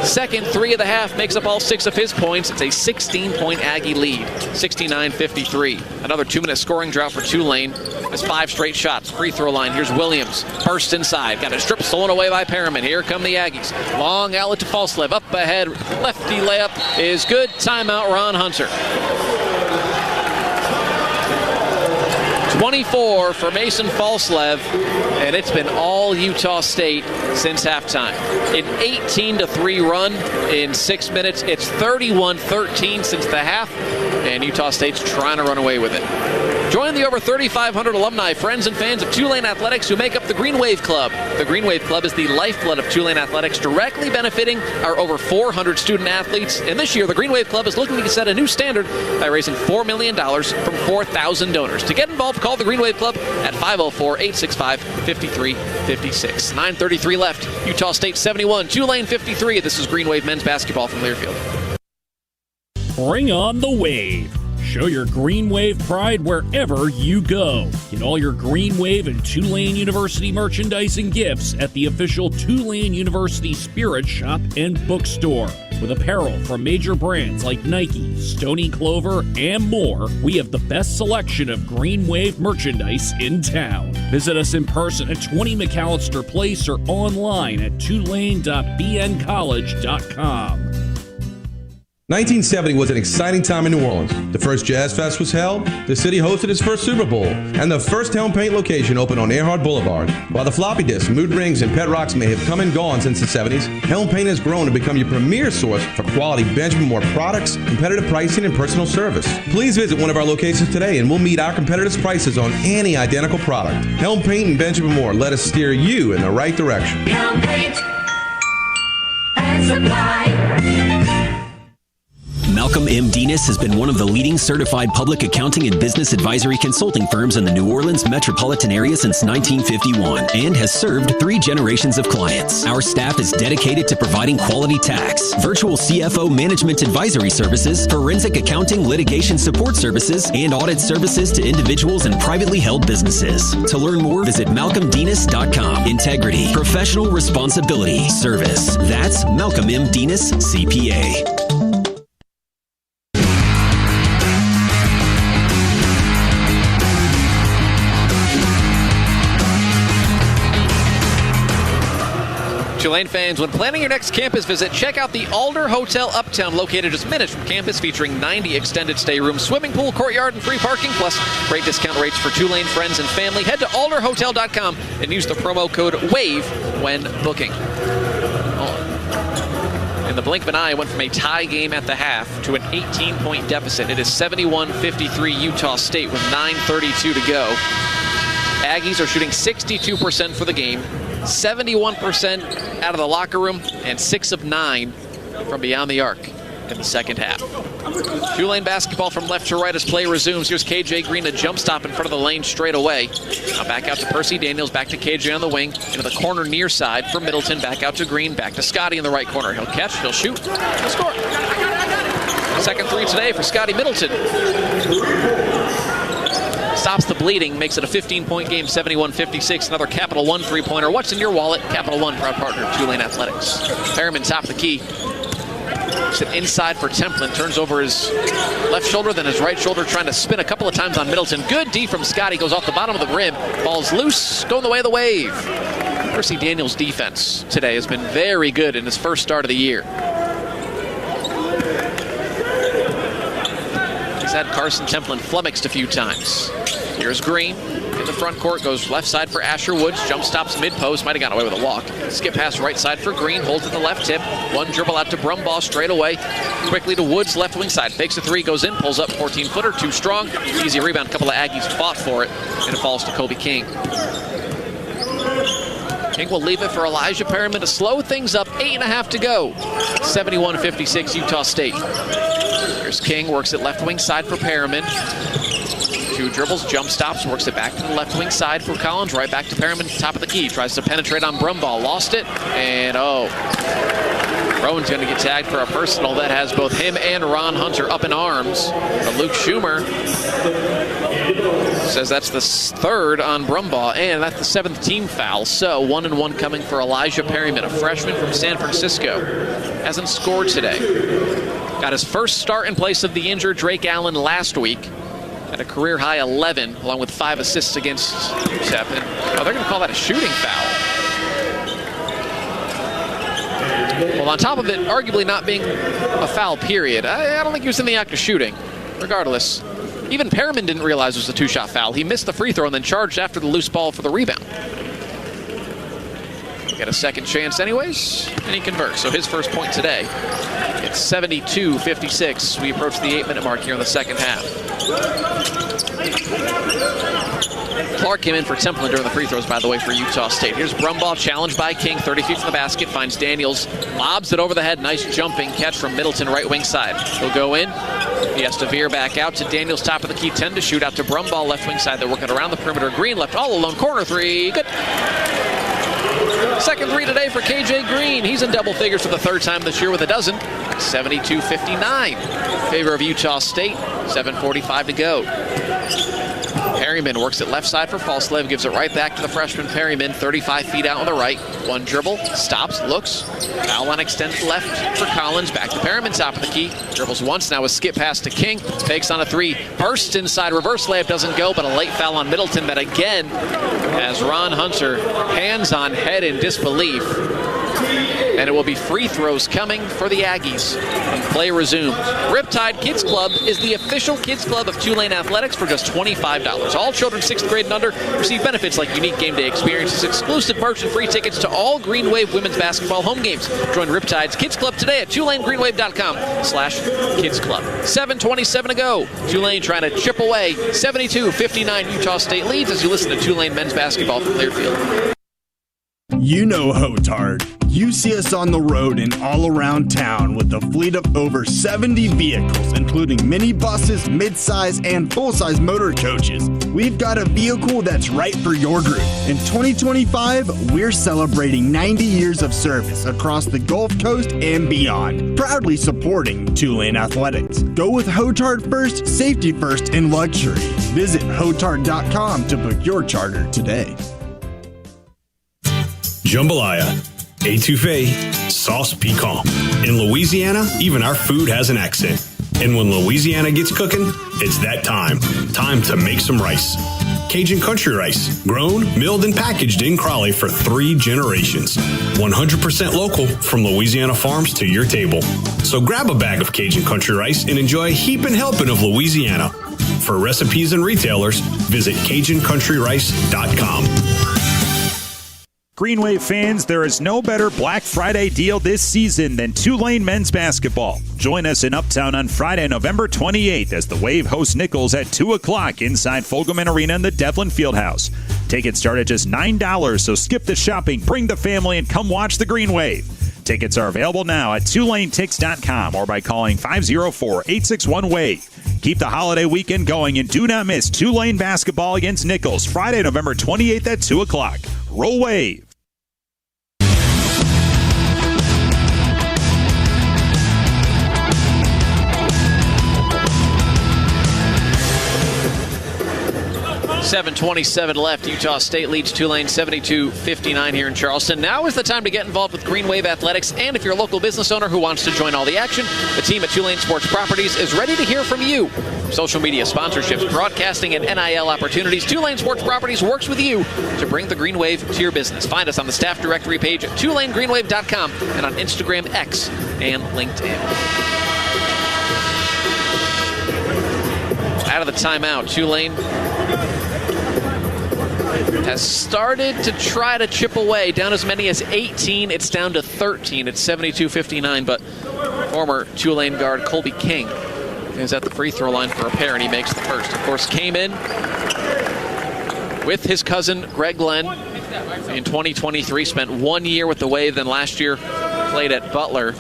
Second 3 of the half makes up all 6 of his points. It's a 16-point Aggie lead, 69-53. Another 2-minute scoring drought for Tulane. Has 5 straight shots. Free throw line. Here's Williams. Burst inside. Got a strip stolen away by Perriman. Here come the Aggies. Long outlet to Falslev. Up ahead. Lefty layup is good. Timeout, Ron Hunter. 24 for Mason Falslev, and it's been all Utah State since halftime. An 18-3 run in 6 minutes. It's 31-13 since the half, and Utah State's trying to run away with it. Join the over 3,500 alumni, friends, and fans of Tulane Athletics who make up the Green Wave Club. The Green Wave Club is the lifeblood of Tulane Athletics, directly benefiting our over 400 student athletes. And this year, the Green Wave Club is looking to set a new standard by raising $4 million from 4,000 donors. To get involved, call the Green Wave Club at 504-865-5356. 9:33 left. Utah State 71, Tulane 53. This is Green Wave men's basketball from Learfield. Bring on the wave. Show your Green Wave pride wherever you go. Get all your Green Wave and Tulane University merchandise and gifts at the official Tulane University Spirit Shop and Bookstore. With apparel from major brands like Nike, Stony Clover, and more, we have the best selection of Green Wave merchandise in town. Visit us in person at 20 McAllister Place or online at tulane.bncollege.com. 1970 was an exciting time in New Orleans. The first Jazz Fest was held, the city hosted its first Super Bowl, and the first Helm Paint location opened on Earhart Boulevard. While the floppy disks, mood rings, and pet rocks may have come and gone since the 70s, Helm Paint has grown to become your premier source for quality Benjamin Moore products, competitive pricing, and personal service. Please visit one of our locations today and we'll meet our competitors' prices on any identical product. Helm Paint and Benjamin Moore, let us steer you in the right direction. Helm Paint and Supply. Malcolm M. Denis has been one of the leading certified public accounting and business advisory consulting firms in the New Orleans metropolitan area since 1951 and has served 3 generations of clients. Our staff is dedicated to providing quality tax, virtual CFO management advisory services, forensic accounting litigation support services, and audit services to individuals and privately held businesses. To learn more, visit malcolmdenis.com. Integrity, professional responsibility, service. That's Malcolm M. Denis, CPA. Tulane fans, when planning your next campus visit, check out the Alder Hotel Uptown, located just minutes from campus, featuring 90 extended stay rooms, swimming pool, courtyard, and free parking, plus great discount rates for Tulane friends and family. Head to alderhotel.com and use the promo code WAVE when booking. In the the blink of an eye, it went from a tie game at the half to an 18-point deficit. It is 71-53 Utah State with 9:32 to go. Aggies are shooting 62% for the game, 71% out of the locker room, and 6 of 9 from beyond the arc in the second half. Tulane basketball from left to right as play resumes. Here's KJ Green, a jump stop in front of the lane straight away. Now back out to Percy Daniels, back to KJ on the wing, into the corner near side for Middleton, back out to Green, back to Scotty in the right corner. He'll catch, he'll shoot, he'll score. Second three today for Scotty Middleton. Stops the bleeding, makes it a 15-point game, 71-56. Another Capital One three-pointer. What's in your wallet? Capital One, proud partner of Tulane Athletics. Perriman top the key. Sit inside for Templin. Turns over his left shoulder, then his right shoulder, trying to spin a couple of times on Middleton. Good D from Scotty. Goes off the bottom of the rim. Ball's loose, going the way of the Wave. Percy Daniels' defense today has been very good in his first start of the year. He's had Carson Templin flummoxed a few times. Here's Green in the front court, goes left side for Asher Woods, jump stops mid-post, might have gotten away with a walk. Skip pass right side for Green, holds at the left tip, one dribble out to Brumbaugh straight away, quickly to Woods, left wing side, fakes a three, goes in, pulls up, 14-footer, too strong, easy rebound, a couple of Aggies fought for it, and it falls to Kobe King. King will leave it for Elijah Perriman to slow things up, 8.5 to go. 71-56 Utah State. Here's King, works it left wing side for Perriman. Two dribbles, jump stops, works it back to the left wing side for Collins, right back to Perriman, top of the key, tries to penetrate on Brumbaugh, lost it, and Rowan's going to get tagged for a personal that has both him and Ron Hunter up in arms. But Luke Schumer says that's the third on Brumbaugh, and that's the 7th team foul. So 1-1 coming for Elijah Perriman, a freshman from San Francisco. Hasn't scored today. Got his first start in place of the injured Drake Allen last week. At a career-high 11, along with 5 assists against UTEP. And they're going to call that a shooting foul. Well, on top of it, arguably not being a foul, period. I don't think he was in the act of shooting. Regardless, even Perriman didn't realize it was a 2-shot foul. He missed the free throw and then charged after the loose ball for the rebound. Get a second chance anyways, and he converts. So his first point today. It's 72-56. We approach the 8-minute mark here in the second half. Clark came in for Templin during the free throws, by the way, for Utah State. Here's Brumbaugh, challenged by King, 30 feet from the basket, finds Daniels, lobs it over the head, nice jumping catch from Middleton, right wing side. He'll go in, he has to veer back out to Daniels, top of the key, 10 to shoot, out to Brumbaugh, left wing side. They're working around the perimeter. Green left all alone, corner three, good. Second three today for KJ Green. He's in double figures for the third time this year with a dozen. 72-59 in favor of Utah State. 7:45 to go. Perryman works it left side for Falslev, gives it right back to the freshman Perryman, 35 feet out on the right. One dribble, stops, looks. Foul line extended left for Collins, back to Perryman, top of the key. Dribbles once, now a skip pass to King. Fakes on a three, bursts inside, reverse layup doesn't go, but a late foul on Middleton that again has Ron Hunter hands on head in disbelief. And it will be free throws coming for the Aggies. Play resumes. Riptide Kids Club is the official kids club of Tulane Athletics for just $25. All children 6th grade and under receive benefits like unique game day experiences, exclusive merch, and free tickets to all Green Wave women's basketball home games. Join Riptide's Kids Club today at TulaneGreenWave.com/Kids Club. 7:27 to go. Tulane trying to chip away. 72-59 Utah State leads as you listen to Tulane men's basketball from Learfield. You know Hotard. You see us on the road and all around town with a fleet of over 70 vehicles, including minibuses, midsize, and full-size motor coaches. We've got a vehicle that's right for your group. In 2025, we're celebrating 90 years of service across the Gulf Coast and beyond, proudly supporting Tulane Athletics. Go with Hotard first, safety first, and luxury. Visit Hotard.com to book your charter today. Jambalaya, étouffée, sauce piquant. In Louisiana, even our food has an accent. And when Louisiana gets cooking, it's that time. Time to make some rice. Cajun country rice, grown, milled, and packaged in Crawley for 3 generations. 100% local from Louisiana farms to your table. So grab a bag of Cajun country rice and enjoy a heaping helping of Louisiana. For recipes and retailers, visit CajunCountryRice.com. Green Wave fans, there is no better Black Friday deal this season than Tulane men's basketball. Join us in Uptown on Friday, November 28th as the Wave hosts Nichols at 2 o'clock inside Fogelman Arena in the Devlin Fieldhouse. Tickets start at just $9, so skip the shopping, bring the family, and come watch the Green Wave. Tickets are available now at TulaneTix.com or by calling 504-861-WAVE. Keep the holiday weekend going and do not miss Tulane basketball against Nichols Friday, November 28th at 2 o'clock. Roll Wave. .7:27 left. Utah State leads Tulane 72-59 here in Charleston. Now is the time to get involved with Green Wave Athletics, and if you're a local business owner who wants to join all the action, the team at Tulane Sports Properties is ready to hear from you. Social media sponsorships, broadcasting, and NIL opportunities, Tulane Sports Properties works with you to bring the Green Wave to your business. Find us on the staff directory page at TulaneGreenWave.com and on Instagram, X, and LinkedIn. Out of the timeout, Tulane has started to try to chip away, down as many as 18. It's down to 13. It's 72-59, but former Tulane guard Colby King is at the free throw line for a pair, and he makes the first. Of course, came in with his cousin Greg Glenn in 2023, spent 1 year with the Wave, then last year played at Butler.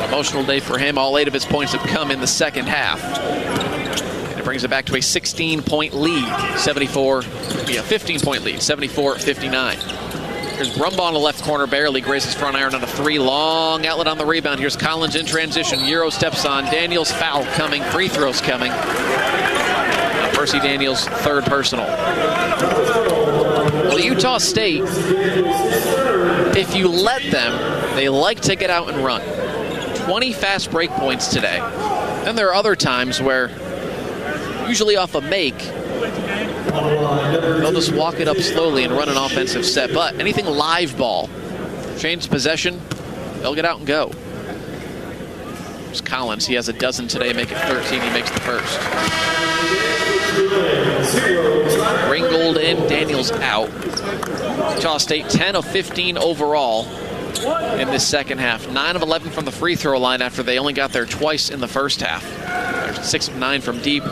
Emotional day for him. All 8 of his points have come in the second half. Brings it back to a 16-point lead, 15-point lead, 74-59. Here's Brumbaugh on the left corner, barely grazes front iron on a 3, long outlet on the rebound. Here's Collins in transition, Euro steps on, Daniels foul coming, free throws coming. Percy Daniels, third personal. Well, Utah State, if you let them, they like to get out and run. 20 fast break points today. Then there are other times where usually off a make, they'll just walk it up slowly and run an offensive set. But anything live ball, change possession, they'll get out and go. There's Collins. He has a dozen today, make it 13. He makes the first. Ringgold in, Daniels out. Utah State 10 of 15 overall in this second half. 9 of 11 from the free throw line after they only got there twice in the first half. There's 6 of 9 from deep.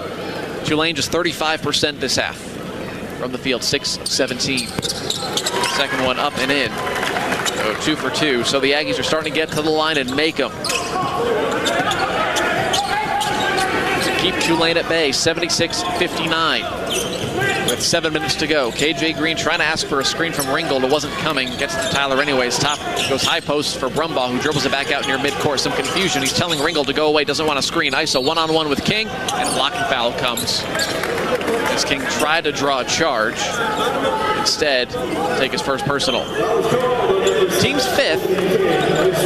Tulane just 35% this half from the field, 6 of 17. Second one up and in. So 2 for 2. So the Aggies are starting to get to the line and make them. Keep Tulane at bay, 76-59. With 7 minutes to go. KJ Green trying to ask for a screen from Ringgold. It wasn't coming. Gets to Tyler anyways. Top goes high post for Brumbaugh, who dribbles it back out near midcourt. Some confusion. He's telling Ringgold to go away. Doesn't want to screen. ISO one-on-one with King. And a blocking foul comes. As King tried to draw a charge. Instead, take his first personal. Team's 5th,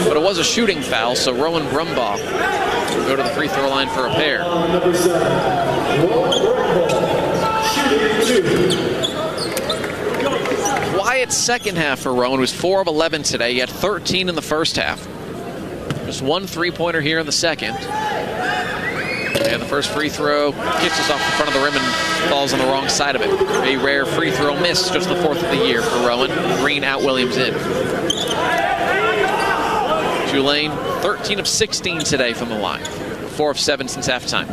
but it was a shooting foul, so Rowan Brumbaugh will go to the free throw line for a pair. Quiet second half for Rowan. Was 4 of 11 today. He had 13 in the first half. Just 1 3-pointer here in the second. And the first free throw kisses off the front of the rim and falls on the wrong side of it. A rare free throw miss, just the 4th of the year for Rowan. Green out, Williams in. Tulane 13 of 16 today from the line. 4 of 7 since halftime.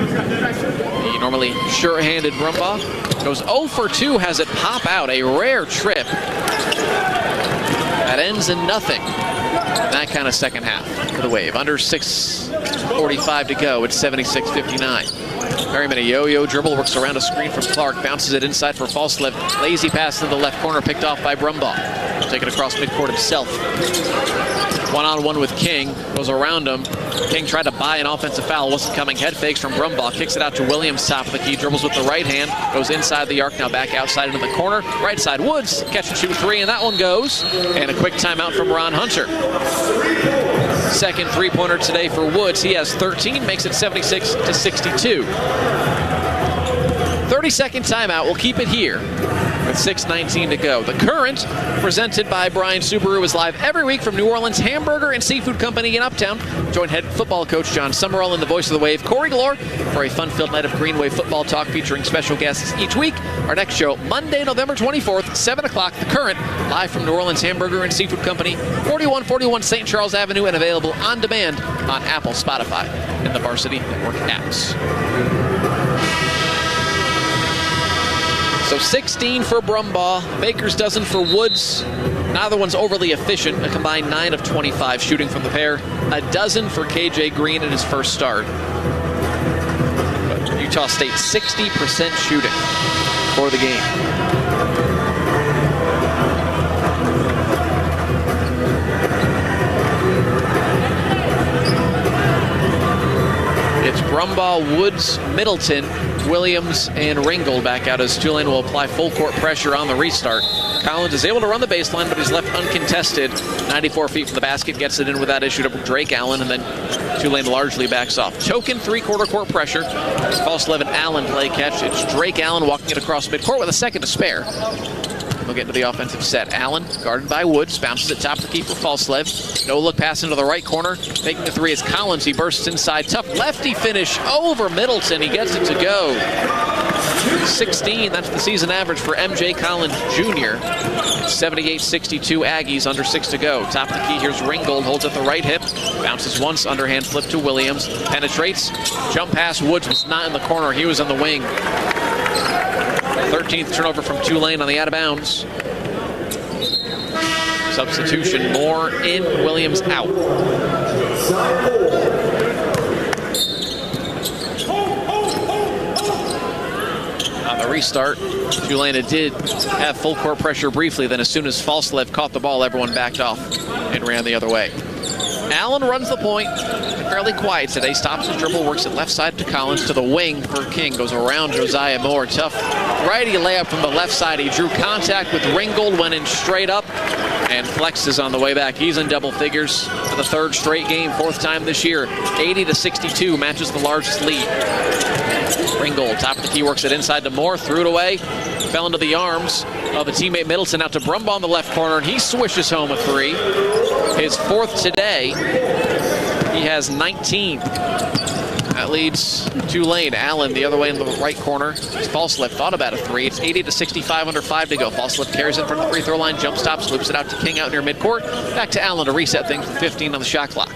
The normally sure-handed Brumbaugh goes 0 for 2, has it pop out. A rare trip that ends in nothing. That kind of second half for the Wave. Under 6:45 to go. It's 76-59. Merriman, a yo-yo dribble, works around a screen from Clark, bounces it inside for Falslev. Lazy pass to the left corner, picked off by Brumbaugh. Take it across midcourt himself. One-on-one with King, goes around him. King tried to buy an offensive foul, wasn't coming. Head fakes from Brumbaugh, kicks it out to Williams, top of the key, dribbles with the right hand, goes inside the arc, now back outside into the corner. Right side, Woods, catch and shoot 3, and that one goes. And a quick timeout from Ron Hunter. Second 3-pointer today for Woods. He has 13, makes it 76-62. 30-second timeout. We'll keep it here with 6:19 to go. The Current, presented by Bryan Subaru, is live every week from New Orleans Hamburger and Seafood Company in Uptown. Join head football coach John Summerall and the voice of the Wave, Corey Glore, for a fun-filled night of Green Wave football talk featuring special guests each week. Our next show, Monday, November 24th, 7 o'clock, The Current, live from New Orleans Hamburger and Seafood Company, 4141 St. Charles Avenue, and available on demand on Apple, Spotify, and the Varsity Network apps. So 16 for Brumbaugh, Baker's dozen for Woods. Neither one's overly efficient, a combined 9 of 25 shooting from the pair. A dozen for KJ Green in his first start. But Utah State 60% shooting for the game. It's Brumbaugh, Woods, Middleton, Williams, and Ringgold back out as Tulane will apply full court pressure on the restart. Collins is able to run the baseline, but he's left uncontested. 94 feet from the basket, gets it in without issue to Drake Allen, and then Tulane largely backs off. Token three-quarter court pressure. Falslev and Allen play catch. It's Drake Allen walking it across midcourt with a second to spare. We'll get into the offensive set. Allen, guarded by Woods, bounces it top of the key for Falslev. No-look pass into the right corner. Taking the three is Collins. He bursts inside. Tough lefty finish over Middleton. He gets it to go. 16, that's the season average for MJ Collins Jr. 78-62 Aggies, under 6 to go. Top of the key, here's Ringgold, holds at the right hip. Bounces once, underhand flip to Williams. Penetrates. Jump pass, Woods was not in the corner. He was on the wing. 13th turnover from Tulane on the out of bounds. Substitution, Moore in, Williams out. On the restart, Tulane did have full court pressure briefly, then as soon as Falslev caught the ball, everyone backed off and ran the other way. Allen runs the point, fairly quiet today, stops his dribble, works it left side to Collins, to the wing for King, goes around Josiah Moore. Tough righty layup from the left side. He drew contact with Ringgold, went in straight up, and flexes on the way back. He's in double figures for the third straight game, fourth time this year. 80-62, matches the largest lead. Ringgold, top of the key, works it inside to Moore, threw it away, fell into the arms of a teammate Middleton, out to Brumbaugh in the left corner, and he swishes home a three. His fourth today. He has 19. That leads Tulane. Allen the other way in the right corner. Falslev thought about a three. It's 80-65, under 5 to go. Falslev carries it from the free throw line, jump stops, loops it out to King out near midcourt. Back to Allen to reset things with 15 on the shot clock.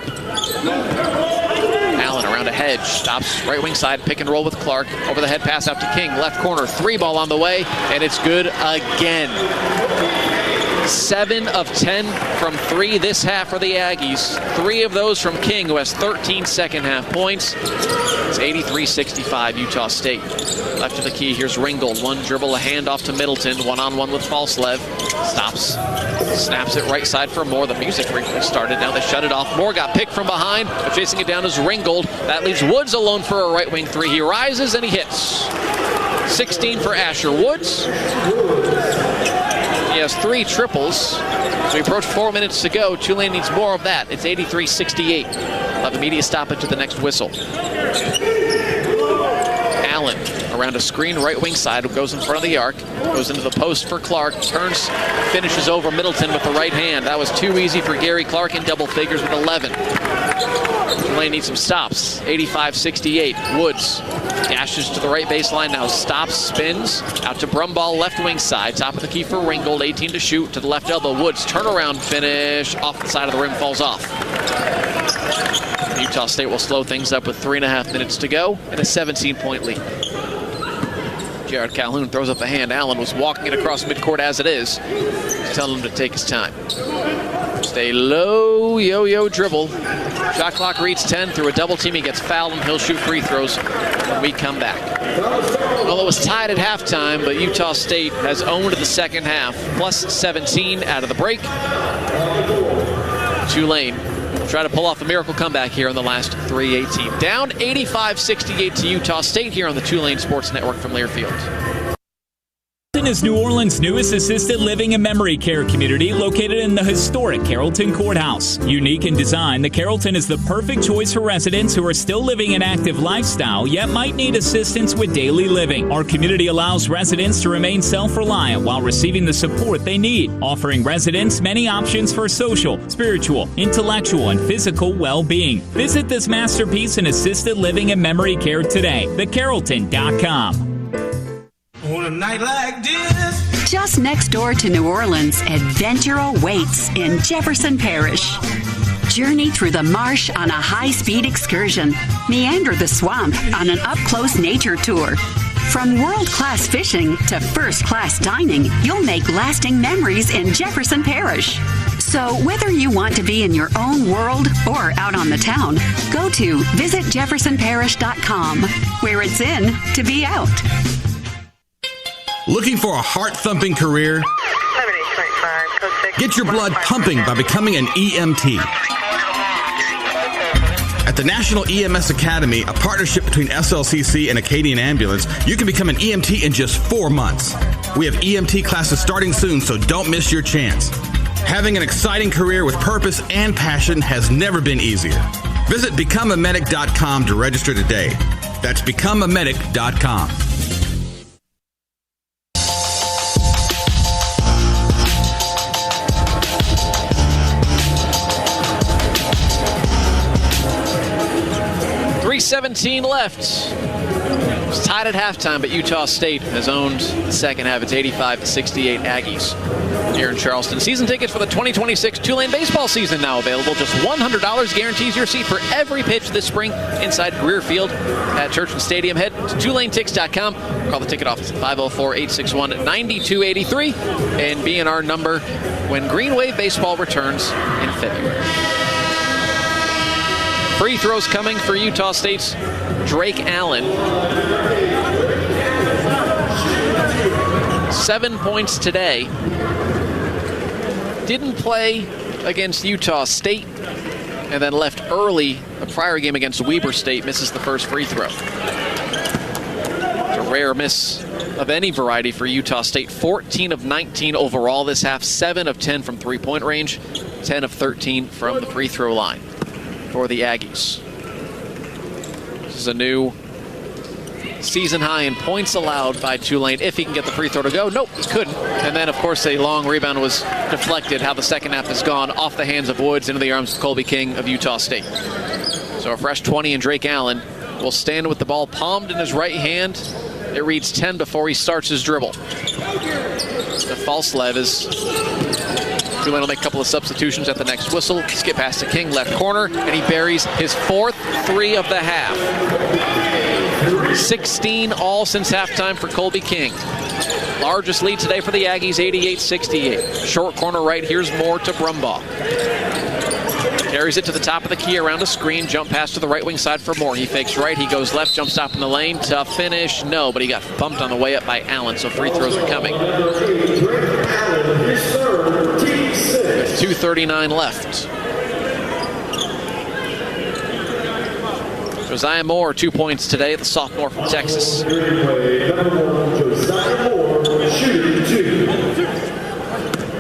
Allen around a hedge, stops right wing side, pick and roll with Clark. Over the head pass out to King, left corner, three ball on the way, and it's good again. 7 of 10 from 3 this half for the Aggies. 3 of those from King, who has 13 second half points. It's 83-65 Utah State. Left of the key, here's Ringgold. One dribble, a handoff to Middleton. One-on-one with Falslev. Stops. Snaps it right side for Moore. The music started. Now they shut it off. Moore got picked from behind, but chasing it down is Ringgold. That leaves Woods alone for a right wing three. He rises and he hits. 16 for Asher Woods. He has 3 triples. So we approach 4 minutes to go. Tulane needs more of that. It's 83-68. We'll have immediate stoppage at the next whistle. Allen around a screen right wing side, goes in front of the arc, goes into the post for Clark, turns, finishes over Middleton with the right hand. That was too easy for Gary Clark in double figures with 11. Tulane needs some stops. 85-68. Woods dashes to the right baseline, now stops, spins, out to Brumbaugh left wing side. Top of the key for Ringgold, 18 to shoot, to the left elbow. Woods, turnaround finish, off the side of the rim, falls off. Utah State will slow things up with 3.5 minutes to go and a 17-point lead. Jared Calhoun throws up the hand. Allen was walking it across midcourt as it is. He's telling him to take his time. Stay low, yo-yo dribble. Shot clock reads 10 through a double team. He gets fouled and he'll shoot free throws when we come back. Well, it was tied at halftime, but Utah State has owned the second half. Plus 17 out of the break. Tulane will try to pull off a miracle comeback here in the last 3:18. Down 85-68 to Utah State here on the Tulane Sports Network from Learfield. Carrollton is New Orleans' newest assisted living and memory care community located in the historic Carrollton Courthouse. Unique in design, the Carrollton is the perfect choice for residents who are still living an active lifestyle yet might need assistance with daily living. Our community allows residents to remain self-reliant while receiving the support they need, offering residents many options for social, spiritual, intellectual, and physical well-being. Visit this masterpiece in assisted living and memory care today. TheCarrollton.com. On a night like this. Just next door to New Orleans, adventure awaits in Jefferson Parish. Journey through the marsh on a high-speed excursion. Meander the swamp on an up-close nature tour. From world-class fishing to first-class dining, you'll make lasting memories in Jefferson Parish. So whether you want to be in your own world or out on the town, go to visitjeffersonparish.com, where it's in to be out. Looking for a heart-thumping career? Get your blood pumping by becoming an EMT. At the National EMS Academy, a partnership between SLCC and Acadian Ambulance, you can become an EMT in just 4 months. We have EMT classes starting soon, so don't miss your chance. Having an exciting career with purpose and passion has never been easier. Visit becomeamedic.com to register today. That's becomeamedic.com. .317 left. It's tied at halftime, but Utah State has owned the second half. It's 85-68 Aggies here in Charleston. Season tickets for the 2026 Tulane baseball season now available. Just $100 guarantees your seat for every pitch this spring inside Greer Field at Churchill Stadium. Head to TulaneTix.com. Call the ticket office at 504-861-9283 and be in our number when Green Wave baseball returns in February. Free throws coming for Utah State's Drake Allen. 7 points today. Didn't play against Utah State and then left early the prior game against Weber State. Misses the first free throw. It's a rare miss of any variety for Utah State. 14 of 19 overall this half. 7 of 10 from three-point range. 10 of 13 from the free throw line for the Aggies. This is a new season high in points allowed by Tulane if he can get the free throw to go. Nope, he couldn't. And then, of course, a long rebound was deflected. How the second half has gone off the hands of Woods into the arms of Colby King of Utah State. So a fresh 20, and Drake Allen will stand with the ball palmed in his right hand. It reads 10 before he starts his dribble. The false lev is Tulane will make a couple of substitutions at the next whistle. Skip pass to King, left corner, and he buries his fourth three of the half. 16 all since halftime for Colby King. Largest lead today for the Aggies, 88-68. Short corner right, here's Moore to Brumbaugh. Carries it to the top of the key around a screen. Jump pass to the right wing side for Moore. He fakes right, he goes left, jump stop in the lane. Tough finish, no, but he got bumped on the way up by Allen, so free throws are coming. With 2:39 left. Josiah Moore, 2 points today, the sophomore from Texas.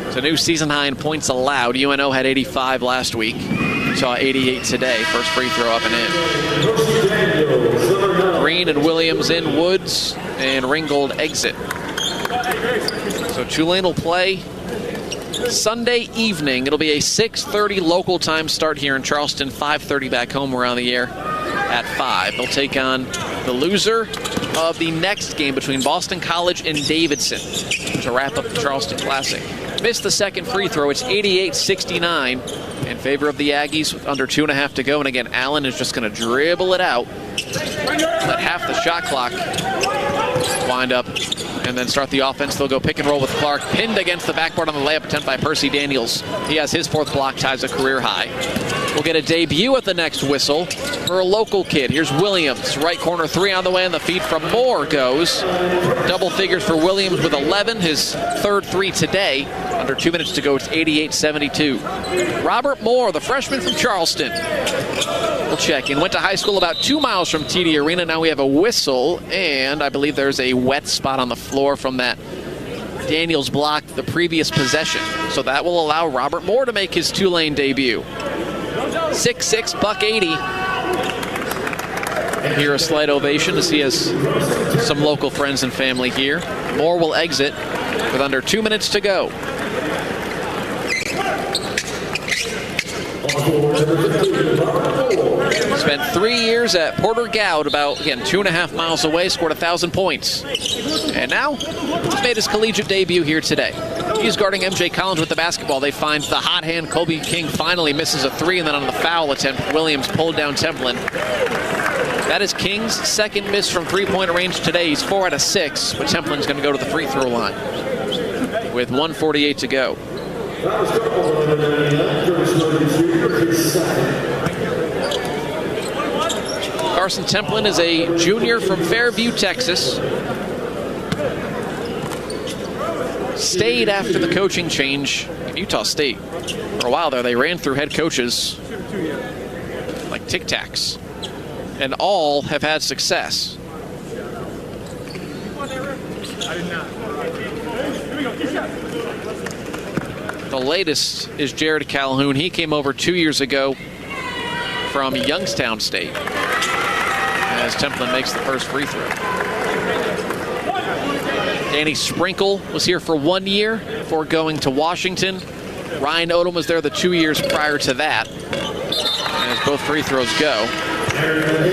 It's a new season high in points allowed. UNO had 85 last week. Saw 88 today. First free throw up and in. Green and Williams in, Woods and Ringgold exit. So Tulane will play Sunday evening. It'll be a 6:30 local time start here in Charleston, 5:30 back home around the air at 5. They'll take on the loser of the next game between Boston College and Davidson to wrap up the Charleston Classic. Missed the second free throw. It's 88-69 in favor of the Aggies with under 2.5 to go. And again, Allen is just going to dribble it out. Let half the shot clock wind up and then start the offense. They'll go pick and roll with Clark. Pinned against the backboard on the layup attempt by Percy Daniels. He has his fourth block, ties a career high. We'll get a debut at the next whistle for a local kid. Here's Williams. Right corner three on the way, and the feed from Moore goes. Double figures for Williams with 11. His third three today. Under 2 minutes to go. It's 88-72. Robert Moore, the freshman from Charleston. We'll check in. Went to high school about 2 miles from TD Arena. Now we have a whistle, and I believe there's a wet spot on the floor from that Daniels blocked the previous possession. So that will allow Robert Moore to make his Tulane debut. 6'6", $180. Here a slight ovation as he has some local friends and family here. Moore will exit with under 2 minutes to go. Spent 3 years at Porter Goud, about, again, 2.5 miles away, scored 1,000 points. And now, he's made his collegiate debut here today. He's guarding MJ Collins with the basketball. They find the hot hand. Kobe King finally misses a 3, and then on the foul attempt, Williams pulled down Templin. That is King's second miss from three-point range today. He's 4 out of 6, but Templin's going to go to the free throw line with 1:48 to go. Carson Templin is a junior from Fairview, Texas. Stayed after the coaching change in Utah State. For a while there, they ran through head coaches like Tic Tacs, and all have had success. The latest is Jared Calhoun. He came over 2 years ago from Youngstown State as Templin makes the first free throw. Danny Sprinkle was here for 1 year before going to Washington. Ryan Odom was there the 2 years prior to that. And as both free throws go,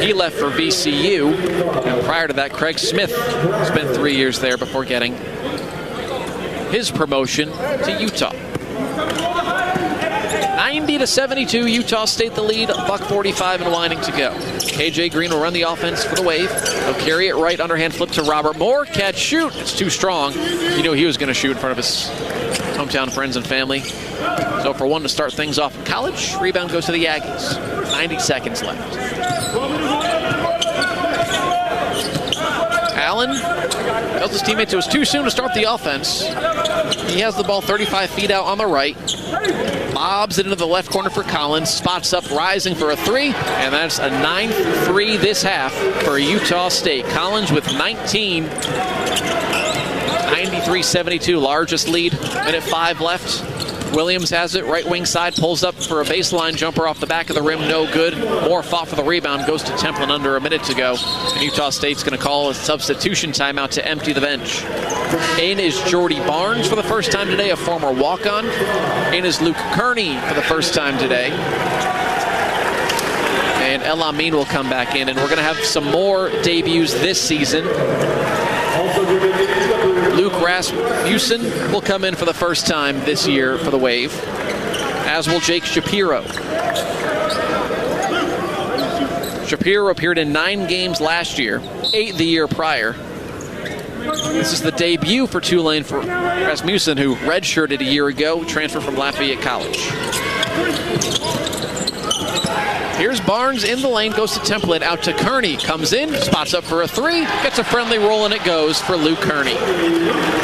he left for VCU. And prior to that, Craig Smith spent 3 years there before getting his promotion to Utah. 90-72, Utah State the lead, $1:45 and winding to go. KJ Green will run the offense for the Wave. He'll carry it right, underhand flip to Robert Moore. Catch, shoot. It's too strong. You know he was going to shoot in front of his hometown friends and family. So for one to start things off in college, rebound goes to the Aggies. 90 seconds left. Allen tells his teammates it was too soon to start the offense. He has the ball 35 feet out on the right. Lobs it into the left corner for Collins. Spots up, rising for a 3. And that's a 9-3 this half for Utah State. Collins with 19. 93-72, largest lead. Minute 5 left. Williams has it, right wing side, pulls up for a baseline jumper off the back of the rim, no good. Moore fought for the rebound, goes to Templin under a minute to go. And Utah State's going to call a substitution timeout to empty the bench. In is Jordy Barnes for the first time today, a former walk-on. In is Luke Kearney for the first time today. And El Amin will come back in, and we're going to have some more debuts this season. Luke Rasmussen will come in for the first time this year for the Wave, as will Jake Shapiro. Shapiro appeared in 9 games last year, 8 the year prior. This is the debut for Tulane for Rasmussen, who redshirted a year ago, transferred from Lafayette College. Here's Barnes in the lane, goes to Templin, out to Kearney, comes in, spots up for a 3, gets a friendly roll, and it goes for Luke Kearney.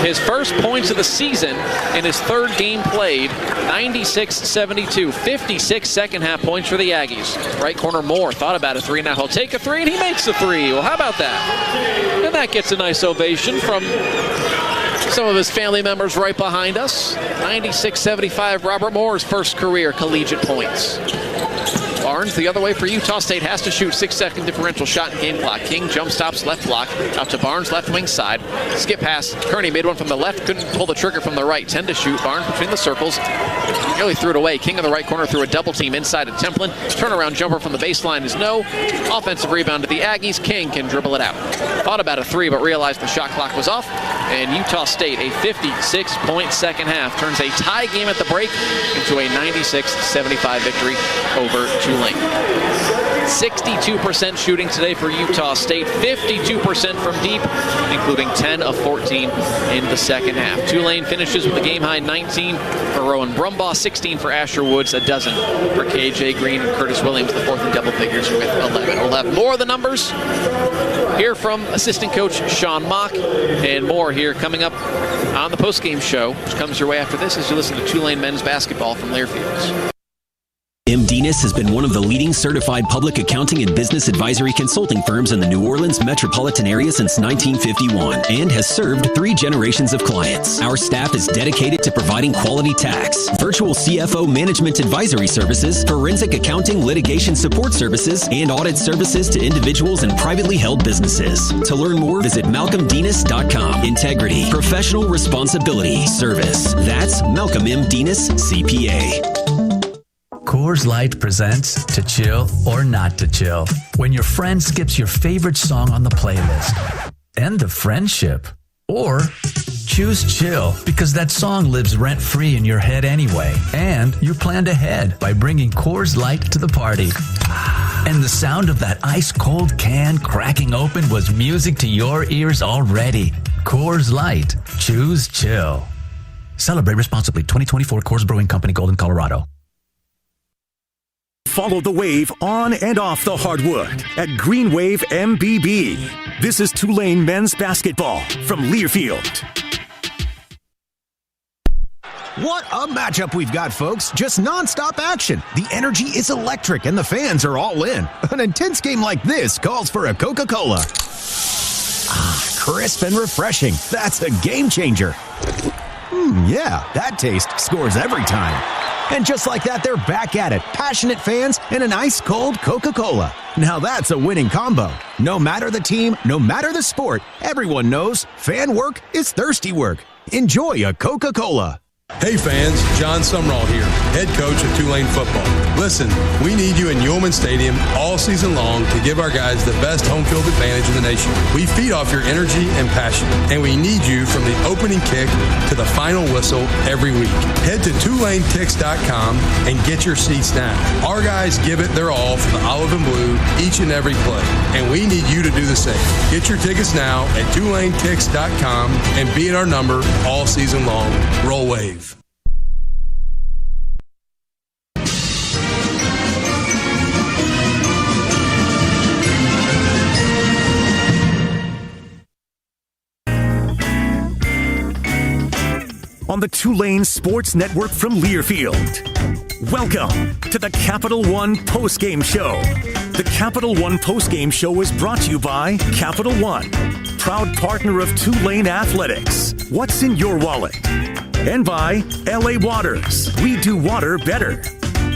His first points of the season in his 3rd game played, 96-72, 56 second half points for the Aggies. Right corner Moore, thought about a 3, now he'll take a 3, and he makes a 3. Well, how about that? And that gets a nice ovation from some of his family members right behind us. 96-75, Robert Moore's first career collegiate points. Barnes the other way for Utah State, has to shoot, 6-second differential shot in game clock. King jump stops, left block, out to Barnes, left wing side. Skip pass, Kearney made one from the left, couldn't pull the trigger from the right. 10 to shoot, Barnes between the circles, nearly threw it away. King in the right corner threw a double team inside of Templin. Turnaround jumper from the baseline is no. Offensive rebound to the Aggies. King can dribble it out. Thought about a 3, but realized the shot clock was off. And Utah State, a 56-point second half, turns a tie game at the break into a 96-75 victory over Tulane. 62% shooting today for Utah State, 52% from deep, including 10 of 14 in the second half. Tulane finishes with a game-high 19 for Rowan Brumbaugh, 16 for Asher Woods, a dozen for KJ Green and Curtis Williams, the 4th in double figures with 11. We'll have more of the numbers here from assistant coach Sean Mock, and more here coming up on the postgame show, which comes your way after this as you listen to Tulane men's basketball from Learfields. MDNIS has been one of the leading certified public accounting and business advisory consulting firms in the New Orleans metropolitan area since 1951 and has served 3 generations of clients. Our staff is dedicated to providing quality tax, virtual CFO management advisory services, forensic accounting litigation support services, and audit services to individuals and privately held businesses. To learn more, visit malcolmdinas.com. Integrity, professional responsibility, service. That's Malcolm M. Dinas, CPA. Coors Light presents To Chill or Not to Chill. When your friend skips your favorite song on the playlist. End the friendship. Or choose chill because that song lives rent-free in your head anyway. And you planned ahead by bringing Coors Light to the party. And the sound of that ice-cold can cracking open was music to your ears already. Coors Light. Choose chill. Celebrate responsibly. 2024 Coors Brewing Company, Golden, Colorado. Follow the wave on and off the hardwood at Green Wave MBB. This is Tulane men's basketball from Learfield. What a matchup we've got, folks. Just nonstop action. The energy is electric and the fans are all in. An intense game like this calls for a Coca-Cola. Crisp and refreshing. That's a game changer. Yeah, that taste scores every time. And just like that, they're back at it. Passionate fans and an ice-cold Coca-Cola. Now that's a winning combo. No matter the team, no matter the sport, everyone knows fan work is thirsty work. Enjoy a Coca-Cola. Hey fans, John Sumrall here, head coach of Tulane football. Listen, we need you in Yeoman Stadium all season long to give our guys the best home field advantage in the nation. We feed off your energy and passion, and we need you from the opening kick to the final whistle every week. Head to TulaneTix.com and get your seats now. Our guys give it their all for the olive and blue each and every play, and we need you to do the same. Get your tickets now at TulaneTix.com and be at our number all season long. Roll Wave. On the Tulane Sports Network from Learfield. Welcome to the Capital One Postgame Show. The Capital One Postgame Show is brought to you by Capital One, proud partner of Tulane Athletics. What's in your wallet? And by LA Waters. We do water better.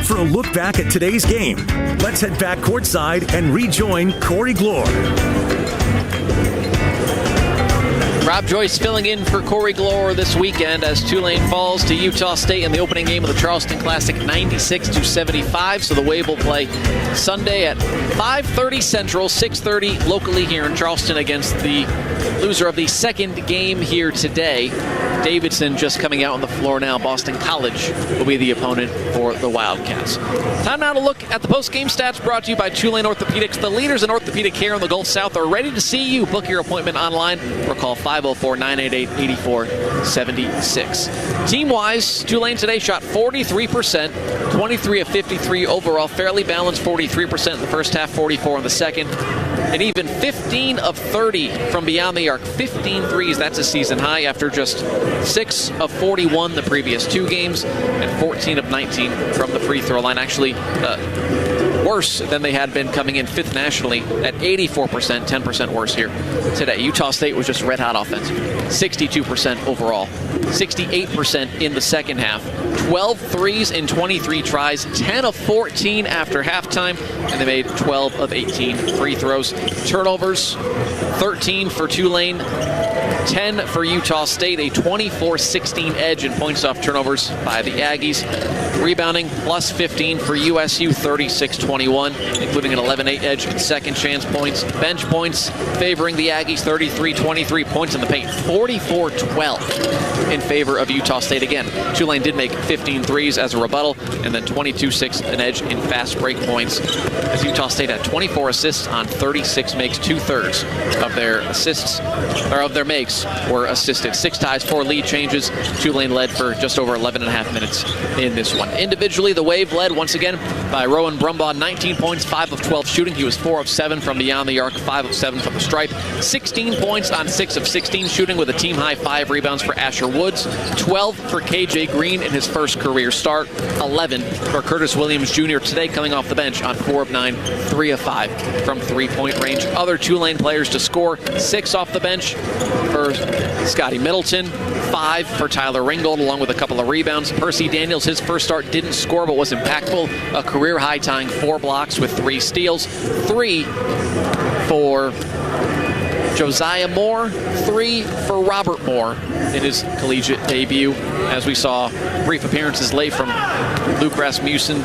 For a look back at today's game, let's head back courtside and rejoin Corey Glore. Rob Joyce filling in for Corey Glore this weekend as Tulane falls to Utah State in the opening game of the Charleston Classic 96-75. So the Wave will play Sunday at 5:30 Central, 6:30 locally here in Charleston against the loser of the second game here today. Davidson just coming out on the floor now. Boston College will be the opponent for the Wildcats. Time now to look at the post-game stats brought to you by Tulane Orthopedics. The leaders in orthopedic care in the Gulf South are ready to see you. Book your appointment online or call 504-988-8476. Team-wise, Tulane today shot 43%, 23 of 53 overall. Fairly balanced, 43% in the first half, 44 in the second. And even 15 of 30 from beyond the arc. 15 threes, that's a season high after just 6 of 41 the previous 2 games and 14 of 19 from the free throw line. Actually, worse than they had been coming in 5th nationally at 84%, 10% worse here today. Utah State was just red hot offensively. 62% overall, 68% in the second half. 12 threes in 23 tries, 10 of 14 after halftime, and they made 12 of 18 free throws. Turnovers, 13 for Tulane, 10 for Utah State, a 24-16 edge in points off turnovers by the Aggies. Rebounding, plus 15 for USU, 36-21, including an 11-8 edge in second chance points. Bench points favoring the Aggies, 33-23 points in the paint, 44-12 in favor of Utah State. Again, Tulane did make 15 threes as a rebuttal, and then 22-6 an edge in fast break points, as Utah State had 24 assists on 36 makes. 2/3 of their assists, or of their makes, were assisted. 6 ties, 4 lead changes. Tulane led for just over 11.5 minutes in this one. Individually, the Wave led once again by Rowan Brumbaugh, 19 points, 5 of 12 shooting. He was 4 of 7 from beyond the arc, 5 of 7 from the stripe. 16 points on 6 of 16 shooting with a team-high 5 rebounds for Asher Woods. 12 for KJ Green in his first career start. 11 for Curtis Williams Jr. today coming off the bench on 4 of 9, 3 of 5 from three-point range. Other Tulane players to score, 6 off the bench for Scotty Middleton, 5 for Tyler Ringgold, along with a couple of rebounds. Percy Daniels, his first start, didn't score but was impactful. A career high tying 4 blocks with 3 steals. 3 for Josiah Moore, 3 for Robert Moore in his collegiate debut. As we saw brief appearances late from Luke Rasmussen,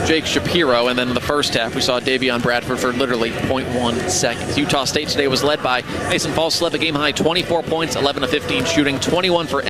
Jake Shapiro, and then in the first half we saw Davion Bradford for literally 0.1 seconds. Utah State today was led by Mason Falls, led the game high 24 points, 11 of 15 shooting, 21 for